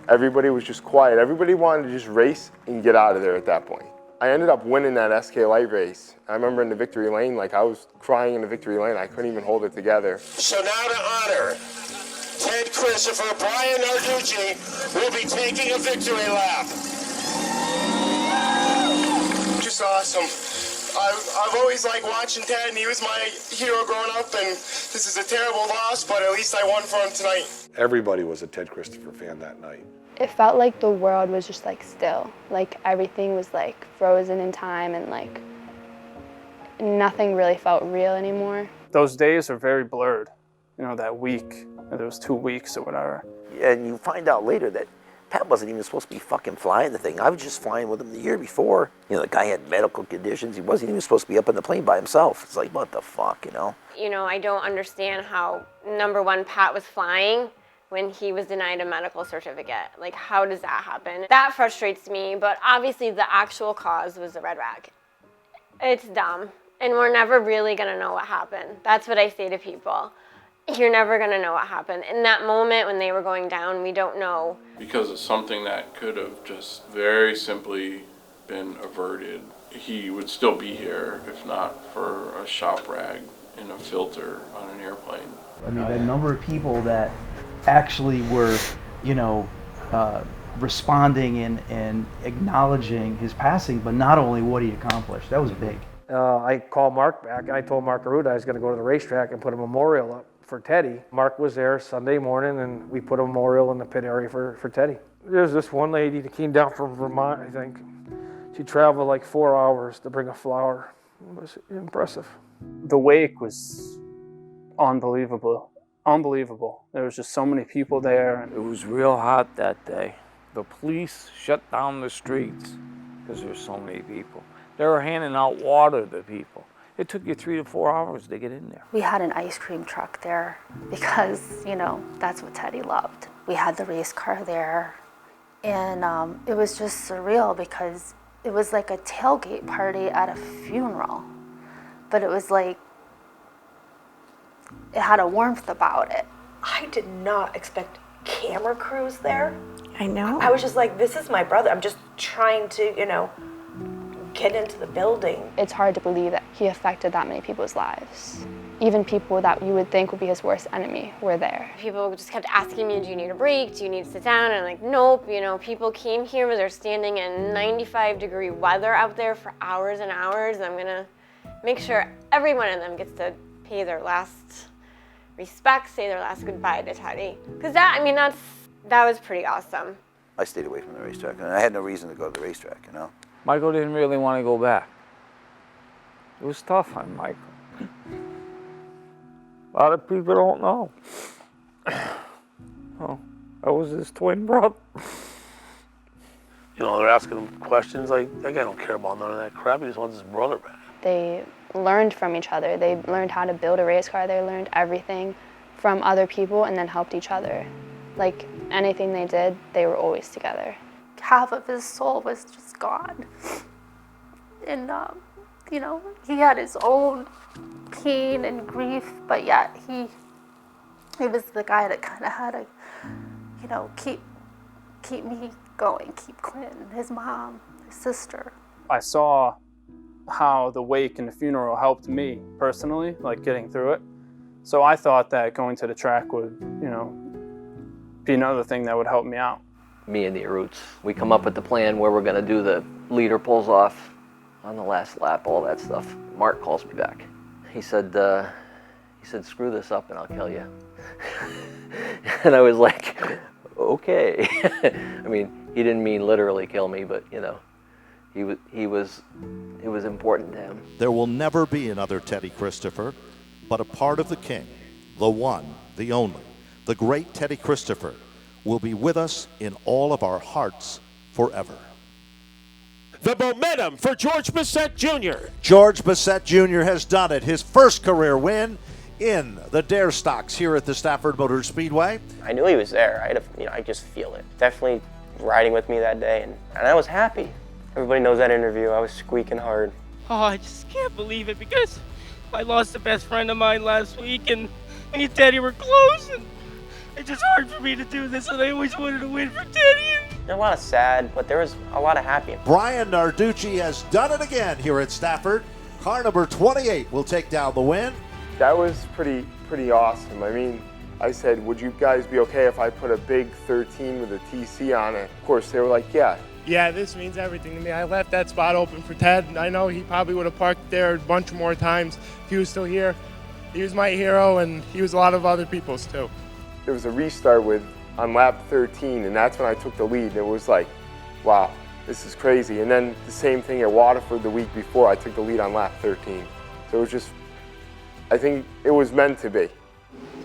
Everybody was just quiet. Everybody wanted to just race and get out of there at that point. I ended up winning that SK Light race. I remember in the victory lane, like I was crying in the victory lane. I couldn't even hold it together. So now to honor Ted Christopher, Brian Narducci will be taking a victory lap. Just awesome. I've always liked watching Ted, and he was my hero growing up, and this is a terrible loss, but at least I won for him tonight. Everybody was a Ted Christopher fan that night. It felt like the world was just like still, like everything was like frozen in time, and like nothing really felt real anymore. Those days are very blurred, you know, that week, those 2 weeks or whatever. And you find out later that Pat wasn't even supposed to be fucking flying the thing. I was just flying with him the year before. You know, the guy had medical conditions. He wasn't even supposed to be up in the plane by himself. It's like, what the fuck, you know? You know, I don't understand how, number one, Pat was flying when he was denied a medical certificate. Like, how does that happen? That frustrates me, but obviously the actual cause was the red rag. It's dumb, and we're never really gonna know what happened. That's what I say to people. You're never gonna know what happened. In that moment when they were going down, we don't know. Because it's something that could have just very simply been averted. He would still be here if not for a shop rag and a filter on an airplane. I mean, the number of people that actually were, you know, responding and acknowledging his passing, but not only what he accomplished. That was big. I called Mark back. I told Mark Arute I was going to go to the racetrack and put a memorial up for Teddy. Mark was there Sunday morning, and we put a memorial in the pit area for Teddy. There's this one lady that came down from Vermont, I think. She traveled like 4 hours to bring a flower. It was impressive. The wake was unbelievable. Unbelievable. There was just so many people there. It was real hot that day. The police shut down the streets because there were so many people. They were handing out water to people. It took you 3 to 4 hours to get in there. We had an ice cream truck there because, you know, that's what Teddy loved. We had the race car there, and it was just surreal because it was like a tailgate party at a funeral, but it was like, it had a warmth about it. I did not expect camera crews there. I know. I was just like, this is my brother. I'm just trying to, you know, get into the building. It's hard to believe that he affected that many people's lives. Even people that you would think would be his worst enemy were there. People just kept asking me, do you need a break? Do you need to sit down? And I'm like, nope. You know, people came here, they're standing in 95-degree weather out there for hours and hours. And I'm gonna make sure every one of them gets to pay their last respect, say their last goodbye to Teddy. Because that, I mean, that was pretty awesome. I stayed away from the racetrack, and I had no reason to go to the racetrack, you know? Michael didn't really want to go back. It was tough on Michael. A lot of people don't know. Oh, I was his twin brother. You know, they're asking him questions like, that guy don't care about none of that crap. He just wants his brother back. They learned from each other. They learned how to build a race car. They learned everything from other people and then helped each other. Like anything they did, they were always together. Half of his soul was just gone. And, you know, he had his own pain and grief, but yet he was the guy that kind of had to, you know, keep me going, keep Quinn, his mom, his sister. I saw how the wake and the funeral helped me personally, like getting through it. So I thought that going to the track would, you know, be another thing that would help me out. Me and the Arutes, we come up with the plan where we're gonna do the leader pulls off on the last lap, all that stuff. Mark calls me back. He said, screw this up and I'll kill you. And I was like, okay. I mean, he didn't mean literally kill me, but you know, it was important to him. There will never be another Teddy Christopher, but a part of the king the one, the only, the great Teddy Christopher, will be with us in all of our hearts forever. The momentum for George Bissett Jr. George Bissett Jr. has done it. His first career win in the Dare Stocks here at the Stafford Motor Speedway. I knew he was there. I just feel it. Definitely riding with me that day, and I was happy. Everybody knows that interview. I was squeaking hard. Oh, I just can't believe it because I lost the best friend of mine last week, and me and Teddy were close, and it's just hard for me to do this, and I always wanted to win for Teddy. There was a lot of sad, but there was a lot of happy. Brian Narducci has done it again here at Stafford. Car number 28 will take down the win. That was pretty awesome. I mean, I said, would you guys be okay if I put a big 13 with a TC on it? Of course, they were like, yeah. Yeah, this means everything to me. I left that spot open for Ted, and I know he probably would have parked there a bunch more times if he was still here. He was my hero, and he was a lot of other people's too. There was a restart on lap 13, and that's when I took the lead, and it was like, wow, this is crazy. And then the same thing at Waterford the week before, I took the lead on lap 13. So it was just, I think it was meant to be.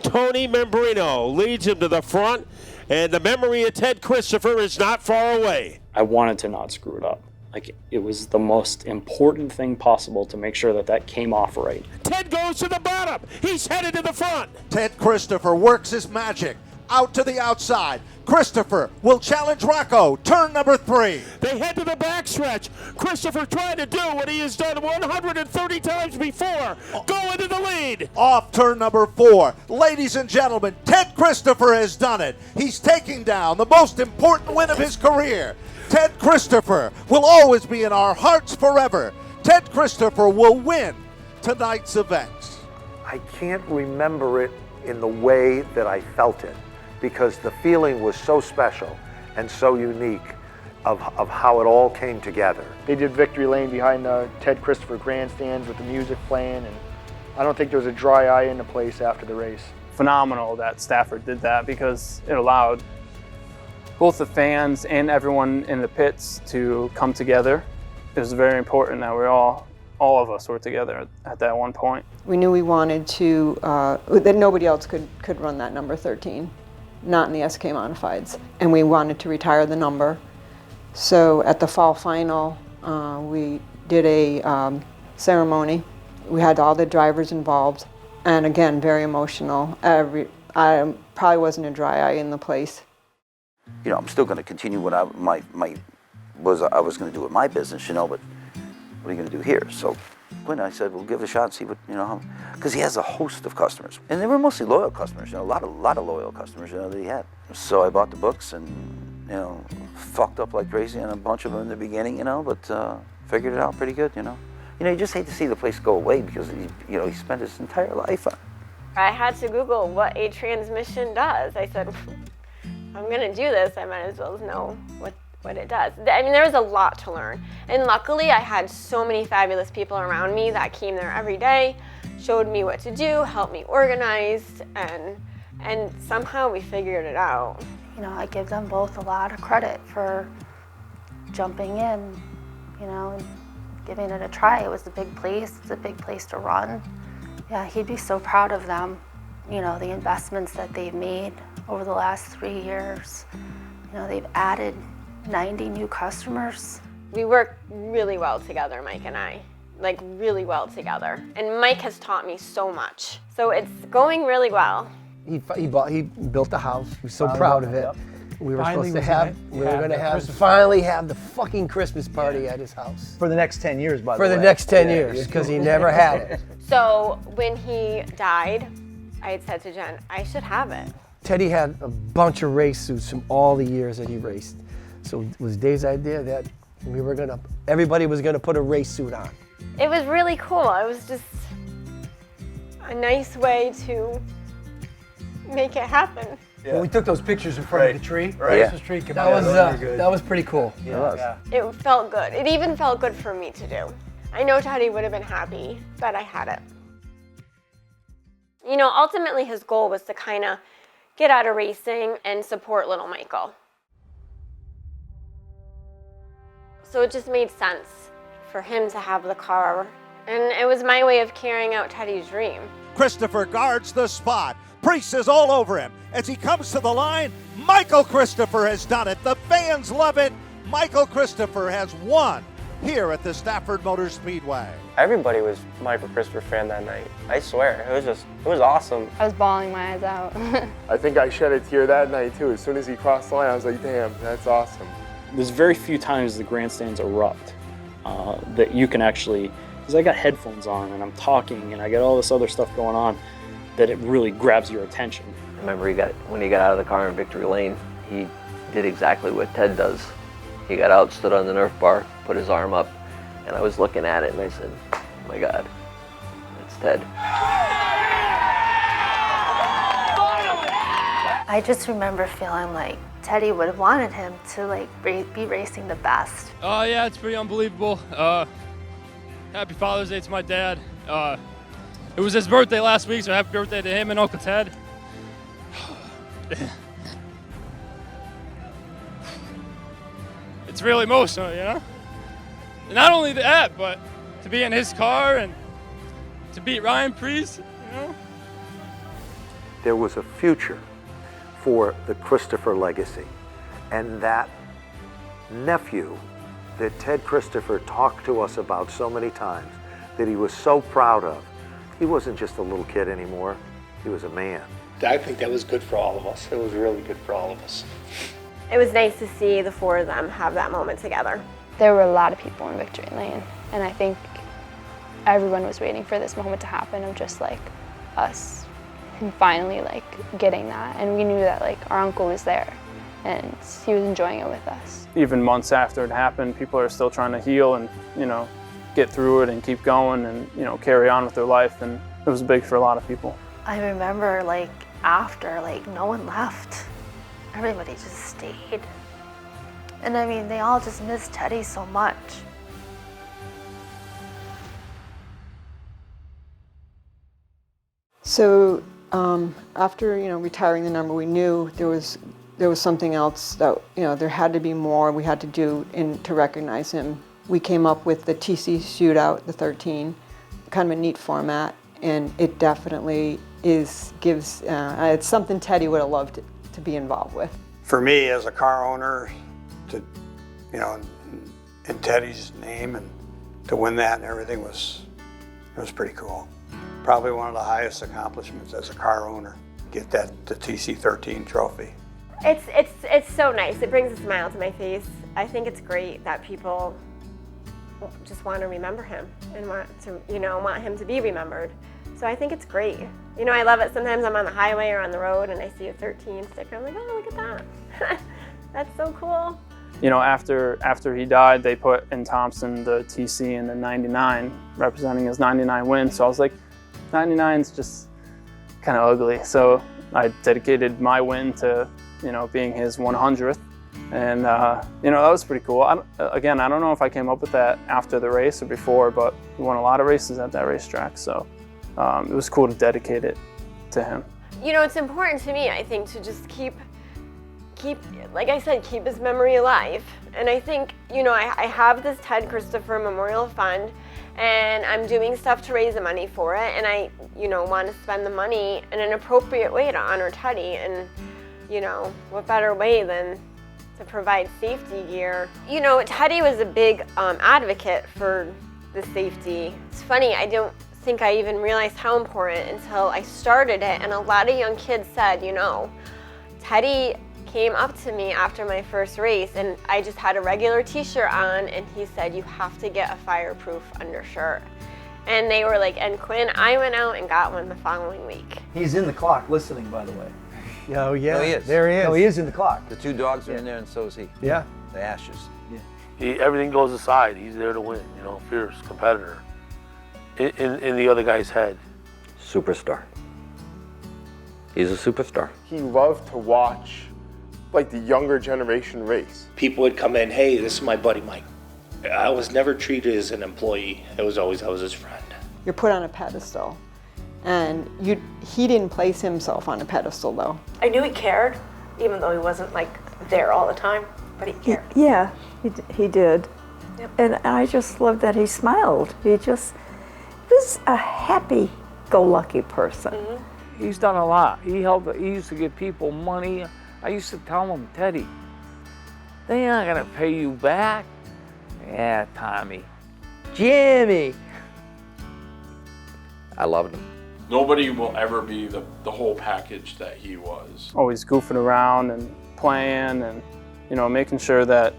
Tony Membrino leads him to the front, and the memory of Ted Christopher is not far away. I wanted to not screw it up. Like, it was the most important thing possible to make sure that that came off right. Ted goes to the bottom. He's headed to the front. Ted Christopher works his magic out to the outside. Christopher will challenge Rocco, turn number 3. They head to the backstretch. Christopher trying to do what he has done 130 times before. Go into the lead. Off turn number 4. Ladies and gentlemen, Ted Christopher has done it. He's taking down the most important win of his career. Ted Christopher will always be in our hearts forever. Ted Christopher will win tonight's events. I can't remember it in the way that I felt it, because the feeling was so special and so unique of how it all came together. They did Victory Lane behind the Ted Christopher grandstands with the music playing, and I don't think there was a dry eye in the place after the race. Phenomenal that Stafford did that, because it allowed both the fans and everyone in the pits to come together. It was very important that all of us were together at that one point. We knew we wanted to, that nobody else could run that number 13, not in the SK Modifieds. And we wanted to retire the number. So at the fall final, we did a ceremony. We had all the drivers involved. And again, very emotional. I probably wasn't a dry eye in the place. You know, I'm still going to continue what I was going to do with my business, you know, but what are you going to do here? So Quinn, I said, we'll give it a shot and see what, you know, because he has a host of customers. And they were mostly loyal customers, you know, a lot of loyal customers, you know, that he had. So I bought the books and, you know, fucked up like crazy on a bunch of them in the beginning, you know, but figured it out pretty good, you know. You know, you just hate to see the place go away because, he spent his entire life on it. I had to Google what a transmission does. I said, I'm gonna do this, I might as well know what it does. I mean, there was a lot to learn. And luckily, I had so many fabulous people around me that came there every day, showed me what to do, helped me organize, and somehow we figured it out. You know, I give them both a lot of credit for jumping in, you know, and giving it a try. It was a big place, it's a big place to run. Yeah, he'd be so proud of them, you know, the investments that they've made over the last 3 years. You know, they've added 90 new customers. We work really well together, Mike and I, like really well together. And Mike has taught me so much. So it's going really well. He built the house. He was so proud of it. Yep. We were supposed to have, finally have the fucking Christmas party at his house. For the next 10 years, by the way. For the next 10 years, because he never had it. So when he died, I had said to Jen, I should have it. Teddy had a bunch of race suits from all the years that he raced. So it was Dave's idea that everybody was gonna put a race suit on. It was really cool. It was just a nice way to make it happen. Yeah. When we took those pictures in front of the tree, Christmas tree, that was pretty cool. It felt good. It even felt good for me to do. I know Teddy would have been happy that I had it. You know, ultimately his goal was to kind of get out of racing and support little Michael. So it just made sense for him to have the car And it was my way of carrying out Teddy's dream. Christopher guards the spot. Priest is all over him. As he comes to the line, Michael Christopher has done it. The fans love it. Michael Christopher has won here at the Stafford Motor Speedway. Everybody was Michael Christopher fan that night. I swear, it was awesome. I was bawling my eyes out. I think I shed a tear that night too. As soon as he crossed the line, I was like, damn, that's awesome. There's very few times the grandstands erupt that you can actually, because I got headphones on and I'm talking and I got all this other stuff going on, that it really grabs your attention. I remember when he got out of the car in Victory Lane, he did exactly what Ted does. He got out, stood on the Nerf bar, put his arm up, and I was looking at it and I said, oh my God, it's Ted. I just remember feeling like Teddy would have wanted him to like be racing the best. Oh yeah, it's pretty unbelievable. Happy Father's Day to my dad. It was his birthday last week, so happy birthday to him and Uncle Ted. It's really emotional, you know? And not only that, but to be in his car and to beat Ryan Priest, you know? There was a future for the Christopher legacy, and that nephew that Ted Christopher talked to us about so many times, that he was so proud of, he wasn't just a little kid anymore, he was a man. I think that was good for all of us. It was really good for all of us. It was nice to see the four of them have that moment together. There were a lot of people in Victory Lane, and I think everyone was waiting for this moment to happen of just like us and finally like getting that. And we knew that like our uncle was there and he was enjoying it with us. Even months after it happened, people are still trying to heal and, you know, get through it and keep going and, you know, carry on with their life. And it was big for a lot of people. I remember like after, like no one left. Everybody just stayed. And I mean, they all just missed Teddy so much. So after retiring the number, we knew there was something else that there had to be more we had to do to recognize him. We came up with the TC Shootout, the 13, kind of a neat format, and it definitely gives it's something Teddy would have loved to be involved with. For me, as a car owner, to in Teddy's name and to win that and everything was pretty cool. Probably one of the highest accomplishments as a car owner, get the TC13 trophy. It's so nice. It brings a smile to my face. I think it's great that people just want to remember him and want him to be remembered. So I think it's great. I love it. Sometimes I'm on the highway or on the road and I see a 13 sticker. I'm like, oh, look at that. That's so cool. After he died, they put in Thompson the TC and the 99, representing his 99 win. So I was like, 99's just kind of ugly. So I dedicated my win to, being his 100th. And, that was pretty cool. I don't know if I came up with that after the race or before, but we won a lot of races at that racetrack. So it was cool to dedicate it to him. It's important to me, I think, to just keep, like I said, keep his memory alive. And I think, I have this Ted Christopher Memorial Fund, and I'm doing stuff to raise the money for it, and I, want to spend the money in an appropriate way to honor Teddy, and, what better way than to provide safety gear. Teddy was a big advocate for the safety. It's funny, I don't think I even realized how important until I started it, and a lot of young kids said, Teddy came up to me after my first race and I just had a regular t-shirt on and he said, you have to get a fireproof undershirt. And they were like, and Quinn, I went out and got one the following week. He's in the clock listening, by the way. Oh yeah, No, he is. There he is. No, he is in the clock. The two dogs are in there and so is he. Yeah. The Ashes. Yeah. Everything goes aside. He's there to win, fierce competitor. In the other guy's head. Superstar. He's a superstar. He loved to watch like the younger generation race. People would come in, hey, this is my buddy Mike. I was never treated as an employee. I was his friend. You're put on a pedestal, and he didn't place himself on a pedestal though. I knew he cared, even though he wasn't like there all the time, but he cared. Yeah, he did. Yep. And I just loved that he smiled. was a happy-go-lucky person. He's done a lot. He used to give people money. I used to tell him, Teddy, they aren't gonna pay you back. Yeah, Tommy. Jimmy. I loved him. Nobody will ever be the whole package that he was. Always goofing around and playing and, you know, making sure that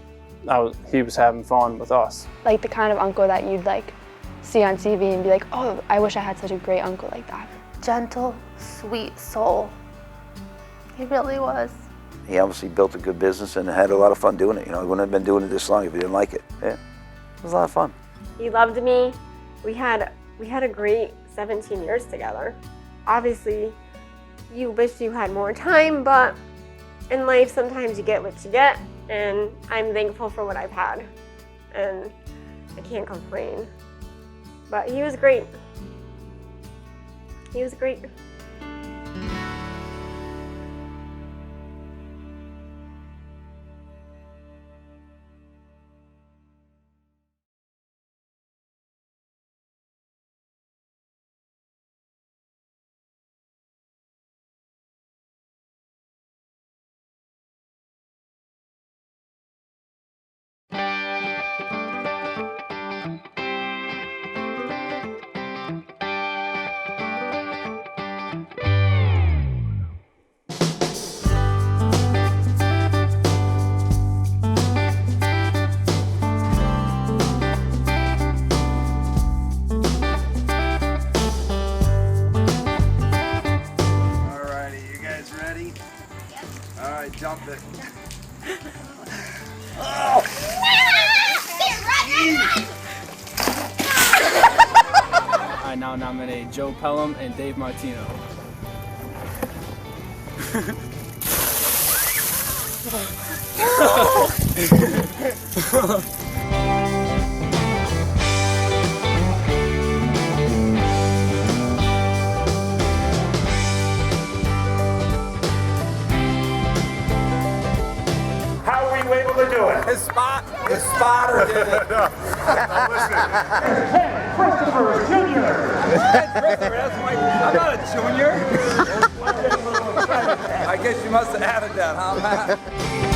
he was having fun with us. Like the kind of uncle that you'd like see on TV and be like, oh, I wish I had such a great uncle like that. Gentle, sweet soul. He really was. He obviously built a good business and had a lot of fun doing it. You know, he wouldn't have been doing it this long if he didn't like it. Yeah, it was a lot of fun. He loved me. We had a great 17 years together. Obviously, you wish you had more time, but in life sometimes you get what you get, and I'm thankful for what I've had, and I can't complain. But he was great. He was great. Jump it. Oh. I now nominate Joe Pelham and Dave Martino. How were you able to do it? The spotter did it. Now listen. Ted Christopher Jr. Ted Christopher, I'm not a junior. I guess you must have added that, huh, Matt?